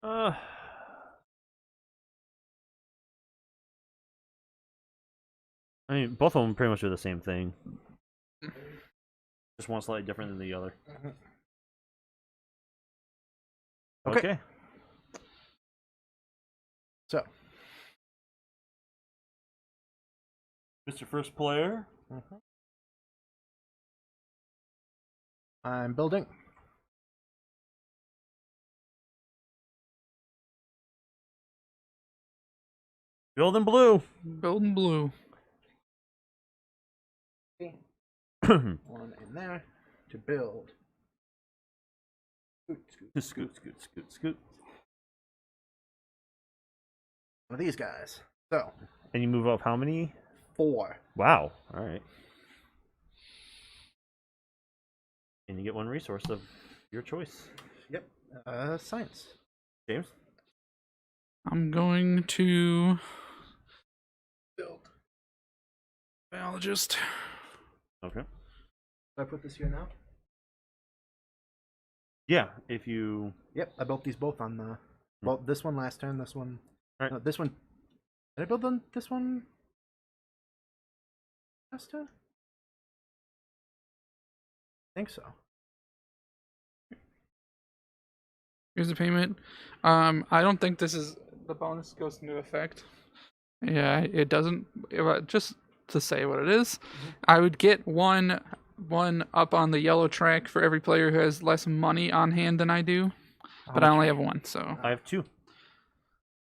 I mean, both of them pretty much do the same thing. Just one slightly different than the other. Okay. So, Mr. First Player. I'm building. Building blue. Building blue. 1 in there to build. Scoot. One of these guys. So. And you move up how many? 4. Wow. All right. And you get 1 resource of your choice. Yep. Science. James? I'm going to build biologist. Okay. Do I put this here now? Yeah, if you... Yep, I built these both on the... Well, this one last turn, this one... All right. No, this one... Did I build on this one last turn? I think so. Here's the payment. I don't think this is... The bonus goes into effect. Yeah, it doesn't. Just to say what it is, I would get one up on the yellow track for every player who has less money on hand than I do, but I only have 1, so I have 2.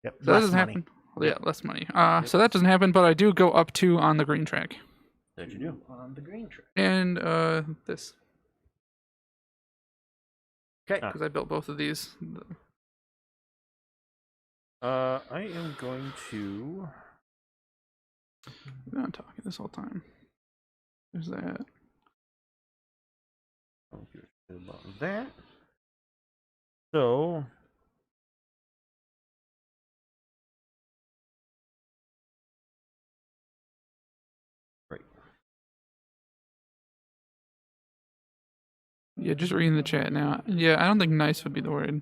Yep. so that doesn't happen. Well, yeah, less money. So that doesn't happen, but I do go up 2 on the green track. That you do. On the green track. And this. Okay. because I built both of these. I am going to. We've been talking this whole time. There's that. Don't give a shit about that. So. Right. Yeah, just reading the chat now. Yeah, I don't think nice would be the word.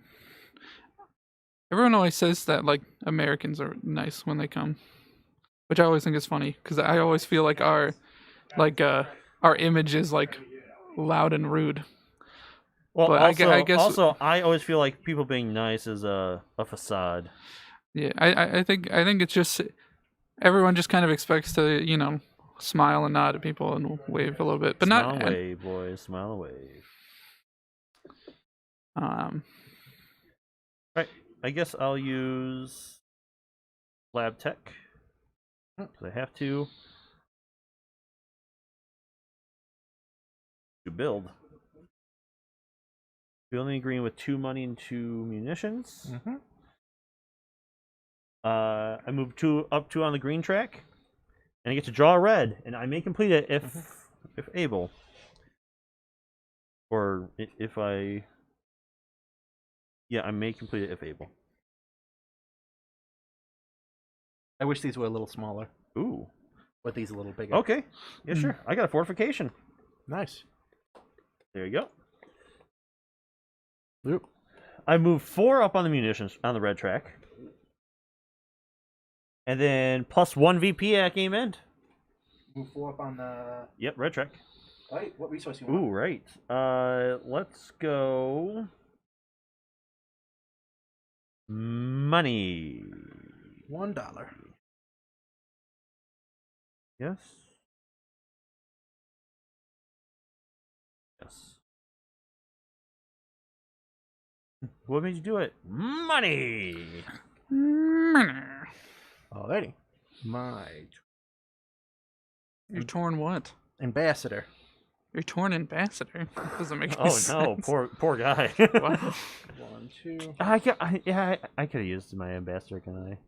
Everyone always says that like Americans are nice when they come, which I always think is funny because I always feel like our image is like loud and rude. Well, But also, I guess I always feel like people being nice is a facade. yeah, I think it's just everyone just kind of expects to smile and nod at people and wave a little bit, but Smile not and wave, boys. Smile and wave. Right. I guess I'll use Lab Tech because I have to build. Building green with 2 money and 2 munitions. I move up 2 on the green track, and I get to draw a red, and I may complete it if able, or if I. Yeah, I may complete it if able. I wish these were a little smaller, Ooh. but these a little bigger. Okay. Yeah, sure. I got a fortification. Nice. There you go. Yep. I moved 4 up on the munitions on the red track. And then plus 1 VP at game end. Move 4 up on the. Yep, red track. Right. What resource you want? Ooh, right. Let's go. Money. $1. Yes. Yes. What made you do it? Money. Alrighty. My You're torn what? ambassador. You're torn ambassador. That doesn't make any Oh sense. no, poor guy. Wow. 1, 2. I could have used my ambassador, can I?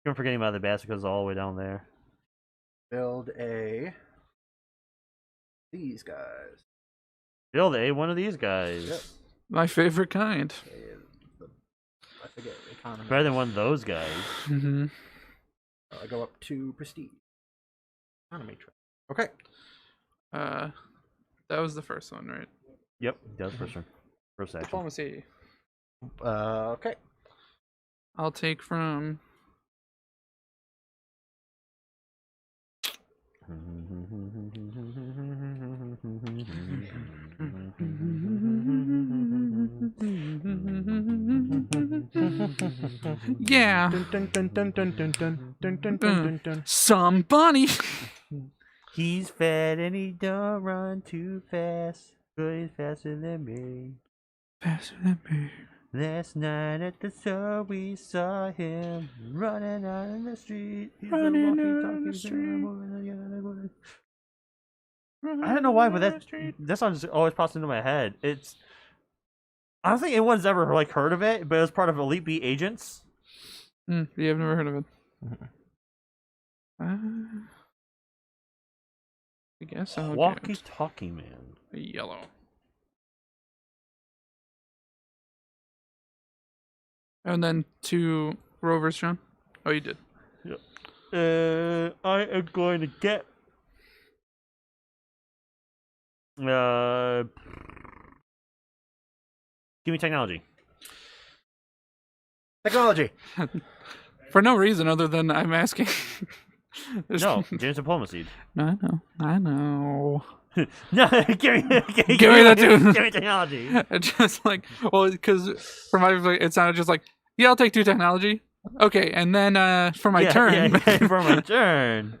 I'm forgetting about the ambassador because it's all the way down there. Build these guys. Build one of these guys. Yep. My favorite kind. I forget economy. Better than one of those guys. Mm-hmm. I go up to prestige. Economy track. Okay. That was the first one, right? Yep, that was first one. First action. Diplomacy. Okay. I'll take from. Yeah. Some bunny. He's fat and he don't run too fast, but he's faster than me. Faster than me. Last night at the show we saw him running out in the street. He's Running a out walkie-talkie in the street. animal. I don't know why, but that song just always pops into my head. I don't think anyone's ever like heard of it, but it was part of Elite Beat Agents. Yeah, I've never heard of it. I guess I'll Walkie-talkie man. get yellow. And then 2 rovers, John. Oh, you did. Yep. I am going to get. Give me technology. Technology. For no reason other than I'm asking. No, James Diplomacy. No, I know. No, give me that too. Give me technology. It's just like, well, because for my, it sounded just like, yeah, I'll take 2 technology. Okay, and then for my turn. Yeah, for my turn.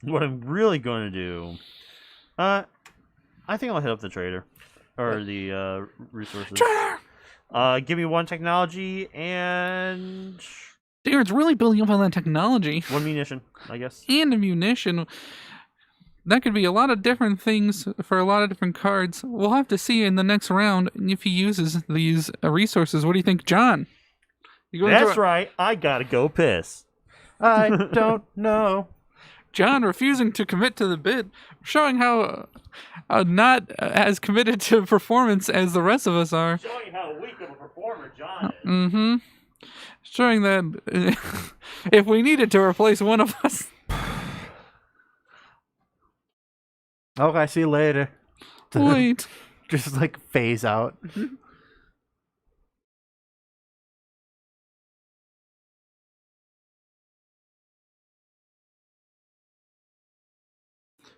What I'm really going to do, I think I'll hit up the trader or the resources. Trader! Give me 1 technology and Darren's really building up on that technology 1 munition, I guess. and a munition. that could be a lot of different things for a lot of different cards. We'll have to see in the next round if he uses these resources. What do you think, John? You going That's to right. I gotta go piss. I don't know. John refusing to commit to the bid, showing how not as committed to performance as the rest of us are. Showing how weak of a performer John is. Mm-hmm. Showing that if we needed to replace one of us. Okay, see you later. Wait. Just like phase out.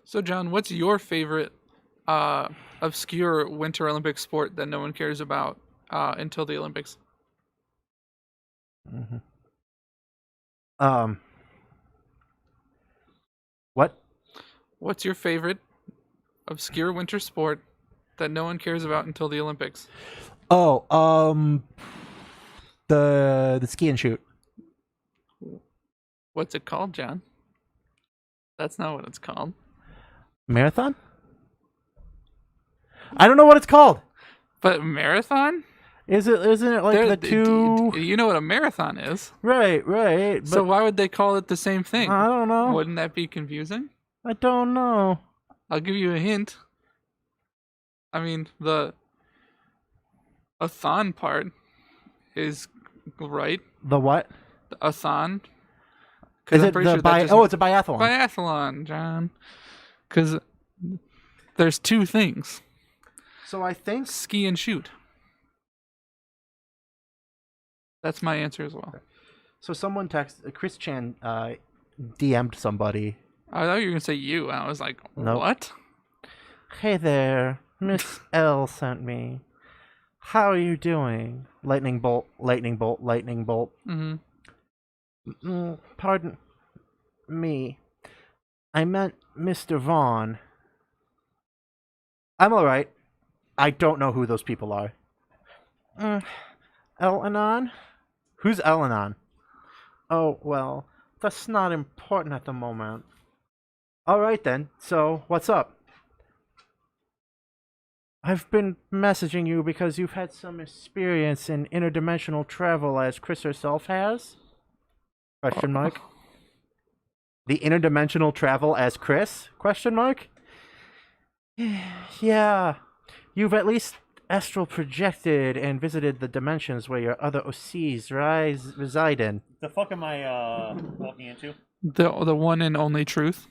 So, John, what's your favorite obscure Winter Olympic sport that no one cares about until the Olympics? Mm-hmm. What? What's your favorite obscure winter sport that no one cares about until the Olympics? Oh, the ski and shoot. What's it called, John? That's not what it's called. Marathon? I don't know what it's called. But marathon? Isn't it like the two? You know what a marathon is. Right. But So why would they call it the same thing? I don't know. Wouldn't that be confusing? I don't know. I'll give you a hint. I mean, the a-thon part is right. The what? The a-thon. Is it the Oh, it's a biathlon. Biathlon, John. Because there's two things. So I think Ski and shoot. That's my answer as well. so. Someone Chris Chan DM'd somebody. I thought you were going to say you. I was like, Nope. what? Hey there, Miss L sent me. How are you doing? Lightning bolt, lightning bolt, lightning bolt. Mm-hmm. Pardon me. I meant Mr. Vaughn. I'm alright. I don't know who those people are. El-Anon? Who's El-Anon? Oh, well, that's not important at the moment. Alright then, so what's up? I've been messaging you because you've had some experience in interdimensional travel as Chris herself has? Question mark. The interdimensional travel as Chris? Question mark. Yeah. You've at least astral projected and visited the dimensions where your other OCs reside in. The fuck am I walking into? The one and only truth.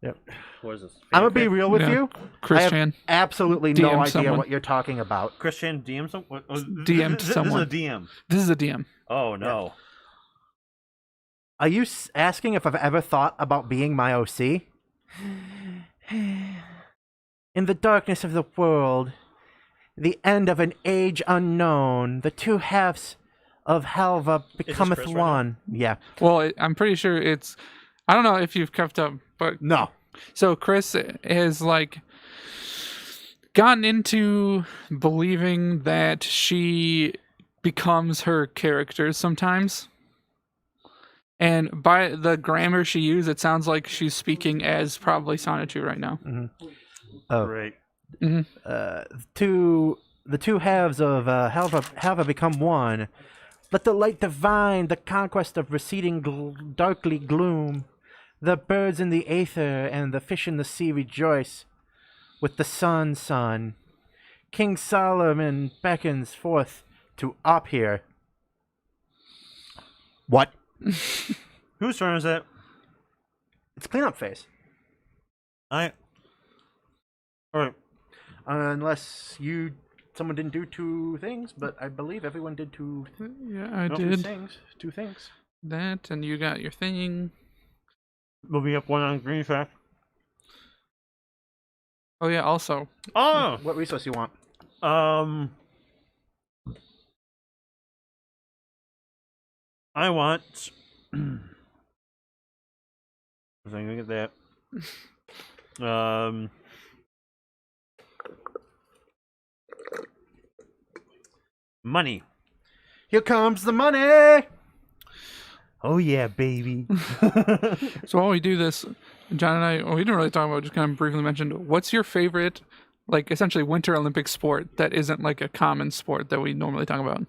Yep. What is this? I'm gonna be real with Yeah. you. Chris I have Chan. absolutely DM no idea someone. what you're talking about. Christian DM some. DM'd someone. This is a DM. This is a DM. Oh no. Are you asking if I've ever thought about being my OC? In the darkness of the world, the end of an age unknown, the two halves of Halva becometh Chris right one. Yeah. Well, I'm pretty sure it's... I don't know if you've kept up, but... No. So Chris has, like, gotten into believing that she becomes her characters sometimes. And by the grammar she used, it sounds like she's speaking as probably Sonichu right now. Mm-hmm. Oh. Great. Mm-hmm. The two halves of Halva become one. Let the light divine, the conquest of receding darkly gloom. The birds in the aether and the fish in the sea rejoice with the sun. King Solomon beckons forth to up here. What? Whose turn is it? It's cleanup phase. All right. Unless someone didn't do two things, but I believe everyone did two. Yeah, I Two did things. Two things. that, and you got your thing. Moving up one on green track. Oh yeah, also. Oh. What resource you want? I want. I'm gonna get that. Money. Here comes the money. Oh yeah, baby. So while we do this, John and I, we didn't really talk about, just kind of briefly mentioned, what's your favorite, like, essentially Winter Olympic sport that isn't, like, a common sport that we normally talk about?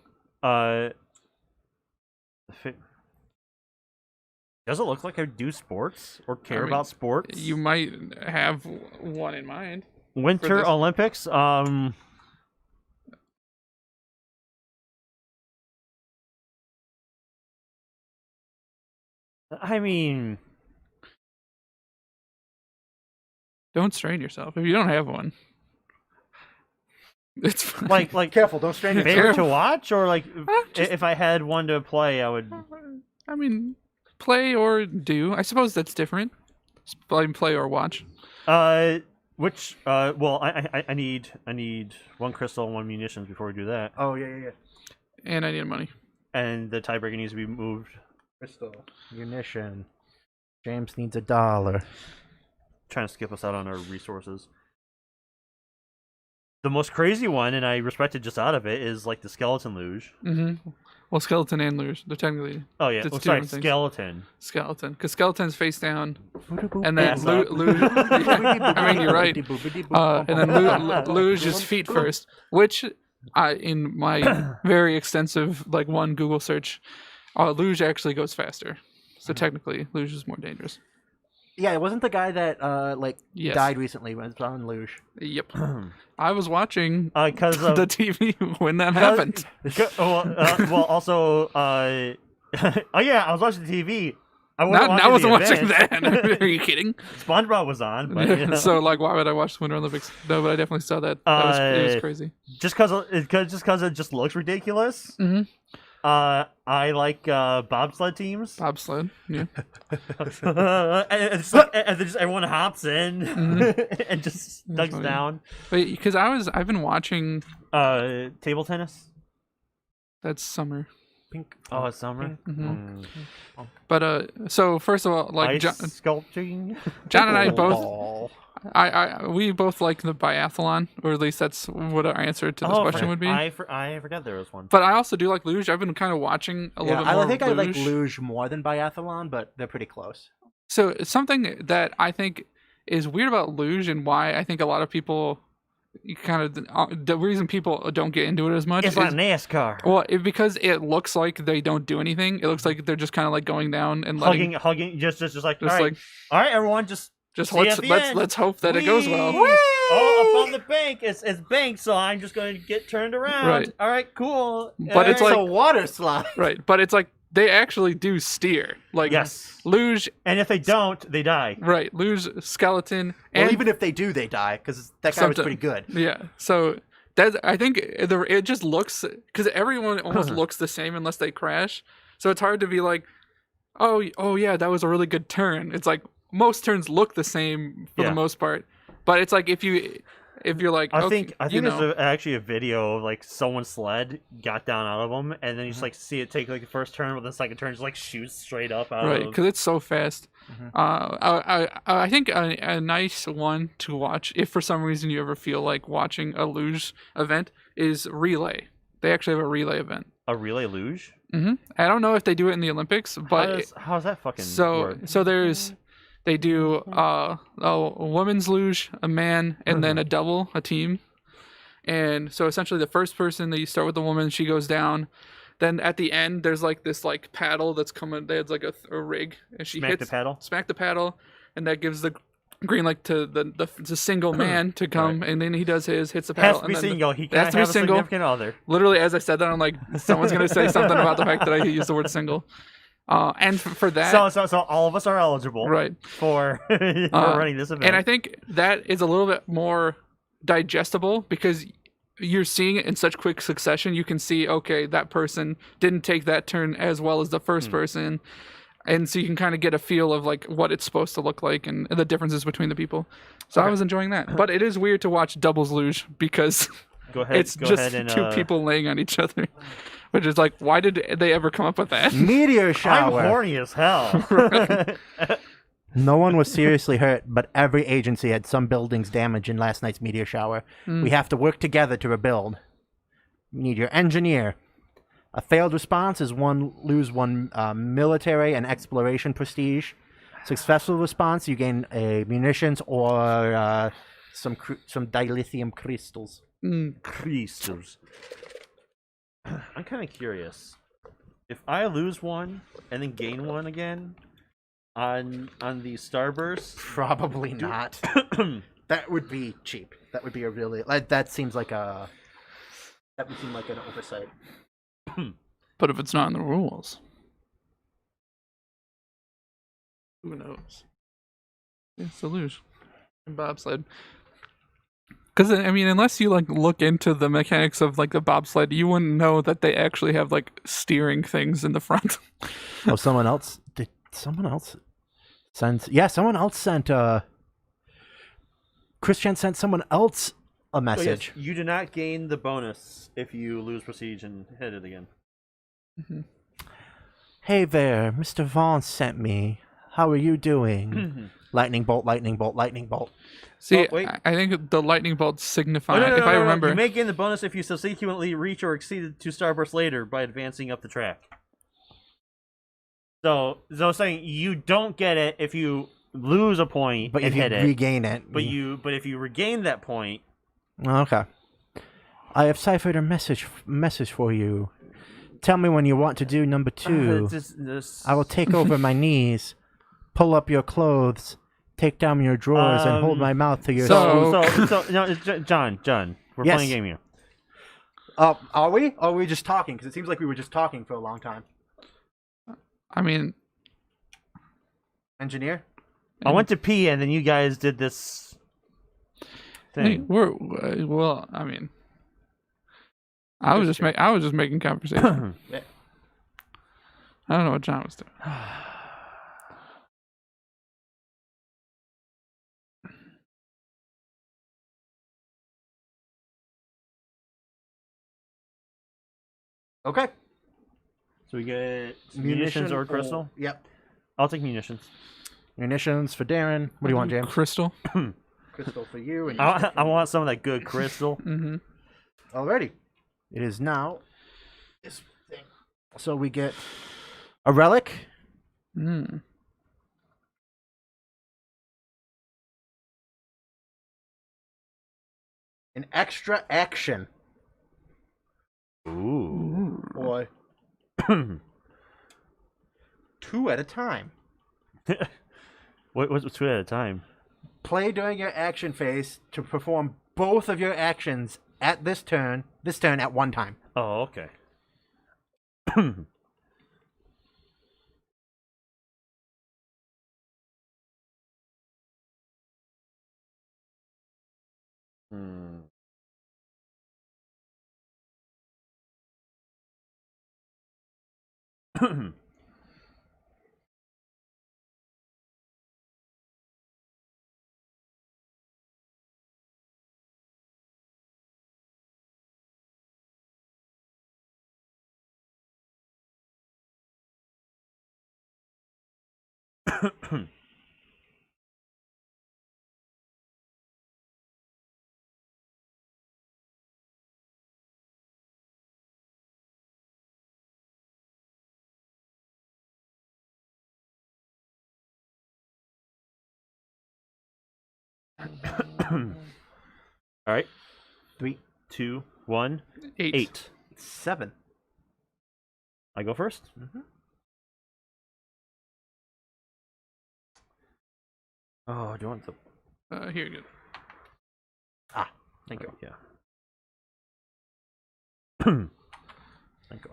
Does it look like I do sports or care about sports? You might have one in mind. Winter Olympics? I mean... Don't strain yourself. If you don't have one, it's fine. Like Careful, don't strain your favorite to watch, or like if I had one to play, I would. I mean, play or do. I suppose that's different. Play or watch. Which well, I need one crystal and one munitions before we do that. Oh yeah. And I need money. And the tiebreaker needs to be moved. Crystal, munition. James needs $1. Trying to skip us out on our resources. The most crazy one, and I respect it just out of it, is like the skeleton luge. Mm-hmm. Well, skeleton and luge, they're technically. Oh yeah, sorry, skeleton. Skeleton, because skeleton's face down, and then luge. Yeah, I mean, you're right. And then luge is feet first, which, in my very extensive like one Google search, luge actually goes faster. So technically, luge is more dangerous. Yeah, it wasn't the guy that Yes. died recently when it was on luge. Yep. I was watching because the TV when that happened. Well, also, oh yeah, I was watching the TV. I wasn't watching that. Are you kidding? SpongeBob was on, but, you know. So like, why would I watch the Winter Olympics? No, but I definitely saw that. It was crazy. Just because it just looks ridiculous. Mm-hmm. I like bobsled teams. Bobsled, yeah. and then just everyone hops in and just ducks down. Because I've been watching table tennis. That's summer. Pink. Oh, it's summer. Mm-hmm. But so first of all, like ice sculpting. John and I both. We both like the biathlon, or at least that's what our answer to this question would be. I forgot there was one. But I also do like luge. I've been kind of watching a little bit more. I think luge. I like luge more than biathlon, but they're pretty close. So something that I think is weird about luge, and why I think a lot of people kind of the reason people don't get into it as much. It's like NASCAR. Well, because it looks like they don't do anything. It looks like they're just kind of like going down and hugging, just like all right, everyone, just let's hope that it goes well. Whee! Oh, up on the bank, it's banked, so I'm just going to get turned around. Right. All right, cool. But it's like a water slide. Right, but it's like they actually do steer. Like luge, and if they don't, they die. Right, luge, skeleton, and and even if they do, they die because that guy was pretty good. Yeah, so that I think it just looks because everyone almost looks the same unless they crash. So it's hard to be like, oh yeah, that was a really good turn. It's like most turns look the same for the most part, but it's like if you're like, I think there's actually a video of like someone's sled got down out of them, and then you just like see it take like the first turn, but the second turn just like shoots straight up out of. Right, because it's so fast. I think a nice one to watch, if for some reason you ever feel like watching a luge event, is relay. They actually have a relay event. A relay luge? Mm-hmm. I don't know if they do it in the Olympics, but how's that fucking work? So they do a women's luge, a man, and then a double, a team. And so essentially the first person that you start with the woman, she goes down. Then at the end, there's like this like paddle that's coming. There's like a rig, and she smack the paddle, and that gives the green light to the single man to come, and then he does hits the paddle. Has to be single. He has can't to have be a single. Significant other. Literally, as I said that, I'm like, someone's gonna say something about the fact that I use the word single. And for that, so all of us are eligible, right, for running this event. And I think that is a little bit more digestible because you're seeing it in such quick succession. You can see, okay, that person didn't take that turn as well as the first person, and so you can kind of get a feel of like what it's supposed to look like and the differences between the people. So I was enjoying that, but it is weird to watch doubles luge because it's just two people laying on each other. Which is like, why did they ever come up with that? Meteor shower. I'm horny as hell. No one was seriously hurt, but every agency had some buildings damaged in last night's meteor shower. We have to work together to rebuild. You need your engineer. A failed response is lose one military and exploration prestige. Successful response, you gain a munitions or some dilithium crystals. Crystals. I'm kind of curious. If I lose one and then gain one again on the starburst, Probably not. That would be cheap. That would be a really that seems like a that would seem like an oversight. But if it's not in the rules, who knows? It's a luge and bobsled. Because I mean, unless you like look into the mechanics of like the bobsled, you wouldn't know that they actually have like steering things in the front. Oh, someone else did. Someone else sent. Yeah, someone else sent. Christian sent someone else a message. Oh, yes, you do not gain the bonus if you lose prestige and hit it again. Mm-hmm. Hey there, Mr. Vaughn sent me. How are you doing? Lightning bolt, lightning bolt, lightning bolt. See, wait. I think the lightning bolts signify. No, if I remember, you may gain the bonus if you subsequently reach or exceed 2 starbursts later by advancing up the track. So saying you don't get it if you lose a point, But and if you hit it. regain it, But if you regain that point, okay. I have ciphered a message for you. Tell me when you want to do number 2. I will take over my knees, pull up your clothes, take down your drawers, and hold my mouth to your. So no, John, we're Yes. playing a game here. Are we? Or are we just talking? Because it seems like we were just talking for a long time. I mean, Engineer. I went to pee, and then you guys did this thing. well. I mean, I was just making conversation. Yeah. I don't know what John was doing. Okay. So we get munitions or crystal? Yep. I'll take munitions. Munitions for Darren. What do you want, James? Crystal. Crystal for you. And I want some of that good crystal. Mm-hmm. Alrighty. It is now this thing. So we get a relic. Mm. An extra action. Ooh. Or 2 at a time. What's 2 at a time? Play during your action phase to perform both of your actions at this turn at one time. Oh, okay. Hmm. All right. 3, 2, 1, 8. 7. I go first. Oh, do you want the? Here you go. Thank you. Yeah. Thank you.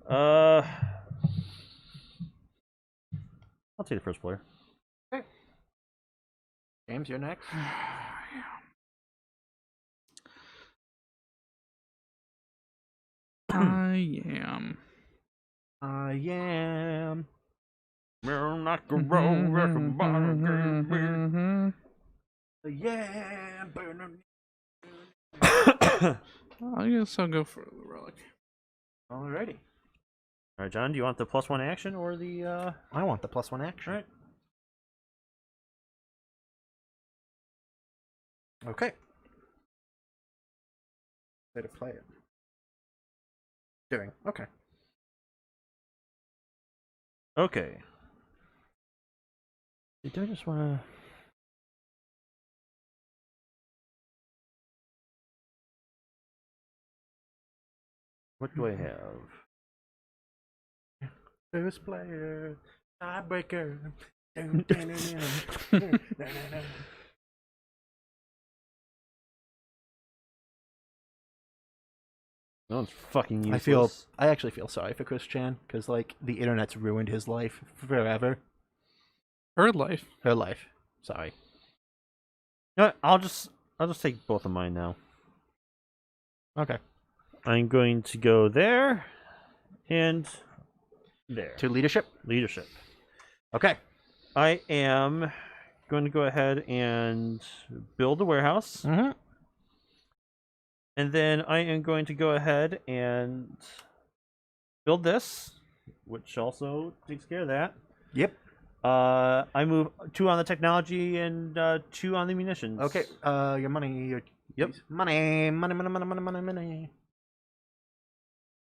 I'll take the first player. James, you're next. I am. I am. Yeah, burn. I guess I'll go for the relic. Alrighty. All right, John. Do you want the +1 action or the? I want the +1 action. All right. Okay. Way to play it. Doing. Okay. Okay. Do I just want to? What do I have? First player, tiebreaker. No one's fucking useless. I actually feel sorry for Chris Chan because like the internet's ruined his life forever. Her life. Her life. Sorry. No, I'll just take both of mine now. Okay. I'm going to go there and there. To leadership. Leadership. Okay. I am going to go ahead and build a warehouse. Mm-hmm. And then I am going to go ahead and build this, which also takes care of that. Yep. I move 2 on the technology and 2 on the munitions. Okay. Your money. Yep. Money.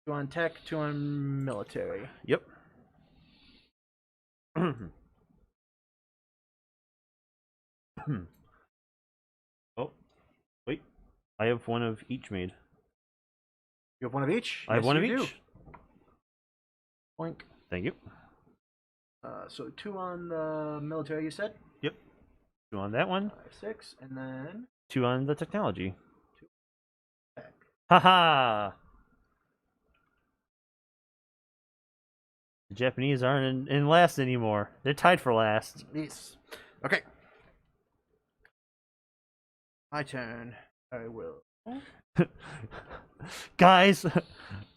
2 on tech. 2 on military. Yep. Oh, wait. I have 1 of each made. You have 1 of each. I have Yes, 1 of you each. do. Boink. Thank you. So 2 on the military. You said. 2 on that one. 5, 6, and then 2 on the technology. tech. Haha! The Japanese aren't in last anymore. They're tied for last. Yes. Okay. My turn. I will. Guys,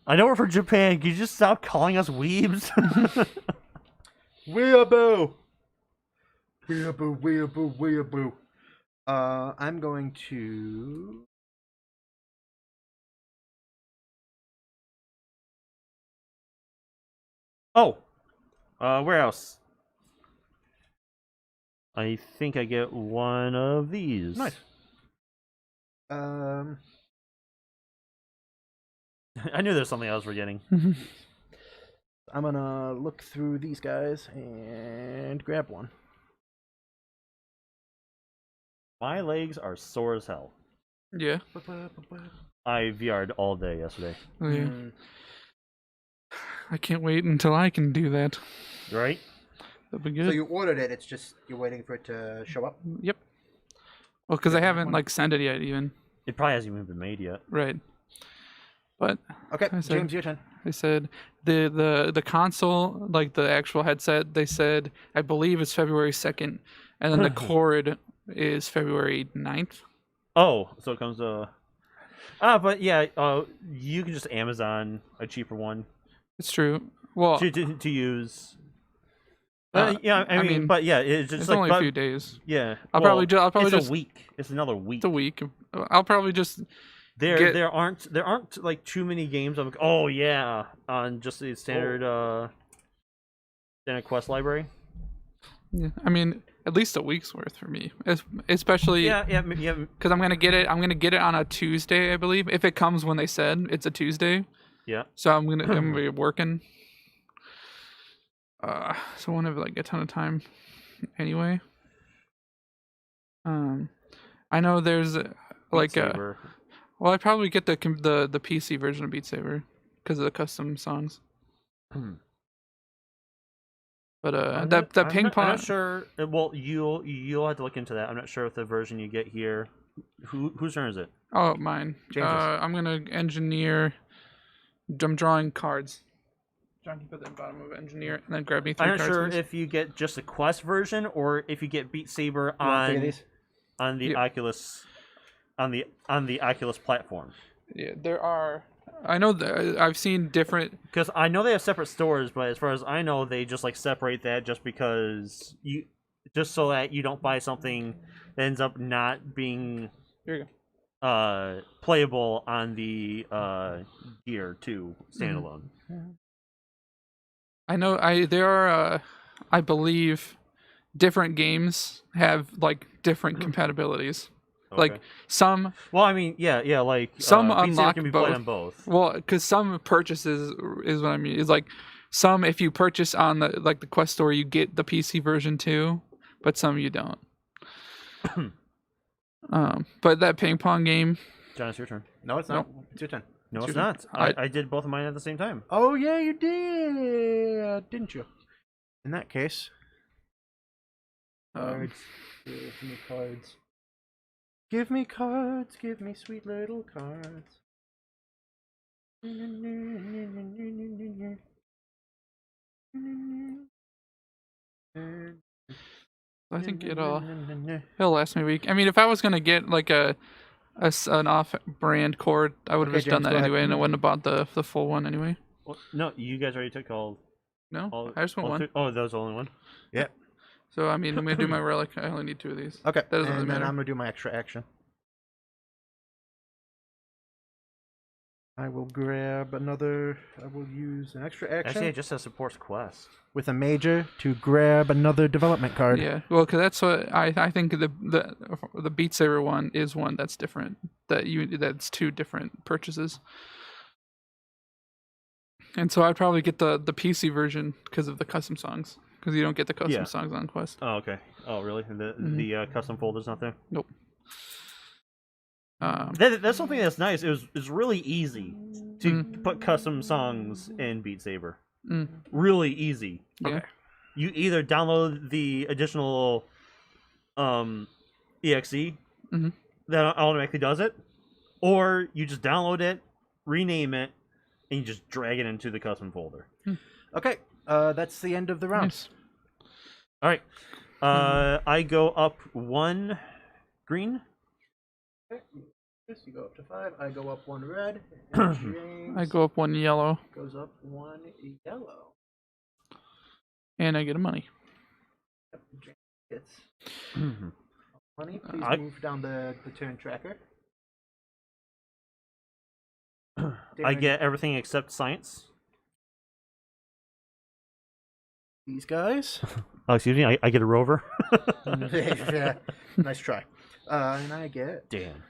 I know we're from Japan. Can you just stop calling us weebs? Weeaboo! Weeaboo, weeaboo, weeaboo. I'm going to... Oh! Warehouse. I think I get 1 of these. Nice. I knew there was something else we're getting. I'm gonna look through these guys and grab 1. My legs are sore as hell. Yeah. I VR'd all day yesterday. Oh, yeah. I can't wait until I can do that. Right? That'd be good. So you ordered it, it's just you're waiting for it to show up? Yep. Well, because I haven't like sent it yet, even. It probably hasn't even been made yet. Right. But Okay, I said- James, your turn. they said the console, like the actual headset, they said I believe it's February 2nd, and then the cord is February 9th. Oh, so it comes but yeah, you can just Amazon a cheaper one It's true. Well, to use. I mean, but yeah, it's just it's like only a few days. Yeah, I'll probably it's just a week. It's another week. It's a week. I'll probably just There aren't like too many games. I'm like, oh yeah, on just the standard standard quest library. Yeah, I mean, at least a week's worth for me, especially Yeah. because I'm gonna get it on a Tuesday, I believe, if it comes when they said it's a Tuesday. Yeah. So I'm gonna be working. So I won't have like a ton of time, anyway. I know there's like well, I probably get the PC version of Beat Saber because of the custom songs. But I'm ping pong. I'm not sure. Well, you'll have to look into that. I'm not sure if the version you get here. Whose turn is it? Oh, mine. James's. I'm gonna engineer. I'm drawing cards. John, you put that bottom of engineer and then grab me 3 I'm cards. not sure please. if you get just the quest version or if you get Beat Saber on the Yeah. Oculus on the Oculus platform. Yeah, there are. I know that I've seen different. Because I know they have separate stores, but as far as I know, they just like separate that just because just so that you don't buy something that ends up not being Here you go. playable on the Gear 2 standalone. I know. There are. I believe different games have like different compatibilities. Okay. Like some. Well, I mean, yeah, like Some Beat Saber unlock can be both. played on both. Well, because some purchases is what I mean. Is like some if you purchase on the Quest store, you get the PC version too. but some you don't. But that ping pong game. John, it's your turn. No, it's not. It's your turn. No, It's it's your not. turn. I did both of mine at the same time. Oh yeah, you did, didn't you? In that case, cards. Give me cards. Give me cards. Give me sweet little cards. I think it'll last me a week. I mean, if I was gonna get like an off-brand cord, I would have Okay, just done James, that go ahead. anyway, and I wouldn't have bought the full one anyway. Well, no, you guys already took all. No, I just want one. Two? Oh, that was the only one. Yep. So I mean, I'm gonna do my relic. I only need 2 of these. Okay. That doesn't and really then matter. I'm gonna do my extra action. I will grab another. I will use an extra action Actually, it just says supports quest. with a major to grab another development card. Yeah, well, because that's what I think the Beat Saber one is one that's different. That's 2 different purchases. And so I'd probably get the PC version because of the custom songs. Because you don't get the custom songs on Quest. Oh, okay. Oh, really? And the custom folder's not there? Nope. That's something that's nice. It's really easy to put custom songs in Beat Saber. Really easy. Yeah. You either download the additional exe that automatically does it, or you just download it, rename it, and you just drag it into the custom folder. Okay. That's the end of the round. Nice. All right. I go up 1 green. Okay. You go up to 5. I go up 1 red. And James I go up 1 yellow, goes up 1 yellow. and I get a money. Yep, James gets money. Please move down the turn tracker. I get everything except science. These guys. Oh, excuse me. I get a rover. Yeah, nice try. And I get Damn.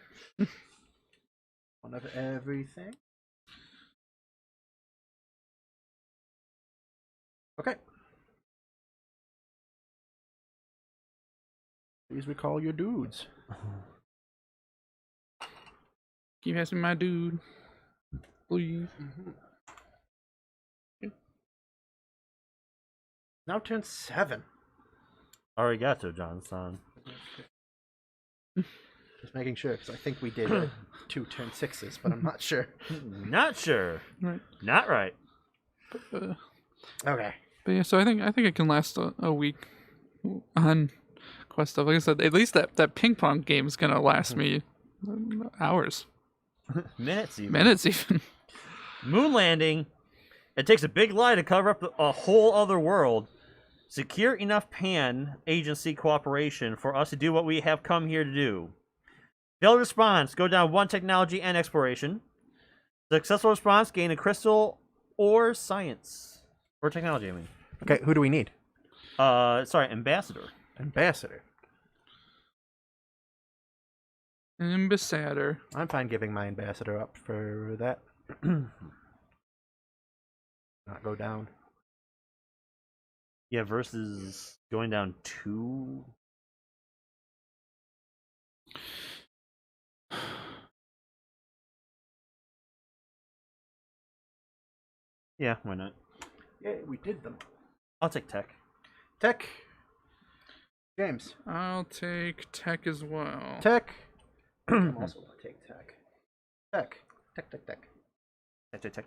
1 of everything. Okay. Please recall your dudes. Keep asking my dude. Please. Now turn 7. Arigato, Johnson. Just making sure, because I think we did 2 turn 6s, but I'm not sure. Not sure. Right. Not right. Okay. But yeah, so I think it can last a week on Quest stuff. Like I said, at least that ping pong game is gonna last me hours, Minutes even. minutes even. Moon landing. It takes a big lie to cover up a whole other world. Secure enough pan agency cooperation for us to do what we have come here to do. Failed response. Go down 1 technology and exploration. Successful response. Gain a crystal or science. Or technology, I mean. Okay, who do we need? Sorry, ambassador. Ambassador. Ambassador. I'm fine giving my ambassador up for that. Not go down. Yeah, versus going down 2. Yeah, why not? Yeah, we did them. I'll take tech. Tech. James. I'll take tech as well. Tech. I'm also going to take tech. Tech. Tech, tech, tech. I take tech.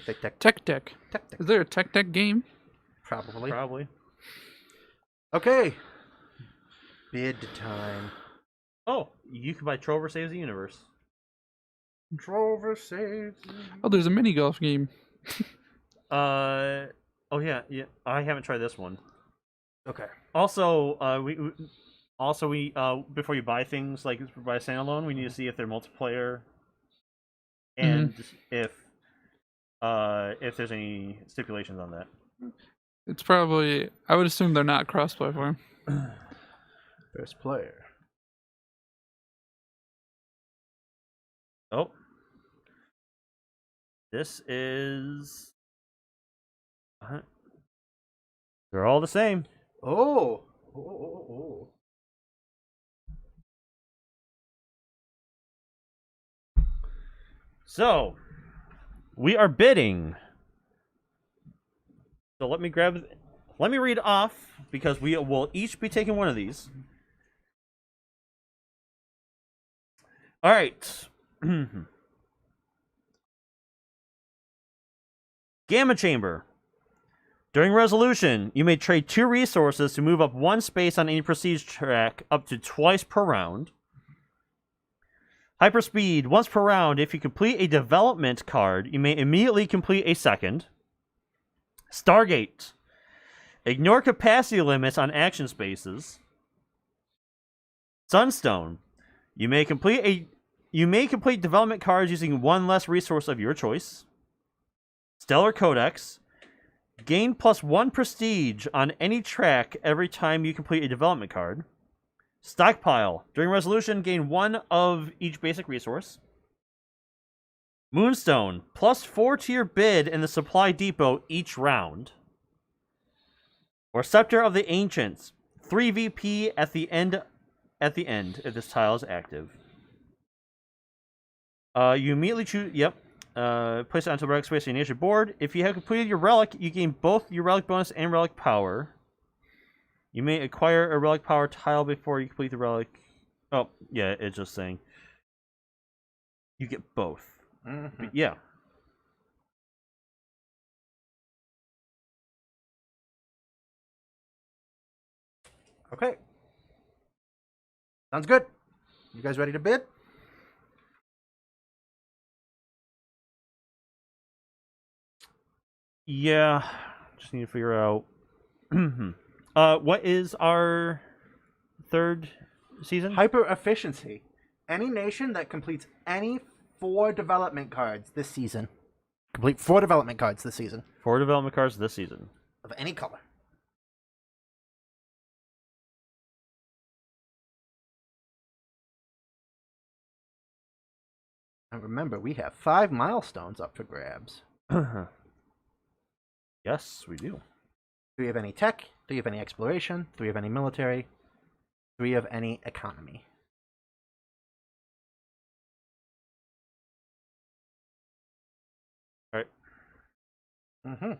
Tech, tech. Tech deck. Tech, tech. Is there a tech deck game? Probably. Probably. Okay. Bid time. Oh, you can buy Trover Saves the Universe. Trover saves. Oh, there's a mini golf game. Oh yeah. I haven't tried this one. Okay. Also, we before you buy things like buy a standalone, we need to see if they're multiplayer, and if there's any stipulations on that. It's probably. I would assume they're not cross-platform. First player. Oh, this is. They're all the same. Oh. Oh. So, we are bidding. So let me read off because we will each be taking one of these. All right. Gamma Chamber. During resolution, you may trade 2 resources to move up 1 space on any prestige track up to twice per round. Hyperspeed. Once per round, if you complete a development card, you may immediately complete a second. Stargate. Ignore capacity limits on action spaces. Sunstone. You may complete development cards using 1 less resource of your choice. Stellar Codex. Gain +1 prestige on any track every time you complete a development card. Stockpile. During resolution, gain 1 of each basic resource. Moonstone. +4 to your bid in the supply depot each round. Or Scepter of the Ancients. 3 VP at the end if this tile is active. You immediately choose... Yep. Place it onto the relic space on your initiative board. If you have completed your relic, you gain both your relic bonus and relic power. You may acquire a relic power tile before you complete the relic. Oh, yeah, it's just saying. You get both. Mm-hmm. Yeah. Okay. Sounds good. You guys ready to bid? Yeah. Just need to figure out. What is our third season? Hyper efficiency. Any nation that completes any 4 development cards this season. Complete 4 development cards this season. 4 development cards this season. Of any color. And remember, we have 5 milestones up for grabs. Yes, we do. 3 of any tech, 3 of any exploration, 3 of any military, 3 of any economy. All right. Mm-hmm.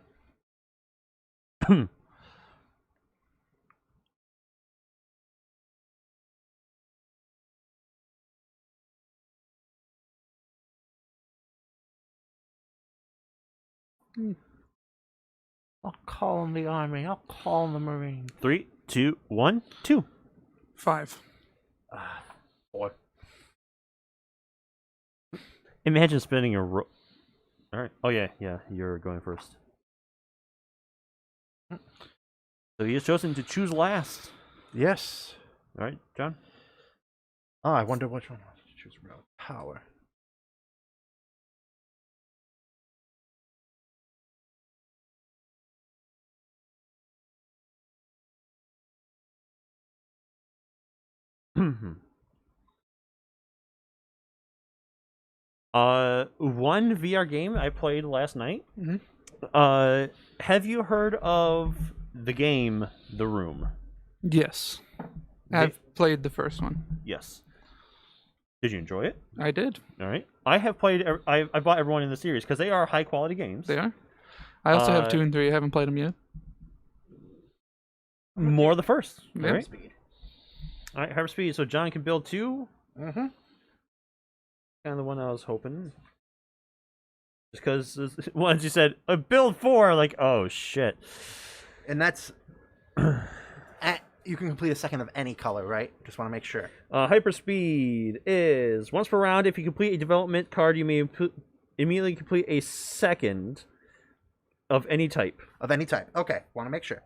I'll call in the army. I'll call in the marines. 3, 2, 1, 2. 5. 4. Imagine spinning a All right. Oh yeah, you're going first. So he has chosen to choose last. Yes. All right, John. Oh, I wonder which one to choose. Relic power. One VR game I played last night. Mm-hmm. Have you heard of the game The Room? Yes. I've played the first one. Yes. Did you enjoy it? I did. All right. I have played. I bought everyone in the series because they are high quality games. They are. I also have 2 and 3. I haven't played them yet. More the first. Yeah. All right. All right, Hyperspeed. So John can build 2. Mm-hmm. Kind of the one I was hoping. Just because once you said build 4, like, oh shit. And that's you can complete a second of any color, right? Just want to make sure. Hyperspeed is once per round. If you complete a development card, you may immediately complete a second of any type. Of any type. Okay, want to make sure.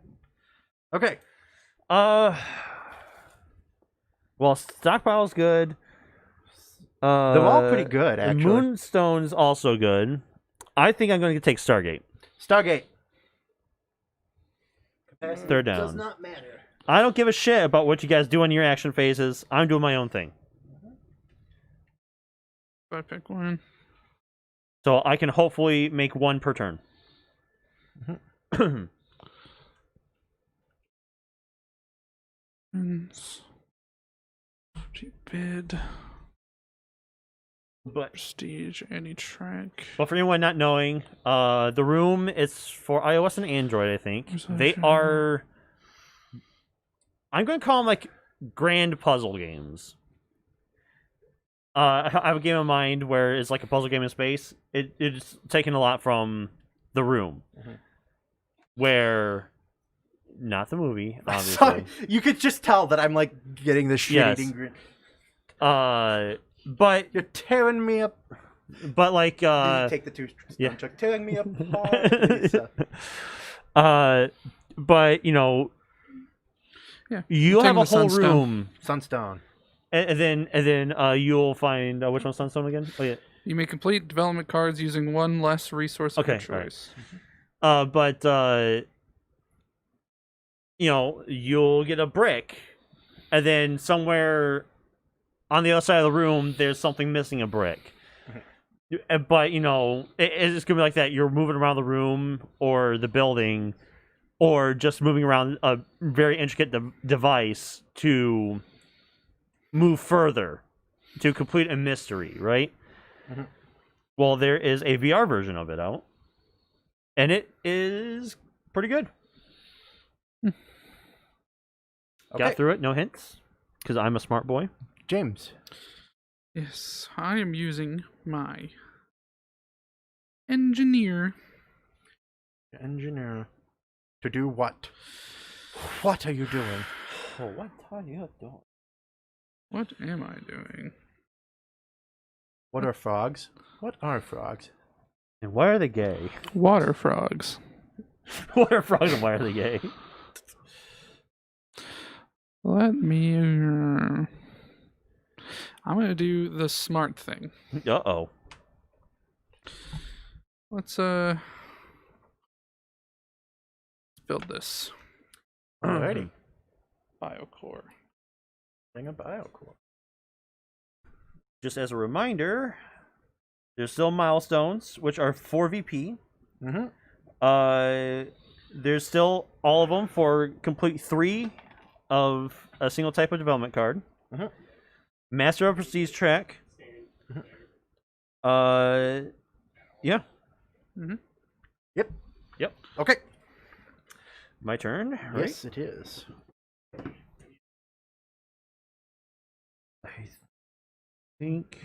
Okay. Well, Stockpile's good. They're all pretty good, actually. Moonstone's also good. I think I'm going to take Stargate. Stargate. Third down. Does not matter. I don't give a shit about what you guys do in your action phases. I'm doing my own thing. If I pick one. So I can hopefully make 1 per turn. Bid. But Prestige, any track. for anyone not knowing, the room is for iOS and Android, I think. They are... I'm going to call them, like, grand puzzle games. I have a game in mind where it's like a puzzle game in space. It's taken a lot from The Room. Where... Not the movie, obviously. Sorry, you could just tell that I'm, like, getting the shit-eating grin. But... You're tearing me up. But, like, You take the two Chuck, tearing me apart, Lisa. But, you know... Yeah. You'll have a whole Sunstone. room... Sunstone. And then you'll find which one's Sunstone again? Oh yeah. You may complete development cards using one less resource of your Okay, alright. choice. But you know, you'll get a brick, and then somewhere on the other side of the room, there's something missing a brick. But you know, it's gonna be like that. You're moving around the room or the building, or just moving around a very intricate device to move further to complete a mystery, right? Well, there is a VR version of it out, and it is pretty good. Got through it, no hints, because I'm a smart boy. James. Yes, I am using my engineer. Engineer. To do what? What are you doing? Oh, what are you doing? What am I doing? What are frogs? What are frogs? And why are they gay? Water frogs. What are frogs and why are they gay? Let me... I'm going to do the smart thing. Uh-oh. Let's build this. Alrighty. Biocore. Bring a biocore. Just as a reminder, there's still milestones, which are 4 VP. There's still all of them for complete 3 of a single type of development card. Master of Prestige track. Yeah. Yep. Yep. Okay. My turn. Right? Yes, it is. I think.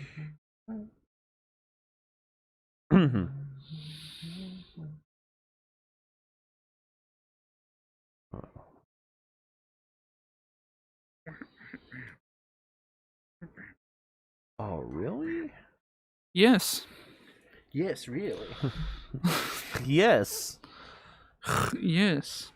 Oh, really? Yes. Yes, really. Yes. Yes.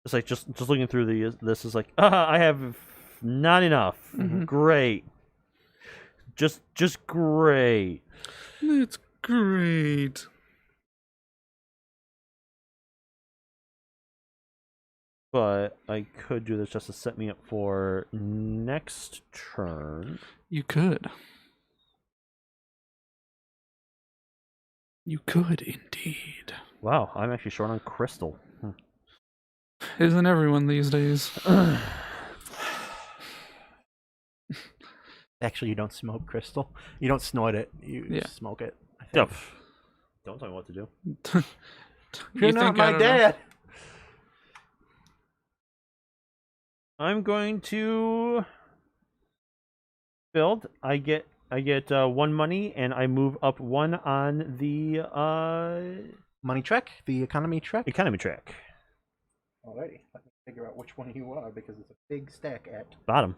It's like just looking through this is like, I have not enough. Great. Just great. That's great. But I could do this just to set me up for next turn. You could. You could indeed. Wow, I'm actually short on crystal. Isn't everyone these days? Actually, you don't smoke crystal. You don't snort it. You smoke it. I think. Yep. Don't tell me what to do. You're not my dad. I'm going to build. I get 1 money, and I move up 1 on the money track, the economy track. Economy track. Alrighty, let me figure out which one you are because it's a big stack at Bottom.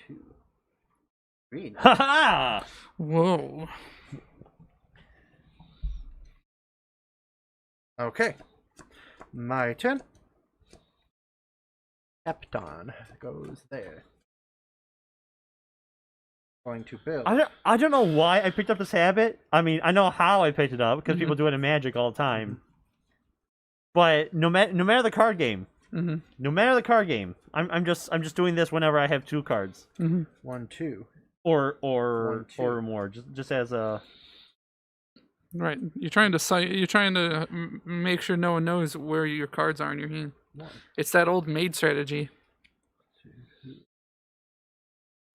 2, 3. Ha ha! Whoa. Okay, my turn. Captain goes there. Going to build. I don't know why I picked up this habit. I mean, I know how I picked it up because people do it in Magic all the time. But no matter the card game, no matter the card game, I'm just doing this whenever I have 2 cards. 1, 2, or One, two. or more, just as a. Right. You're trying to make sure no one knows where your cards are in your hand. One, It's that old maid strategy. 2,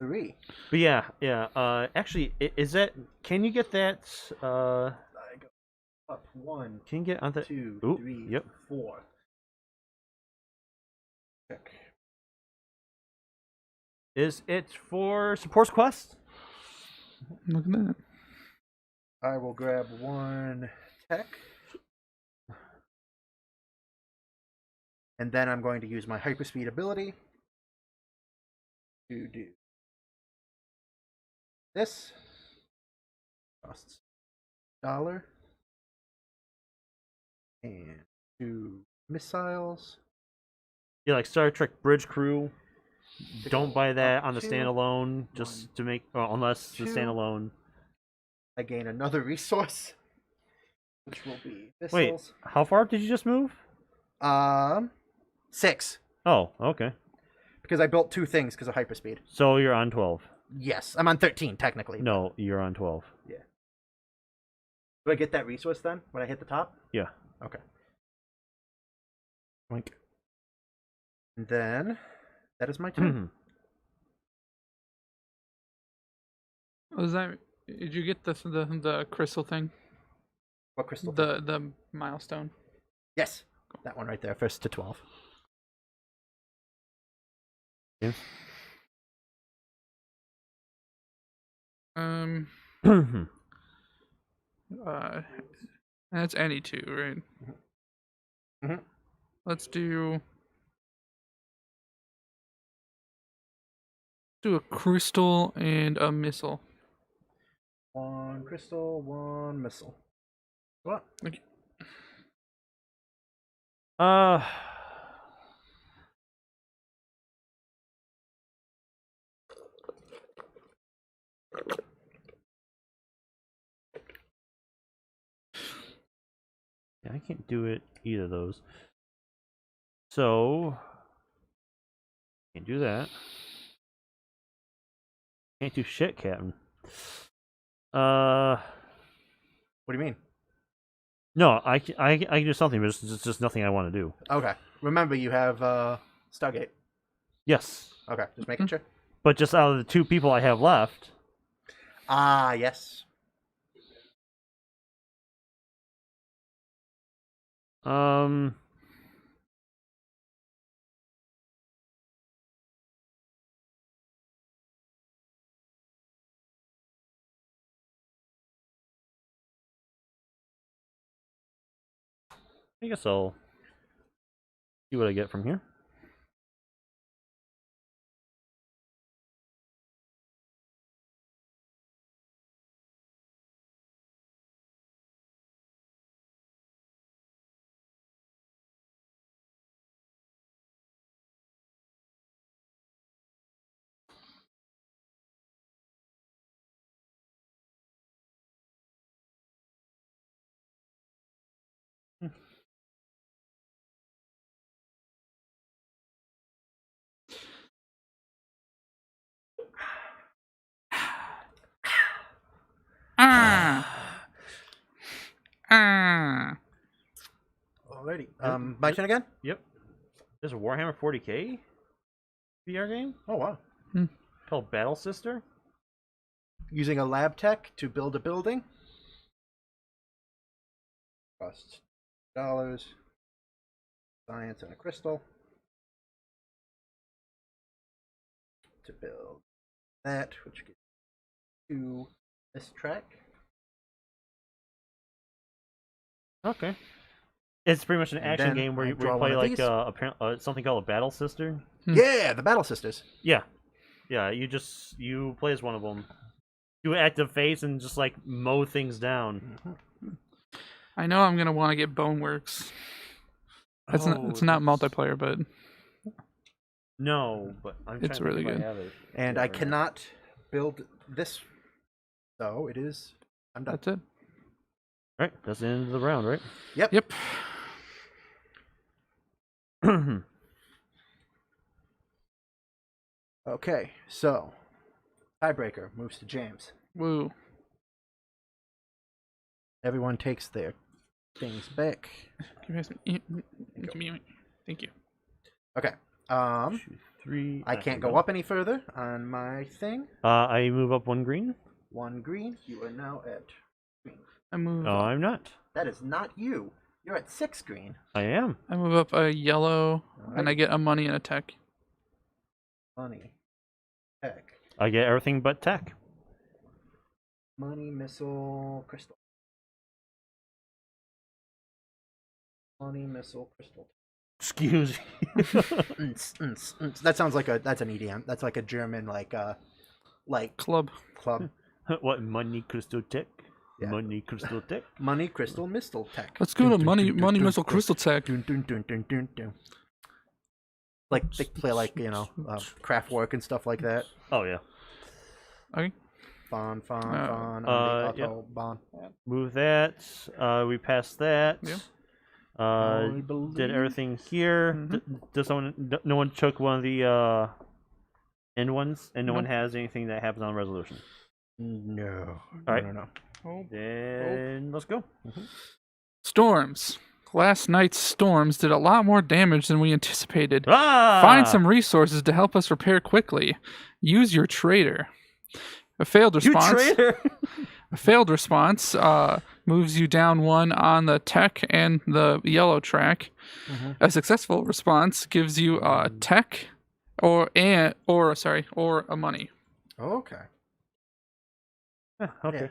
3. But yeah. Actually, is that? Can you get that? I go up 1, Can you get on that? 2, Ooh, 3, yep. 4. Check. Is it for Support's Quest? Look at that. I will grab 1 tech. And then I'm going to use my hyperspeed ability to do this. Costs $1. And 2 missiles. Yeah, like Star Trek Bridge Crew. To Don't go buy that up on the 2. standalone, just to make, unless the 2. standalone. I gain another resource, which will be Wait, missiles. how far did you just move? 6. Oh, okay. Because I built 2 things because of hyperspeed. So you're on 12. Yes, I'm on 13 technically. No, you're on 12. Yeah. Do I get that resource then when I hit the top? Yeah. Okay. Oink. And then that is my turn. Was that? Did you get the crystal thing? What crystal? The milestone. Yes, that one right there. First to 12. Yeah. That's any 2, right? Mhm. Let's do a crystal and a missile. 1 crystal, 1 missile. What? Okay. Yeah, I can't do it either of those. So can't do that. Can't do shit, Captain. What do you mean? No, I can do something, but it's just nothing I want to do. Okay. Remember, you have Stargate. Yes, Okay, just making sure. but just out of the 2 people I have left. Ah, yes. I guess I'll see what I get from here. Alrighty. My turn again? Yep. There's a Warhammer 40K VR game Oh, wow. called Battle Sister. Using a lab tech to build a building. Costs $. Science and a crystal. To build that, which gets to this track. Okay. It's pretty much an And action then game where I you draw play one of like something called a Battle Sister. Yeah, the Battle Sisters. Yeah, yeah. You play as one of them. Do active phase and just like mow things down. I know I'm gonna want to get Boneworks. It's not multiplayer, but no, but I'm it's trying to really think if good. I have it. And I cannot build this. So it is. I'm done. That's it. Right, that's the end of the round, right? Yep. Okay, so Tiebreaker moves to James. Woo. Everyone takes their things back. Thank you. Okay. 2, 3. I can't go up any further on my thing. I move up 1 green. 1 green. You are now at green. I move. No, I'm not. That is not you. You're at 6 green. I am. I move up a yellow, and I get a money and a tech. Money. Tech. I get everything but tech. Money, missile, crystal. Money, missile, crystal. Excuse me. That sounds like that's an EDM. That's like a German like Club. club. What? Money, crystal, tech? Yeah. Money, crystal, tech? Money, crystal, missile, tech. Let's go to money missile crystal tech. Dun, dun, dun, dun, dun, dun. Like they play like craft work and stuff like that. Oh, yeah. Okay. Fawn on the auto bond. Move that. We passed that. Yeah. Did everything here. Does someone? No one took one of the end ones, and no one has anything that happens on resolution. No. All right. No. Then let's go. Storms. Last night's storms did a lot more damage than we anticipated. Ah! Find some resources to help us repair quickly. Use your trader. A failed response. You traitor! A failed response moves you down 1 on the tech and the yellow track. A successful response gives you a tech or a money. Okay. Okay. Yeah.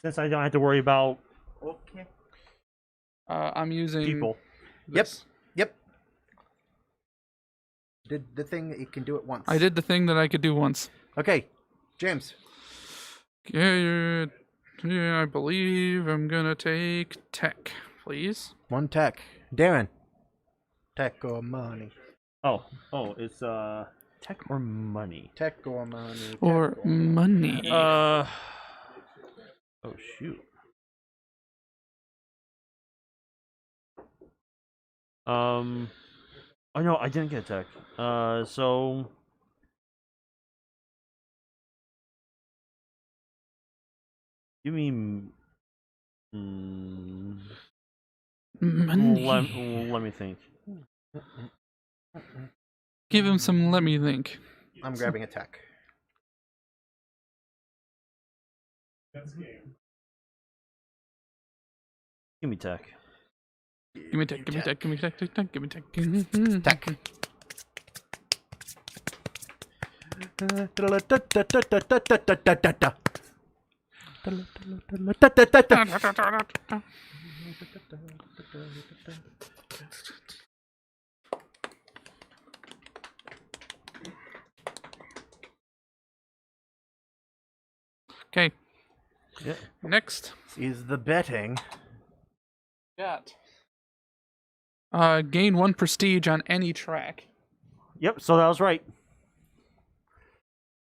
Since I don't have to worry about Okay. I'm using people. this. Yep. Did the thing that you can do it once. I did the thing that I could do once. Okay, James. Yeah, I believe I'm gonna take tech, please. 1 tech. Darren. Tech or money. Oh, it's tech or money. Tech or money. Or money. Oh shoot. Oh no, I didn't get tech. So give me Money. let me think. Give him some. Let me think. I'm grabbing a tech. Give me tech. Give me tech. Give me tech. Give me tech. Give me tech. Tech. Okay. Yeah. Next. Is the betting. Got. Gain 1 prestige on any track. Yep. So that was right.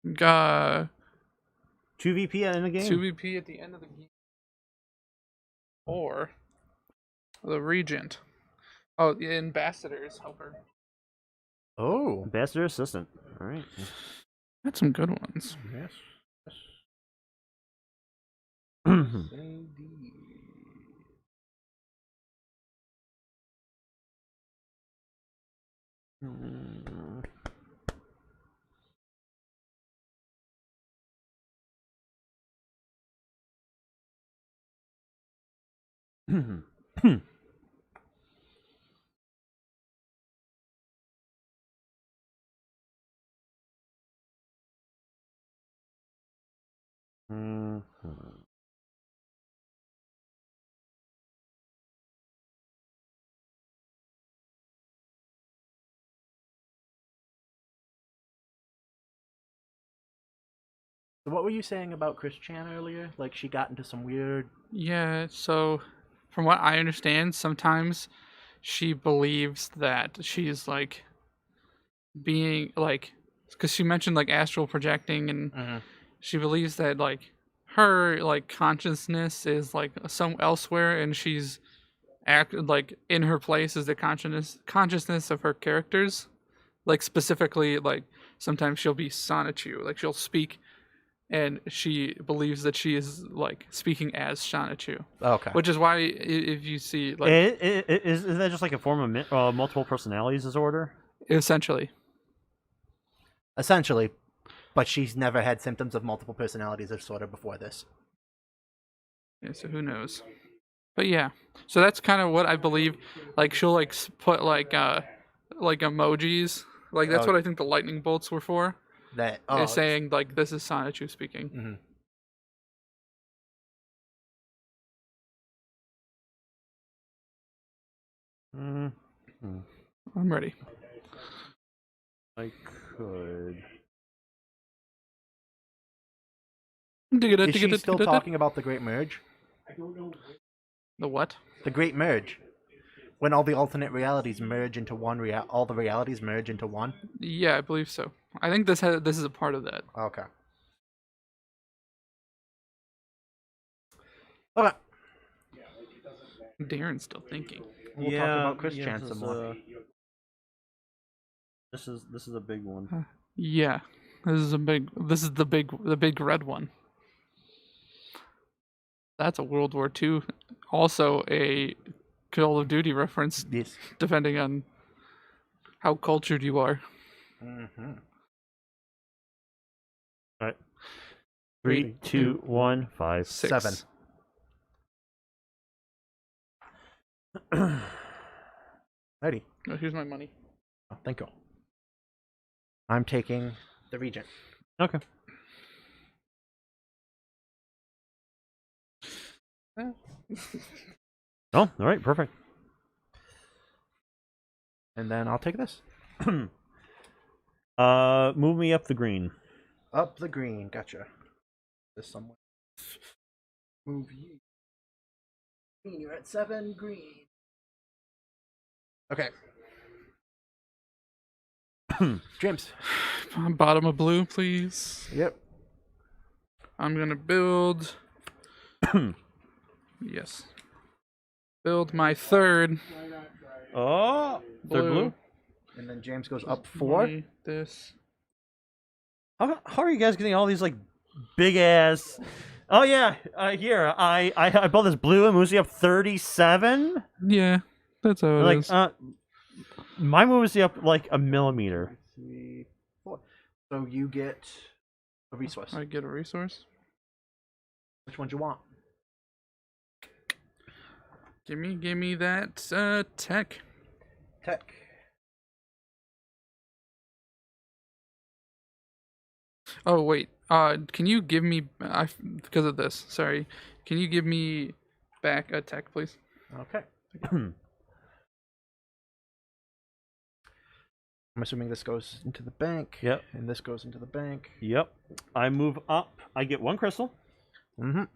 2 2 VP in the game. VP at the end of the game. Or the regent. Oh, the ambassador's helper. Oh. Ambassador assistant. All right. That's some good ones. Yes. So what were you saying about Chris Chan earlier? Like she got into some weird. Yeah, so from what I understand, sometimes she believes that she's like being like, because she mentioned like astral projecting, and she believes that like her like consciousness is like some elsewhere, and she's like in her place is the consciousness of her characters. Like specifically, like sometimes she'll be Sonichu, like she'll speak and she believes that she is like speaking as Shanachu, Okay. which is why if you see like Is that just like a form of multiple personalities disorder? essentially, Essentially, but she's never had symptoms of multiple personalities disorder before this. yeah, so who knows? But yeah, so that's kind of what I believe. Like she'll like put like emojis. Like that's Oh. what I think the lightning bolts were for. That Is saying like this is Sonichu speaking. Mm-hmm. Mm-hmm. I'm ready. I could. Is she still talking about the Great Merge? The what? The Great Merge. When all the alternate realities merge into one all the realities merge into one? Yeah, I believe so. I think this is a part of that. Okay. Okay. Darren's still thinking. We'll talk about Chris Chan some more. This is a big one. Yeah, this is the big red one. That's a World War II, also a Call of Duty reference, Yes. depending on how cultured you are. Mm-hmm. All right. 3, 2, 1, 5, 6. 7. Ready. Oh, here's my money. Oh, thank you. I'm taking the Regent. Okay. Oh, all right, perfect. And then I'll take this. Move me up the green. Up the green. Gotcha. This somewhere. Move you. Green, you're at 7. Green. Okay. James. Bottom of blue, please. Yep. I'm gonna build. Yes. Build my third. Oh, third blue. And then James goes up 4. This. How are you guys getting all these like big ass? Oh yeah, here I built this blue and moves you up 37. Yeah, that's how it Like is. mine moves you up like a millimeter. 3, 4. So you get a resource. I get a resource. Which one do you want? Give me that tech. Tech. Oh wait. Can you give me because of this? Sorry. Can you give me back a tech, please? Okay. I'm assuming this goes into the bank. Yep. And this goes into the bank. Yep. I move up. I get 1 crystal. Mm-hmm. And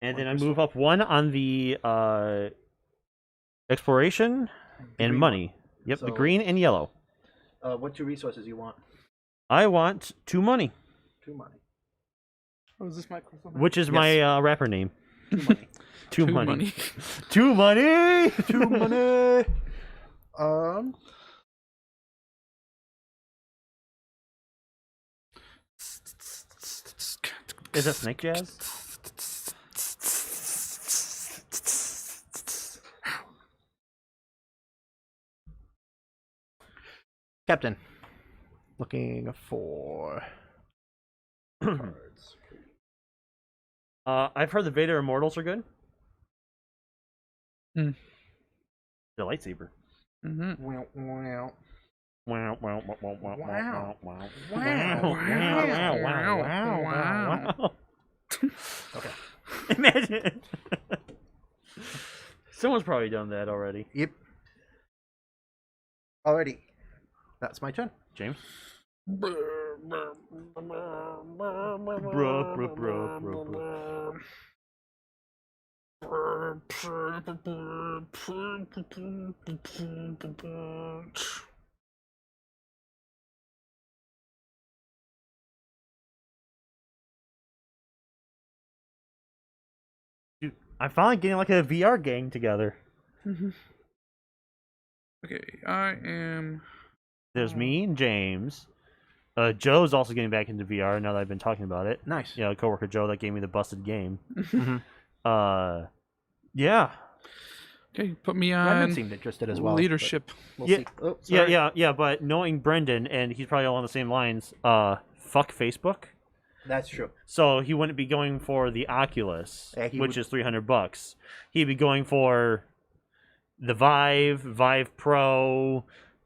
One then crystal. I move up 1 on the exploration and green money. Yep, So- the green and yellow. What 2 resources you want? I want 2 money, 2 money. Oh, is this my crystal? which is my rapper name. 2 money. 2 Two money. money. 2 money. 2 money. Is that snake jazz? Captain. Looking for cards. I've heard the Vader Immortals are good. Hmm. The lightsaber. Mm-hmm. Wow, wow. Wow, wow, wow, wow, wow, Wow. wow, Wow. Okay. Imagine. Someone's probably done that already. Yep. Alrighty. That's my turn. James. Bruh. Dude, I'm finally getting like a VR gang together. Okay, I am. There's me and James. Joe's also getting back into VR now that I've been talking about it. Nice. Yeah, coworker Joe that gave me the busted game. Mhm. Yeah. Okay, put me Brendan on seemed interested as well. leadership. We'll Yeah, see. Oh, sorry. yeah. But knowing Brendan, and he's probably along the same lines. Fuck Facebook. That's true. So he wouldn't be going for the Oculus, Yeah, he which would- is $300. He'd be going for the Vive, Vive Pro,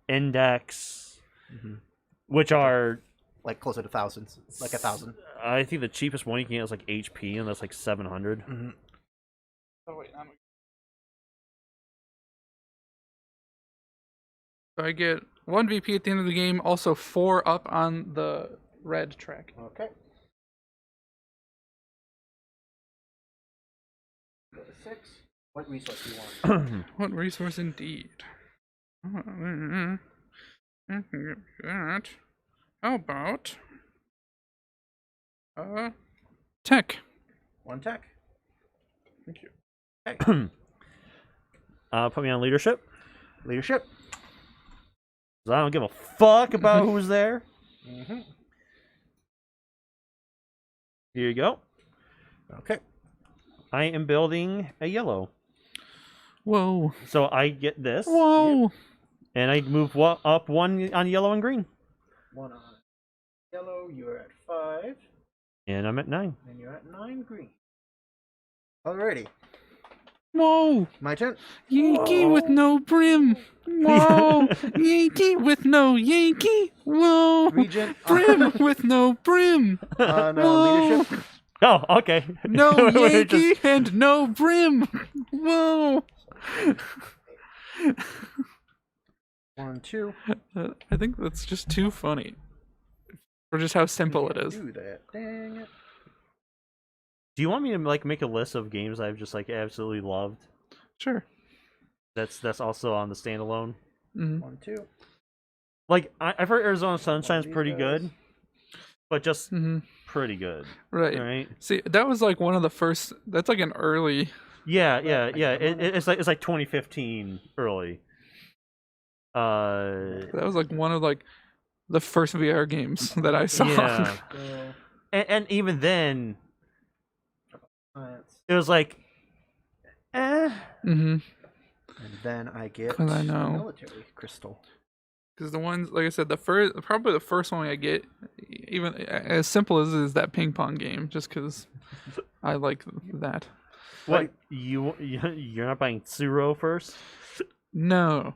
Index, which are Like closer to thousands, like 1,000. I think the cheapest one you can get is like HP, and that's like 700. Mm-hmm. Oh wait, so I get 1 VP at the end of the game, also 4 up on the red track. Okay. Go to 6. What resource do you want? What resource indeed? I can get that. How about tech? 1 tech. Thank you. Put me on leadership. Leadership. 'Cause I don't give a fuck about who's there. Mm-hmm. Here you go. Okay. I am building a yellow. Whoa. So I get this. Whoa. And I move up 1 on yellow and green. 1 on yellow. You're at 5. And I'm at 9. And you're at 9 green. Alrighty. Whoa. My turn. Yankee with no brim. Whoa. Yankee with no Yankee. Whoa. Regent. Brim with no brim. On Whoa. leadership. Oh, okay. No We're Yankee just- and no brim. Whoa. 1, 2. I think that's just too funny. For just how simple it is. Do that. Dang it. Do you want me to like make a list of games I've just like absolutely loved? Sure. That's also on the standalone. Mhm. 1, 2. Like I've heard Arizona Sunshine's these pretty guys. good, but just Mhm. pretty good, Right. right? See, that was like one of the first. That's like an early. Yeah. It's like 2015 early. That was like one of like the first VR games that I saw. Yeah. Go. And even then, Science. it was like, Mm-hmm. And then I get 'Cause I know. military crystal. Because the ones, like I said, probably the first one I get, even as simple as is that ping pong game, just because I like that. What you're not buying Tsuro first? No,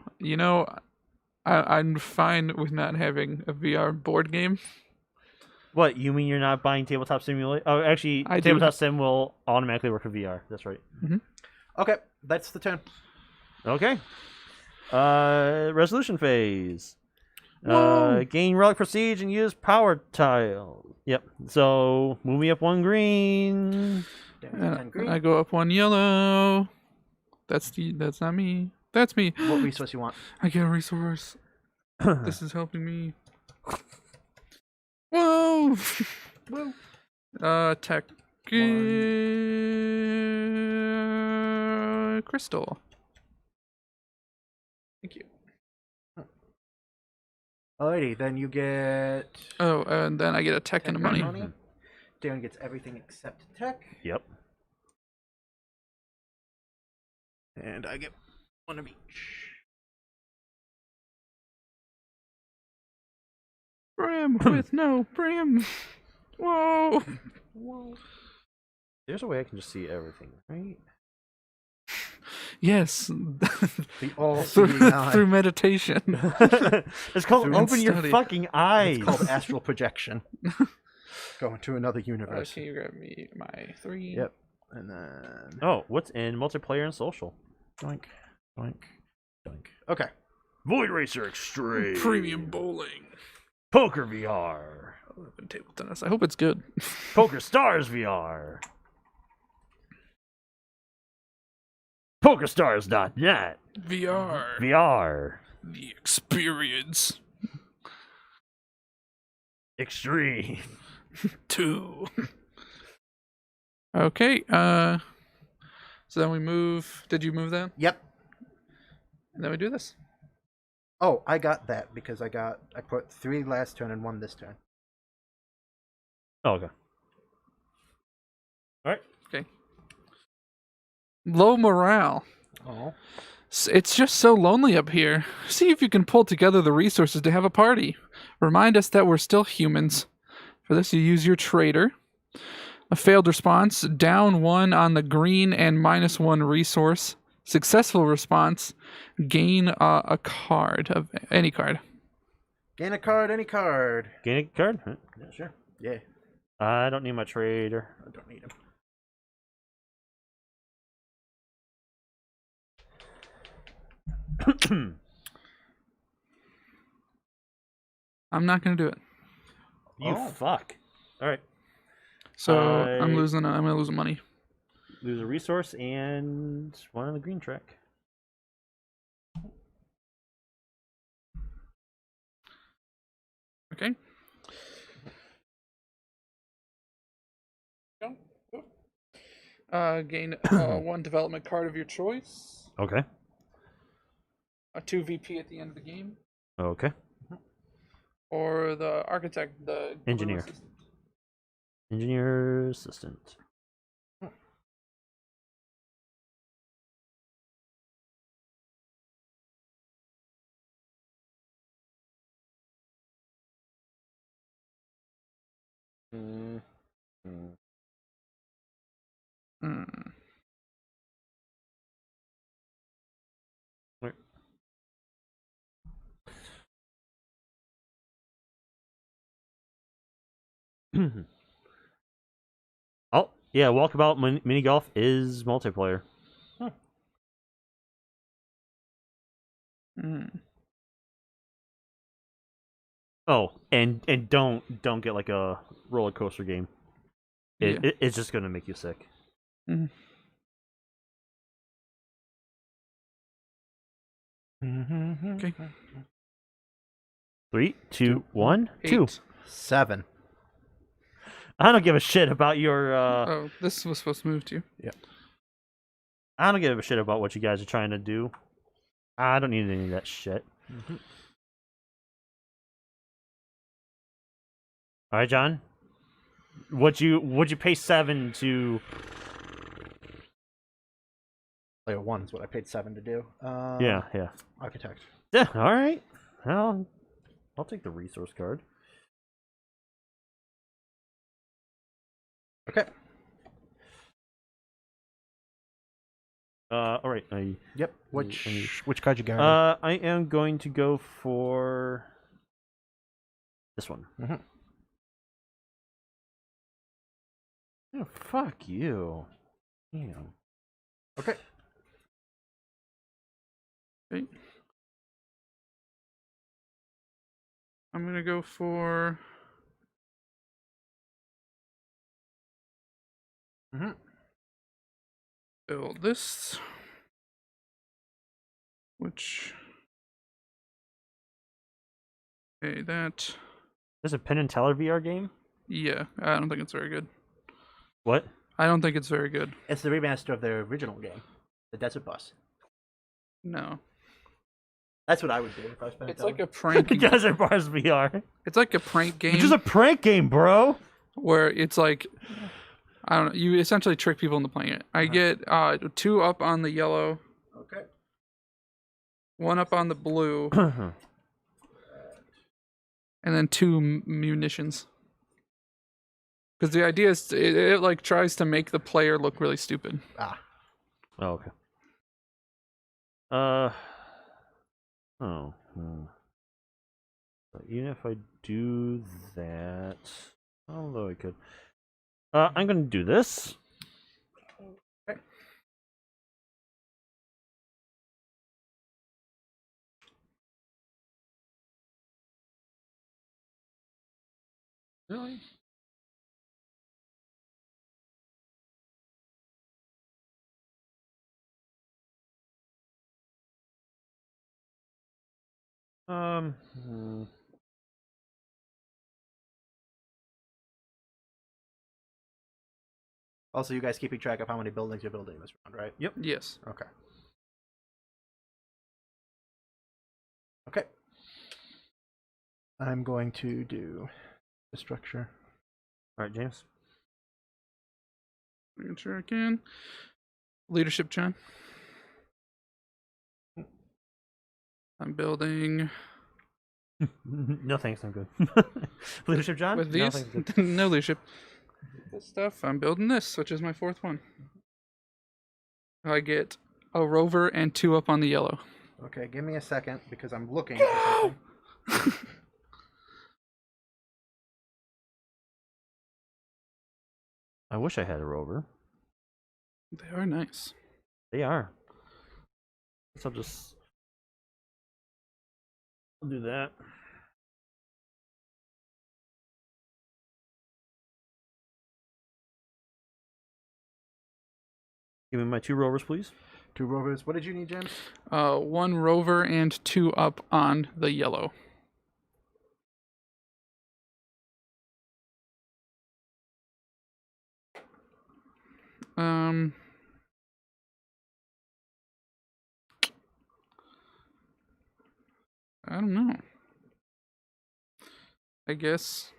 I'm fine with not having a VR board game. What you mean you're not buying Tabletop Simulator? Oh, actually, I do. Tabletop Sim will automatically work for VR. That's right. Okay, that's the turn. Okay. Resolution phase. Whoa. Gain relic prestige and use power tile. Yep. So move me up 1 green. Damn, 10 And green. I go up 1 yellow. That's not me. That's me. What resource you want? I get a resource. This is helping me. Whoa! Whoa. Tech. Crystal. Thank you. Alrighty, then you get Oh, and then I get a tech and a money. Darren gets everything except tech, Yep. and I get 1 of each. Brim with no brim. Whoa! There's a way I can just see everything, right? Yes. The all through, seeing eye. through meditation. It's called Through open your study. fucking eyes. It's called astral projection. Go into another universe. Can you grab me my 3? Yep. And then Oh, what's in multiplayer and social? doink, doink, doink. Okay. Void Racer Extreme. Premium bowling. Poker VR. I live in table tennis. I hope it's good. Poker Stars VR. PokerStars.net. VR. VR. The experience. Extreme. 2. Okay, so then we move. Did you move that? Yep. And then we do this. Oh, I got that because I put 3 last turn and 1 this turn. Oh, okay. All right. Okay. Low morale. Oh. It's just so lonely up here. See if you can pull together the resources to have a party. Remind us that we're still humans. For this, you use your trader. A failed response, down 1 on the green and -1 resource. Successful response, gain a card of any card. Gain a card, any card. Gain a card? Huh? Yeah, sure. Yeah, I don't need my trader. I don't need him. I'm not gonna do it. You Oh. fuck. All right. So I'm I'm gonna lose money. Lose a resource and 1 on the green track. Okay. Gain 1 development card of your choice. Okay. A 2 VP at the end of the game. Okay. Or the architect, the Engineer. assistant. Engineer assistant. Mm. Mm. Mm. Wait. Oh, yeah, Walkabout mini golf is multiplayer. Huh. Mm. Oh, and don't get like a roller coaster game. It's just gonna make you sick. Mm. Okay. 3, 2, 1, 2. 8. 7. I don't give a shit about your. Oh, this was supposed to move to you. I don't give a shit about what you guys are trying to do. I don't need any of that shit. Mm-hmm. All right, John. Would you pay 7 to? Player 1 is what I paid 7 to do. Yeah. Architect. Yeah. All right. Well, I'll take the resource card. Okay. All right. Yep. Which card you got? I am going to go for this one. Mm-hmm. Oh, fuck you. Damn. Okay. Okay. I'm gonna go for. Mm-hmm. Build this. Which. Okay, that. This is a Penn and Teller VR game? Yeah, I don't think it's very good. What? I don't think it's very good. It's the remaster of the original game, the Desert Bus. No. That's what I would do if I was playing. It's like a prank. Desert Bars VR. It's like a prank game. It's just a prank game, bro. Where it's like, I don't know. You essentially trick people into playing it. I get 2 up on the yellow, Okay. 1 up on the blue, and then 2 munitions. Because the idea is it like tries to make the player look really stupid. Ah. Oh, okay. Oh. But even if I do that, although I could, I'm gonna do this. Okay. Really? Hmm. Also, you guys keeping track of how many buildings you're building this round, right? Yep. Yes. Okay. Okay. I'm going to do the structure. All right, James. Making sure I can. Leadership, John. I'm building No thanks, I'm good. Leadership, John? with No these. thanks, good. No leadership. This stuff. I'm building this, which is my 4th one. I get a rover and 2 up on the yellow. Okay, give me a second because I'm looking for something. I wish I had a rover. They are nice. They are. So I'll do that. Give me my 2 rovers, please. 2 rovers. What did you need, James? 1 rover and 2 up on the yellow. I don't know. I guess.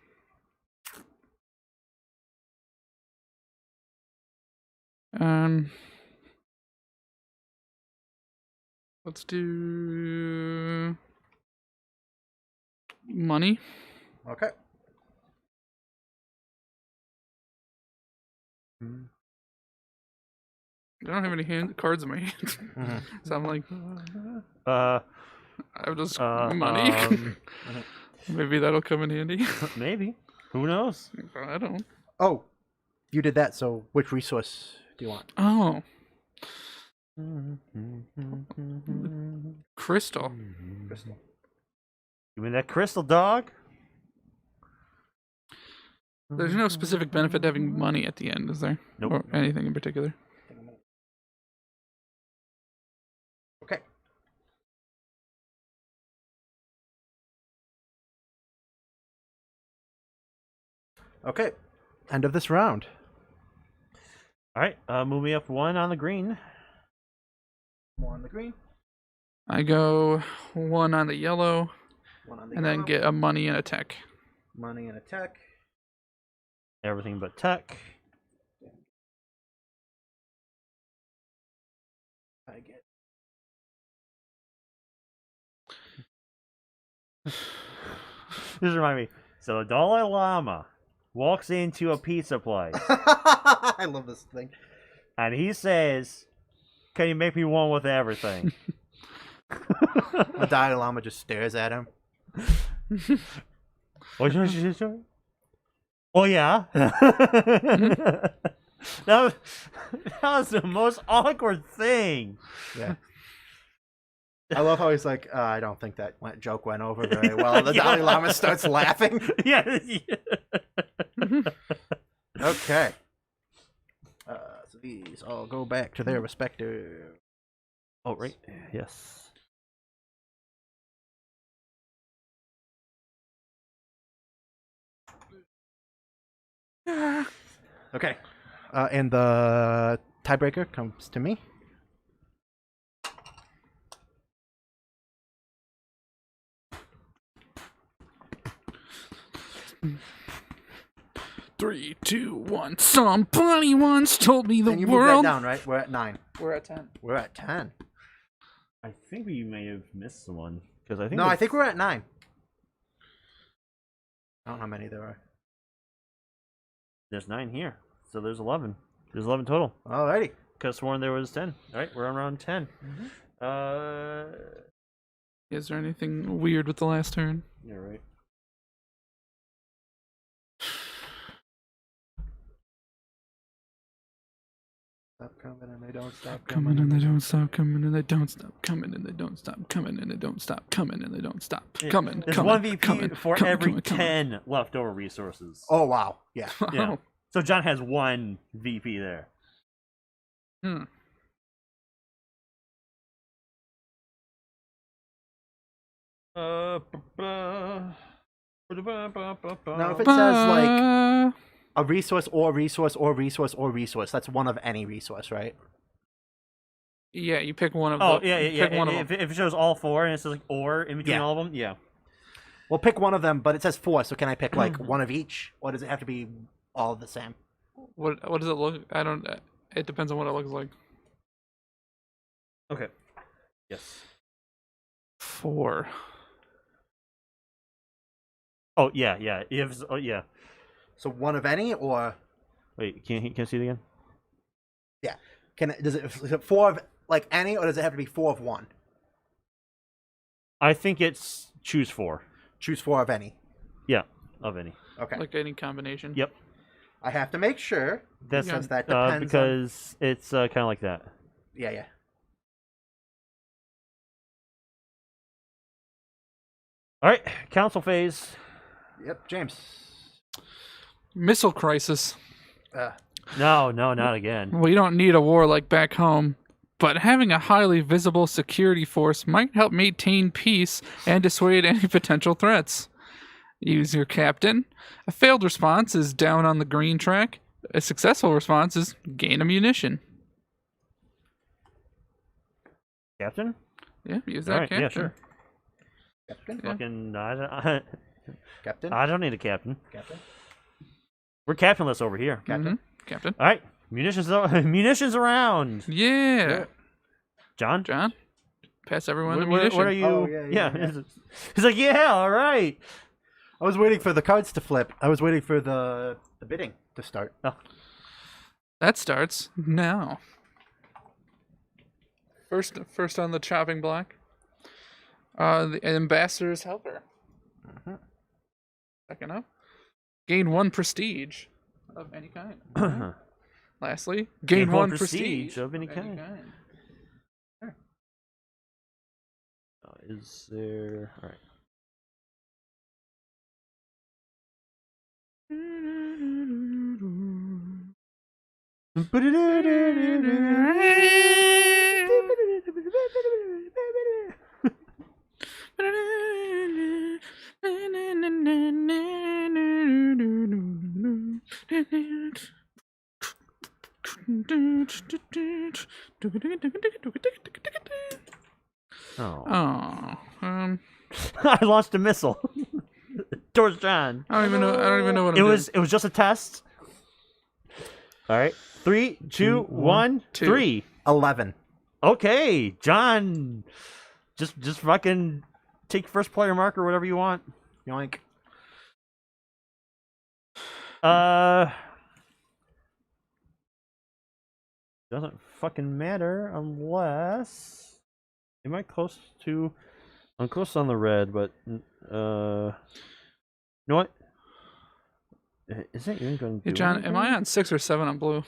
Let's do money. Okay. I don't have any cards in my hand, Mm-hmm. so I'm like, Uh, I have just money. Maybe that'll come in handy. maybe. Who knows? I don't. Oh, you did that. So, which resource do you want? Oh, crystal. Crystal. Give me that crystal, dog. There's no specific benefit to having money at the end, is there? Nope. Or anything in particular? Okay. Okay. End of this round. All right, move me up 1 on the green. More on the green. I go 1 on the yellow, 1 on the and yellow. then get a money and a tech. Money and a tech. Everything but tech. I get. This reminds me. So the Dalai Lama walks into a pizza place I love this thing. and he says, "Can you make me one with everything?" The Dalai Lama just stares at him. What you say? Oh yeah. that was the most awkward thing. Yeah. I love how he's like, I don't think that joke went over very well. The Dalai Lama starts laughing. Yeah. Okay. So these all go back to their respective. Oh, right. Yes. Okay. And the tiebreaker comes to me. Three, two, one. Somebody once told me the And you move that world. down, right? We're at 9. We're at 10. We're at 10. I think we may have missed one because I think No, I think we're at 9. I don't know how many there are. there's 9 here, so there's 11. There's 11 total. Alrighty. Could have sworn there was 10. All right, we're on round 10. Is there anything weird with the last turn? Yeah, right. Stop coming and they don't stop Coming coming. and they don't stop coming and they don't stop coming and they don't stop coming and they don't stop coming and they don't stop coming. There's coming, one VP coming, for coming, every coming, 10 leftover resources. Oh, wow. Yeah. Yeah. Wow. So John has 1 VP there. Hmm. Now, if it says, like, a resource or resource or resource or resource, that's one of any resource, right? Yeah, you pick one of Oh, the. yeah. Pick one of them. If it shows all 4 and it says like or in between all of them, yeah. Well, pick one of them, but it says 4, so can I pick like one of each, or does it have to be all the same? What does it look? I don't. It depends on what it looks like. Okay. Yes. 4. Oh yeah. Yeah. So one of any, or Wait, can I see it again? yeah, is it 4 of like any, or does it have to be 4 of one? I think it's choose 4. Choose 4 of any. Yeah, of any. Okay. Like any combination. Yep. I have to make sure That's because that depends because it's kind of like that. Yeah. All right, council phase. Yep, James. Missile crisis. No, not again. We don't need a war like back home, but having a highly visible security force might help maintain peace and dissuade any potential threats. Use your captain. A failed response is down on the green track. A successful response is gain a munition. Captain? Yeah, use All that right, captain. yeah, sure. Captain. Yeah. Fucking, Captain. I don't need a captain. Captain. We're captainless over here. Captain. Captain. All right, munitions around. Yeah. John? John, pass everyone the What munition. are you? Oh, yeah. He's like, yeah, all right. I was waiting for the cards to flip. I was waiting for the bidding to start. Oh. That starts now. First on the chopping block. The ambassador's helper. Second up, gain 1 prestige of any kind. Lastly, gain 1 prestige of any kind. Is there? All right. Oh, I launched a missile towards John. I don't even know what It I'm was just a test. All right, 3, 2, 1, 2. 3. 11. Okay, John. Just fucking take first player marker, whatever you want. Yoink. Doesn't fucking matter unless am I close to? I'm close on the red, but you know what? Is it even going to Hey, do John, anything? am I on 6 or 7 on blue?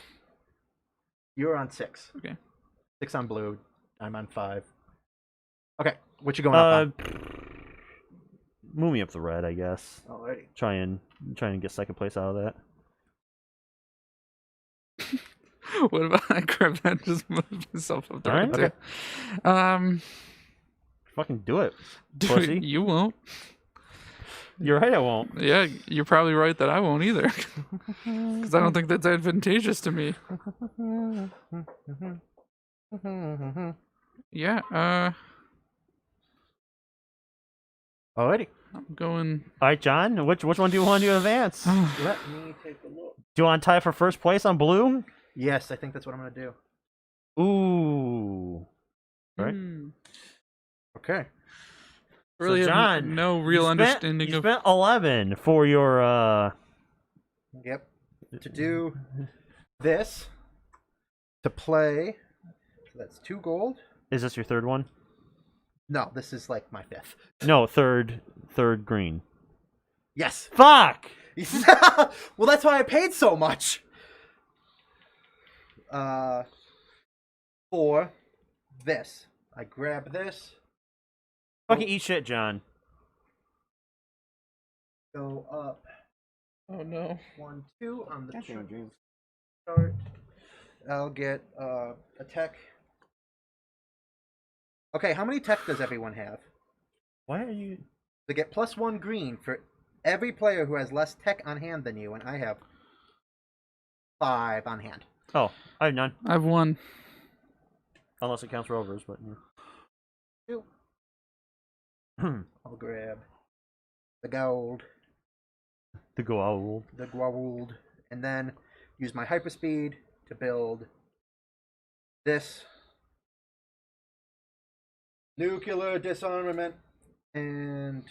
You're on 6. Okay. 6 on blue. I'm on 5. Okay, what you going up on? Move me up the red, I guess. Alrighty. Try and get second place out of that. What about I grab that and just move myself up there? Alright. Okay. Fucking do it. Dude, Pussy. you won't. You're right, I won't. Yeah, you're probably right that I won't either. Because I don't think that's advantageous to me. Yeah, Alrighty. I'm going. All right, John. Which one do you want to advance? Let me take a look. Do you want to tie for first place on blue? Yes, I think that's what I'm going to do. Ooh. Right. Okay. Really, so have John, no real understanding you of. spent 11 for your Yep. To do this, to play, so that's 2 gold. Is this your third one? No, this is like my 5th. No, third green. Yes. Fuck. Well, that's why I paid so much. For this, I grab this. Fucking eat shit, John. Go up. Oh no. 1, 2 on the chart. I'll get a tech. Okay, how many tech does everyone have? Why are you? They get +1 green for every player who has less tech on hand than you, and I have 5 on hand. Oh, I have none. I've won. Unless it counts rovers, but yeah. I'll grab the gold, The gold. the gold, and then use my hyperspeed to build this nuclear disarmament and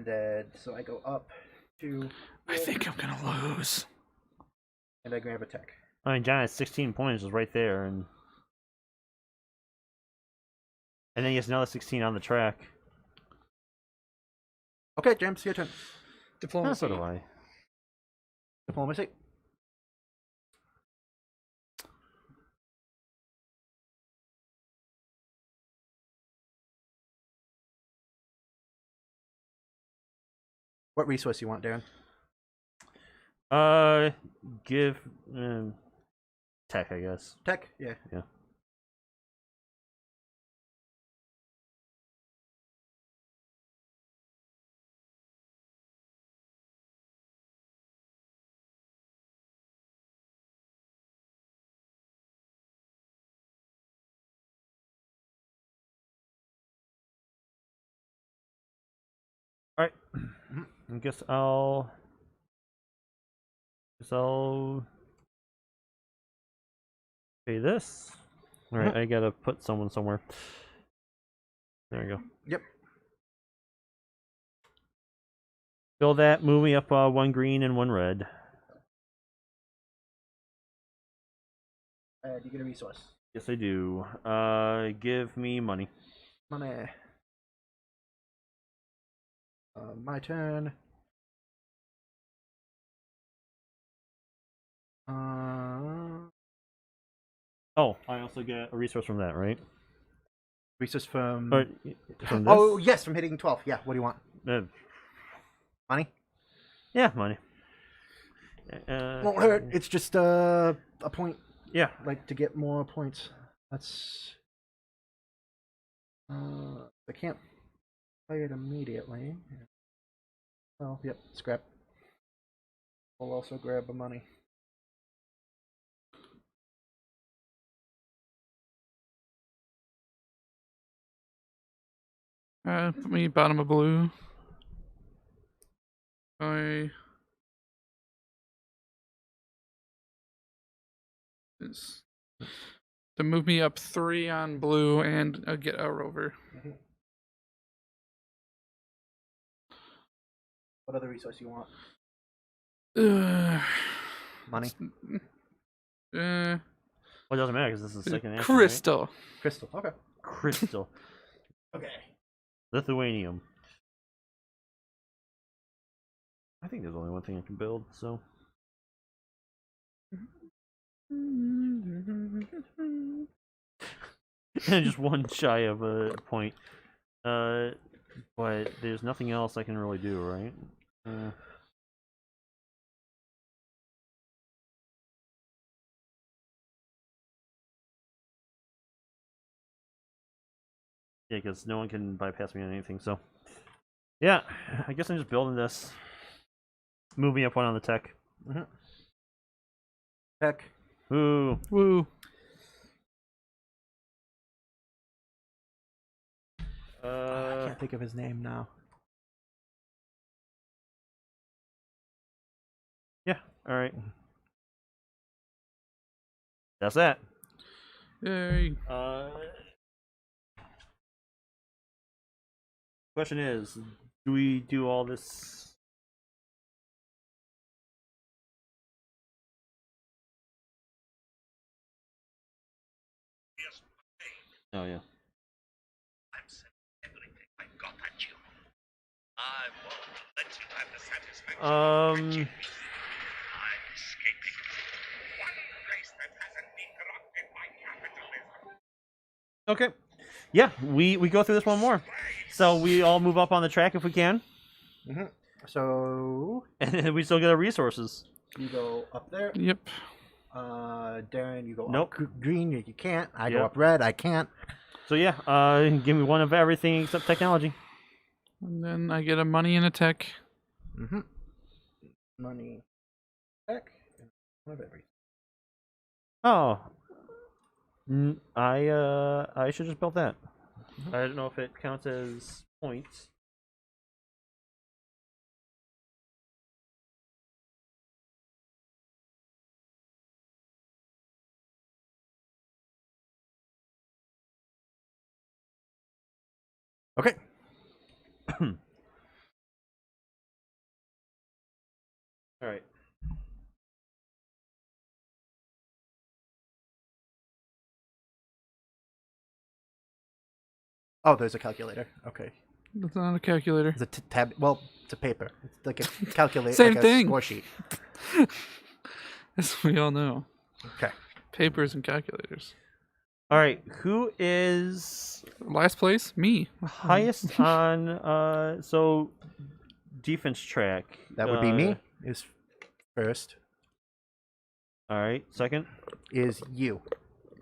dead. So I go up to. I think I'm gonna lose. And I grab a tech. I mean, John has 16 points is right there, and then he has another 16 on the track. Okay, James, your turn. Diplomacy. So do I. Diplomacy. What resource you want, Darren? Give tech, I guess. Tech? Yeah. Yeah. All right. I guess I'll pay this. All right, I gotta put someone somewhere. There we go. Yep. Fill that. Move me up 1 green and 1 red. Do you get a resource? Yes, I do. Give me money. Money. My turn. Oh, I also get a resource from that, right? Resource from. Or from this? Oh yes, from hitting 12. Yeah. What do you want? Money. Yeah, money. Won't hurt. It's just a point. Yeah. Like to get more points. That's. I can't play it immediately. Oh, yep. Scrap. We'll also grab the money. Put me bottom of blue. I is to move me up 3 on blue and get a rover. Mm-hmm. What other resource you want? Money. Well, it doesn't matter because this is the second answer. Crystal. Right? Crystal. Okay. Crystal. Okay. Lithuanium. I think there's only one thing I can build, so. And just 1 shy of a point. But there's nothing else I can really do, right? Yeah, because no one can bypass me on anything, so. Yeah, I guess I'm just building this. Move me up 1 on the tech. Mm-hmm. Tech. Ooh. Woo. I can't think of his name now. Yeah, alright. That's that. Yay. Question is, do we do all this? Oh yeah. Okay. Yeah, we go through this one more. So we all move up on the track if we can. Mm-hmm. So. And then we still get our resources. You go up there. Yep. Darren, you go Nope. up green. You can't. I Yep. go up red. I can't. So yeah, give me 1 of everything except technology. And then I get a money and a tech. Mm-hmm. Money. Tech. And 1 of everything. Oh, I should just build that. I don't know if it counts as points. Okay. All right. Oh, there's a calculator. Okay. That's not a calculator. It's a tab. Well, it's a paper. It's like a calculator. Same like thing. A score sheet. As we all know. Okay. Papers and calculators. All right. Who is Last place? Me. highest on so defense track? That would be me. Is first. All right. Second. Is you.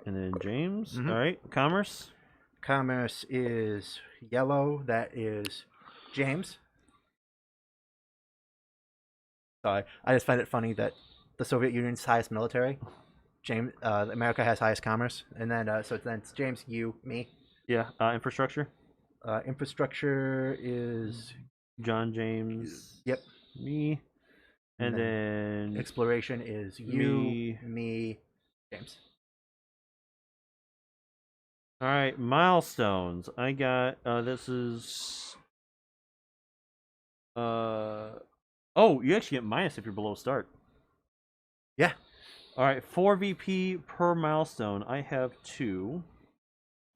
And then James. Mhm. All right. Commerce. Commerce is yellow. That is James. Sorry, I just find it funny that the Soviet Union's highest military, America has highest commerce, and then so then it's James, you, me. Yeah. Infrastructure. Infrastructure is John, James. Yep. Me. And then exploration is you, me, James. All right, milestones. I got this is oh, you actually get minus if you're below start. Yeah. All right, 4 VP per milestone. I have 2.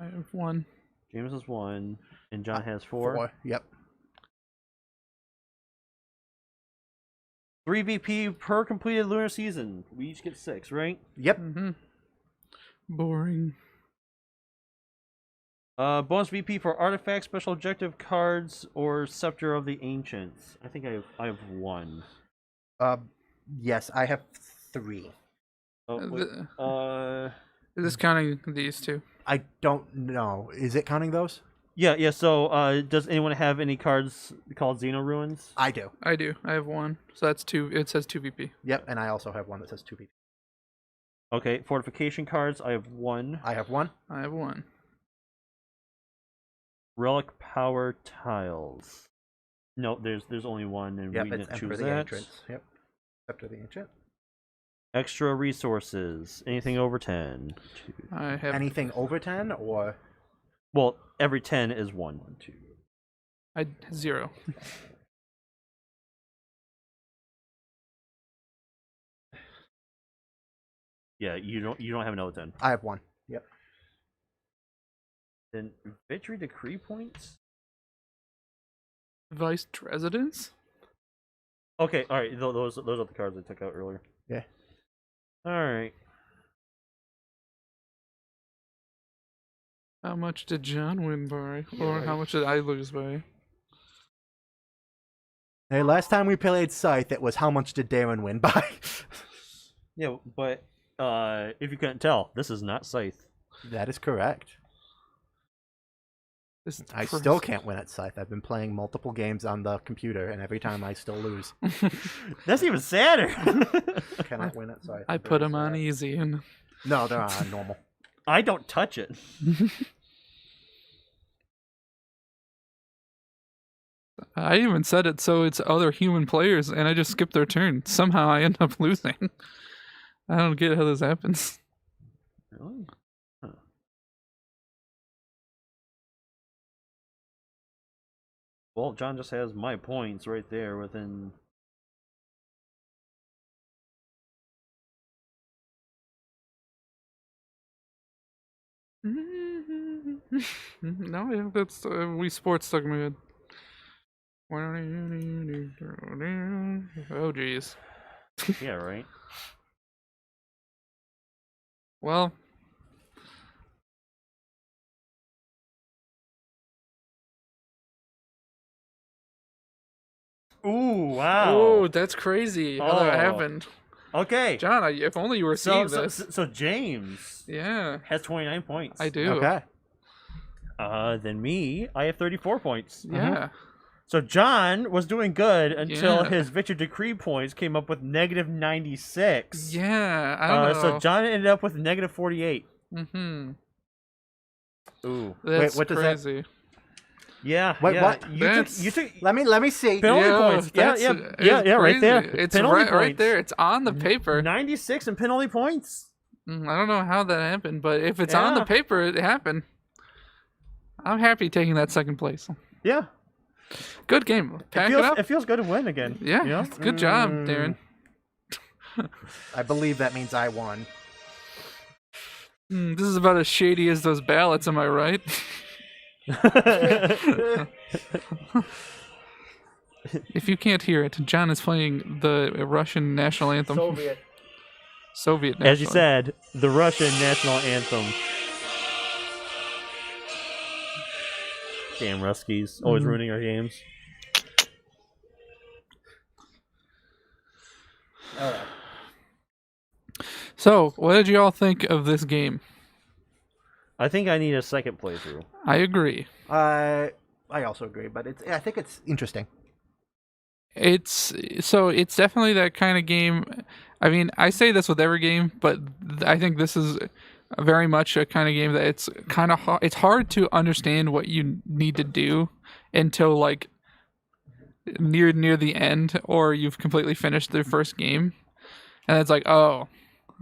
I have 1. James has 1 and John has 4. 4. Yep. 3 VP per completed lunar season. We each get 6, right? Yep. Mm-hmm. Boring. Bonus VP for artifacts, special objective cards, or Scepter of the Ancients. I think I have 1. Yes, I have 3. Oh, wait, Is this counting these two? I don't know. Is it counting those? yeah. So, does anyone have any cards called Xeno Ruins? I do. I do. I have 1. So that's 2. It says 2 VP. Yep, and I also have one that says 2B. Okay, fortification cards. I have 1. I have 1. I have 1. Relic power tiles. No, there's only 1, and Yep, we it's didn't Emperor choose the that. Ancient. Yep. Scepter the Ancient. Extra resources. Anything over 10. 2. I have Anything over 10 or Well, every 10 is 1. 1, 2. 0. Yeah, you don't have another 10. I have 1. Yep. Then victory decree points. Vice residence? Okay, all right. Those are the cards I took out earlier. Yeah. All right. How much did John win by? Or Yeah. how much did I lose by? Hey, last time we played Scythe, it was how much did Darren win by? Yeah, but if you couldn't tell, this is not Scythe. That is correct. This I still can't win at Scythe. I've been playing multiple games on the computer, and every time I still lose. That's even sadder. Cannot win at Scythe. I put them on easy and No, they're on normal. I don't touch it. I even said it so it's other human players and I just skip their turn. Somehow I end up losing. I don't get how this happens. Really? Huh. Well, John just has my points right there within. No, that's Wii Sports stuck in my head. Oh jeez. Yeah, right. Well, Ooh, wow. oh, that's crazy how that Oh. happened. Okay. John, if only you were seeing this. So James Yeah, has 29 points. I do. Okay. Then me, I have 34 points. Yeah. So John was doing good until Yeah. his victory decree points came up with negative 96. Yeah, I don't know. So John ended up with negative 48. Mm-hmm. Ooh. That's what does that- crazy. Yeah. Wait, yeah. what? You took Let me see. penalty Yeah, points. Yeah, that's- yeah, it's yeah, right crazy. there. It's penalty right points. there. It's on the paper. 96 and penalty points. I don't know how that happened, but if it's on the Yeah. paper, it happened. I'm happy taking that second place. Yeah. Good game. Pack feels, it up. It feels good to win again. Yeah, You know? good job, Darren. I believe that means I won. This is about as shady as those ballots, am I right? If you can't hear it, John is playing the Russian national anthem. Soviet national As you said, the Russian national anthem. Damn Ruskies, always ruining our games. All right. So, what did you all think of this game? I think I need a second playthrough. I agree. I also agree, but I think it's interesting. It's definitely that kind of game. I mean, I say this with every game, but I think this is very much a kind of game that it's kind of it's hard to understand what you need to do until like near the end, or you've completely finished the first game, and it's like, oh,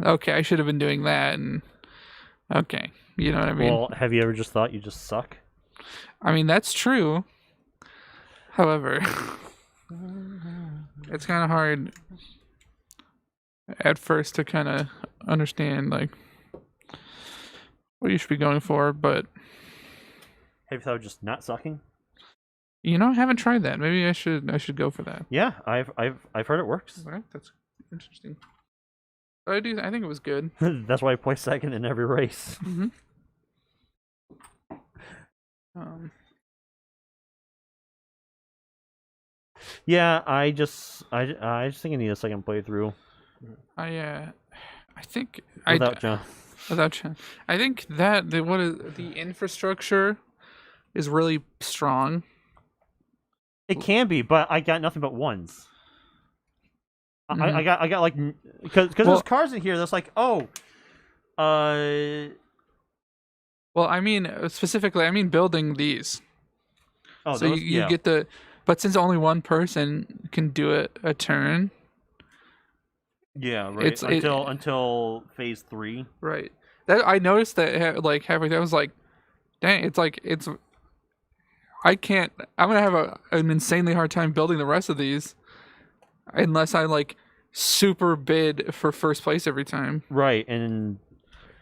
okay, I should have been doing that, and okay, you know what I mean? Well, have you ever just thought you just suck? I mean, that's true. However, it's kind of hard at first to kind of understand like what you should be going for, but Have you thought of just not sucking? you know, I haven't tried that. Maybe I should go for that. Yeah, I've heard it works. All right, that's interesting. But I think it was good. That's why I play second in every race. Mm-hmm. Yeah, I just think I need a second playthrough I think without John. without Chen. I think that the infrastructure is really strong. It can be, but I got nothing but ones. I got like because there's cars in here that's like Well, I mean specifically, I mean building these. oh So those, you get the, but since only one person can do it a turn, yeah right it's- until phase 3. right? That I noticed that like halfway through, I was like, dang, it's I can't. I'm gonna have an insanely hard time building the rest of these, unless I like super bid for first place every time. Right, and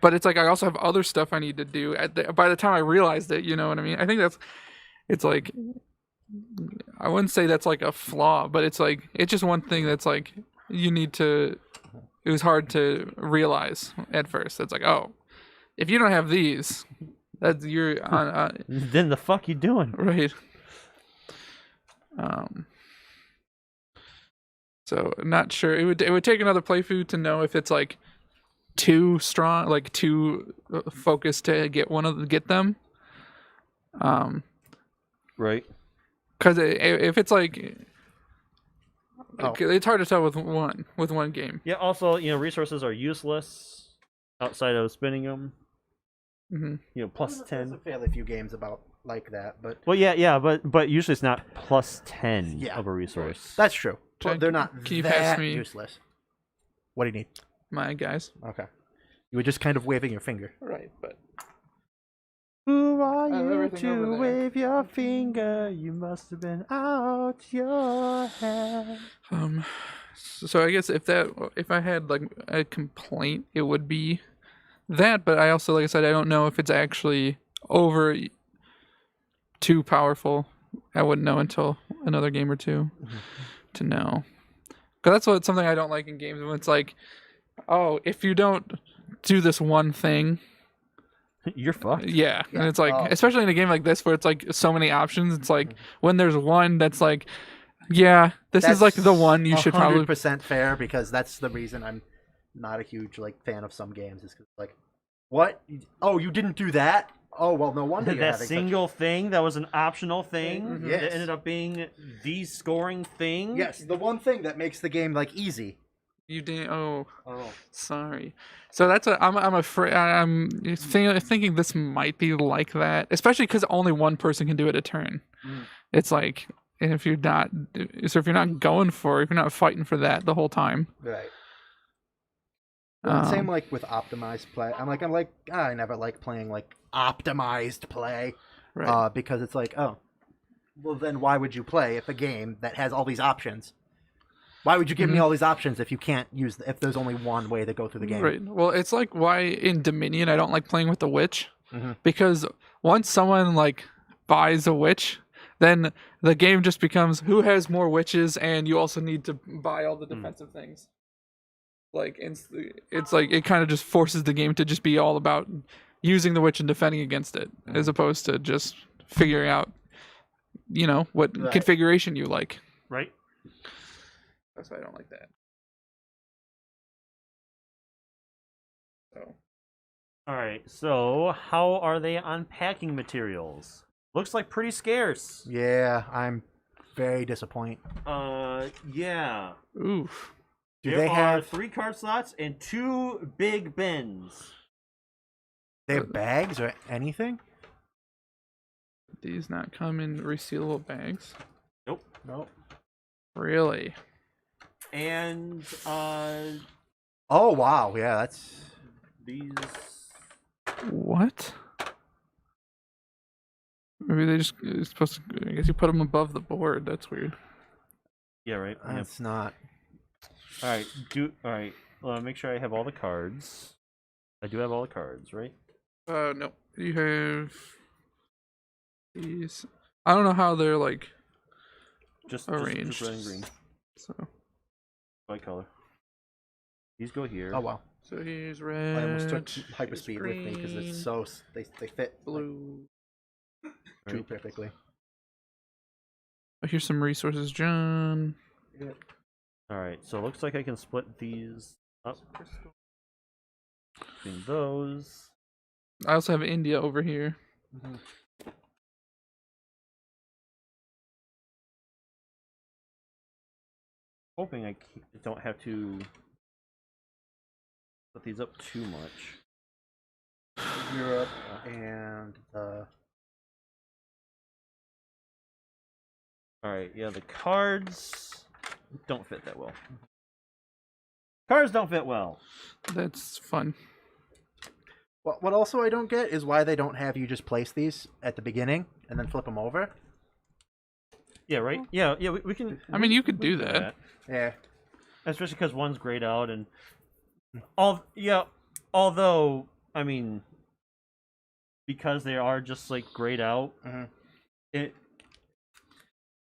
But it's like I also have other stuff I need to do by the time I realized it. You know what I mean? I think it's like, I wouldn't say that's like a flaw, but it's like it's just one thing that's like you need to. It was hard to realize at first. It's like, oh, if you don't have these, that's you're on. then the fuck you doing? Right. So not sure. It would take another playthrough to know if it's like too strong, like too focused to get them. Right. Because if it's like, it's hard to tell with one game. Yeah. Also, resources are useless outside of spending them. Mm-hmm. Plus There's 10. a fairly few games about like that, but Well, yeah, but usually it's not plus 10 of a resource. that's true. Well, Jack, they're not can you pass that me- useless. What do you need? My guys. Okay. You were just kind of waving your finger. Right, but Who are have you everything over to there. wave your finger? You must have been out your head. so I guess if I had like a complaint, it would be that. But I also, like I said, I don't know if it's actually over too powerful. I wouldn't know until another game or two to know. Because that's something I don't like in games when it's like, oh, if you don't do this one thing, You're fucked. yeah. And it's like, Oh. especially in a game like this where it's like so many options, it's like when there's one that's like, yeah, this is like the one you should probably. 100% fair, because that's the reason I'm not a huge fan of some games. Is 'cause, like, what? Oh, you didn't do that? Oh, well, no wonder you're That having single thing that was an optional thing Yes. that ended up being the scoring thing. Yes, the one thing that makes the game easy. You didn't. Oh, Oh. sorry. So that's a. I'm afraid. Thinking this might be like that, especially because only one person can do it a turn. Mm. It's like if you're not. So if you're not going for, if you're not fighting for that the whole time. Right. Well, same Um, like with optimized play. I never like playing like optimized play, right. because it's like, oh, well then why would you play if a game that has all these options? Why would you give me all these options if you can't use if there's only one way to go through the game? Right. Well, it's like why in Dominion I don't like playing with the witch, Mhm. because once someone like buys a witch, then the game just becomes who has more witches, and you also need to buy all the defensive things. Like it's like it kind of just forces the game to just be all about using the witch and defending against it, as opposed to just figuring out, what Right. configuration you like. Right. That's why I don't like that. So. All right. So how are they on packing materials? Looks like pretty scarce. Yeah, I'm very disappointed. Yeah. Oof. Do There they are have 3 card slots and 2 big bins. they have bags or anything? These not come in resealable bags? Nope. Really? And Oh wow, yeah, that's these. What? Maybe they just it's supposed to. I guess you put them above the board. That's weird. Yeah. Right. Yep. that's not. All right. All right. Make sure I have all the cards. I do have all the cards, right? No. You have these. I don't know how they're like Just arranged. red and green. So. White color. These go here. Oh wow. So here's red. I almost took here's hyperspeed with me because green, it's so they fit blue. too Right. perfectly. Oh, here's some resources, John. All right. So it looks like I can split these up between those. I also have India over here. Hoping I don't have to put these up too much. Europe and Alright, yeah, the cards don't fit that well. Cards don't fit well. That's fun. what also I don't get is why they don't have you just place these at the beginning and then flip them over. Yeah, right? Yeah, we can... I mean, you could do that. Yeah. Especially because one's grayed out and... Although, I mean... Because they are just, like, grayed out, It's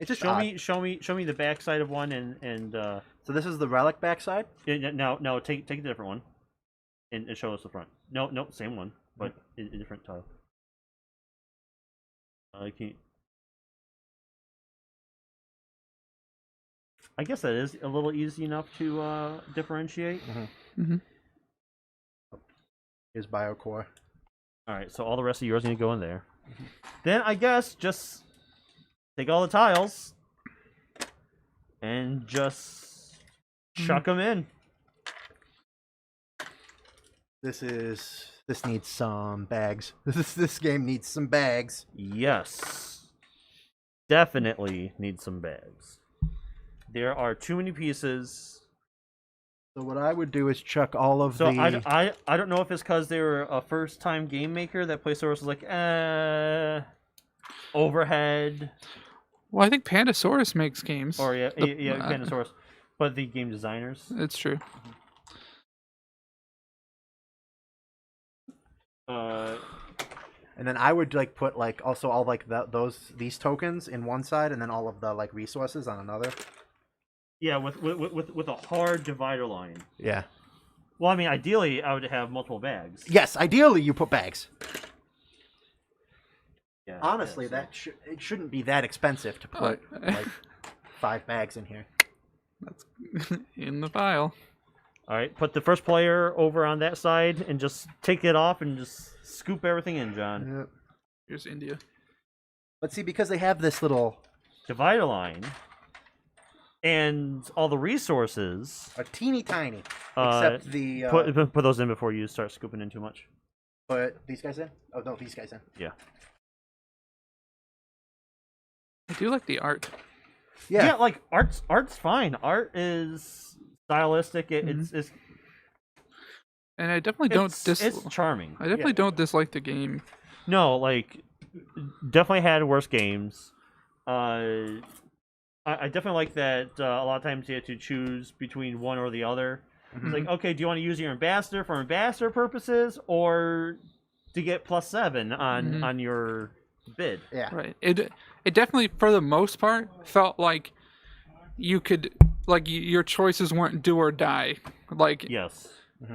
just show odd. me the backside of one and So this is the relic backside. no, take the different one and show us the front. No, same one, but a different tile. I guess that is a little easy enough to differentiate. Is Biocore. All right, so all the rest of yours need to go in there. Then I guess just take all the tiles and just chuck them in. This needs some bags. This game needs some bags. Yes, definitely need some bags. There are too many pieces. So what I would do is chuck all of So the. I don't know if it's because they were a first time game maker that Playsaurus was like, overhead. Well, I think Pandasaurus makes games. Or yeah, Pandasaurus, but the game designers. It's true. And then I would like put like also all like these tokens in one side, and then all of the like resources on another. Yeah, with a hard divider line. Yeah. Well, I mean, ideally, I would have multiple bags. Yes, ideally you put bags. Yeah. Honestly, yeah, so. it shouldn't be that expensive to put like 5 bags in here. That's in the file. All right, put the first player over on that side and just take it off and just scoop everything in, John. Yep. Here's India. But see, because they have this little Divider line. and all the resources. Are teeny tiny, Uh, except the put those in before you start scooping in too much. put these guys in. Oh no, these guys in. Yeah. I do like the art. Yeah, like art's fine. Art is stylistic. Mhm. It's And I definitely don't it's charming. I definitely don't dislike the game. No, like definitely had worse games. I definitely like that a lot of times you have to choose between one or the other. It's like, okay, do you want to use your ambassador for ambassador purposes or to get +7 on your bid? Yeah. Right. It definitely, for the most part, felt like you could, like, your choices weren't do or die. Like, Yes.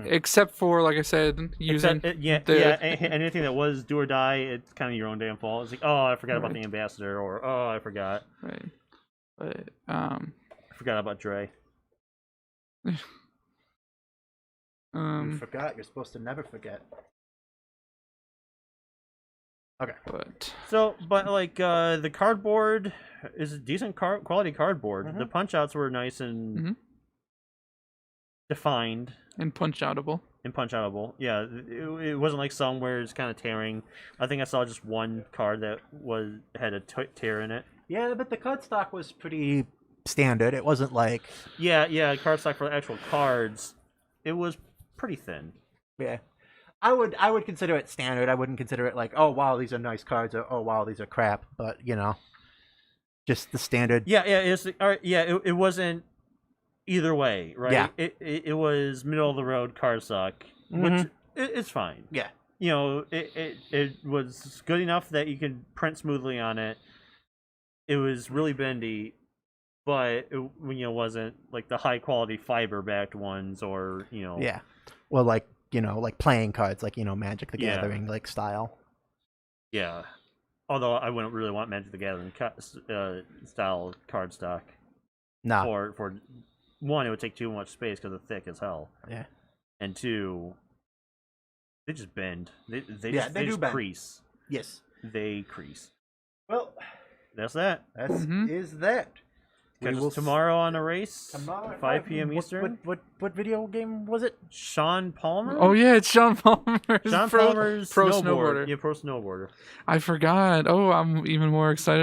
except for, like I said, using anything that was do or die, it's kind of your own damn fault. It's like, oh, I forgot about Right. the ambassador, or oh, I forgot. Right. But I forgot about Dre. You um forgot. You're supposed to never forget. Okay. but So, but like the cardboard is a decent quality cardboard. The punch outs were nice and defined and punch outable. and punch outable. Yeah, it wasn't like some where it's kind of tearing. I think I saw just one card that had a tear in it. Yeah, but the cardstock was pretty standard. It wasn't like Yeah, cardstock for the actual cards, it was pretty thin. yeah. I would consider it standard. I wouldn't consider it like, oh wow, these are nice cards, or oh wow, these are crap. But you know, just the standard. Yeah, it wasn't either way, right? Yeah. It was middle of the road cardstock, which it's fine. Yeah. You know, it was good enough that you could print smoothly on it. It was really bendy, but it wasn't like the high quality fiber backed ones, or Yeah. Well, like like playing cards, like Magic the Yeah. Gathering like style. Yeah. Although I wouldn't really want Magic the Gathering style cardstock. No. For one, it would take too much space because it's thick as hell. Yeah. And two, they just bend. They do just bend. crease. Yes. They crease. Well, That's that. that Mhm. is that. Catch us tomorrow on a race. Tomorrow at 5 p.m. What- Eastern. What video game was it? Sean Palmer. Oh yeah, it's Sean Palmer's Sean pro Palmer's pro snowboard. snowboarder. Yeah, pro snowboarder. I forgot. Oh, I'm even more excited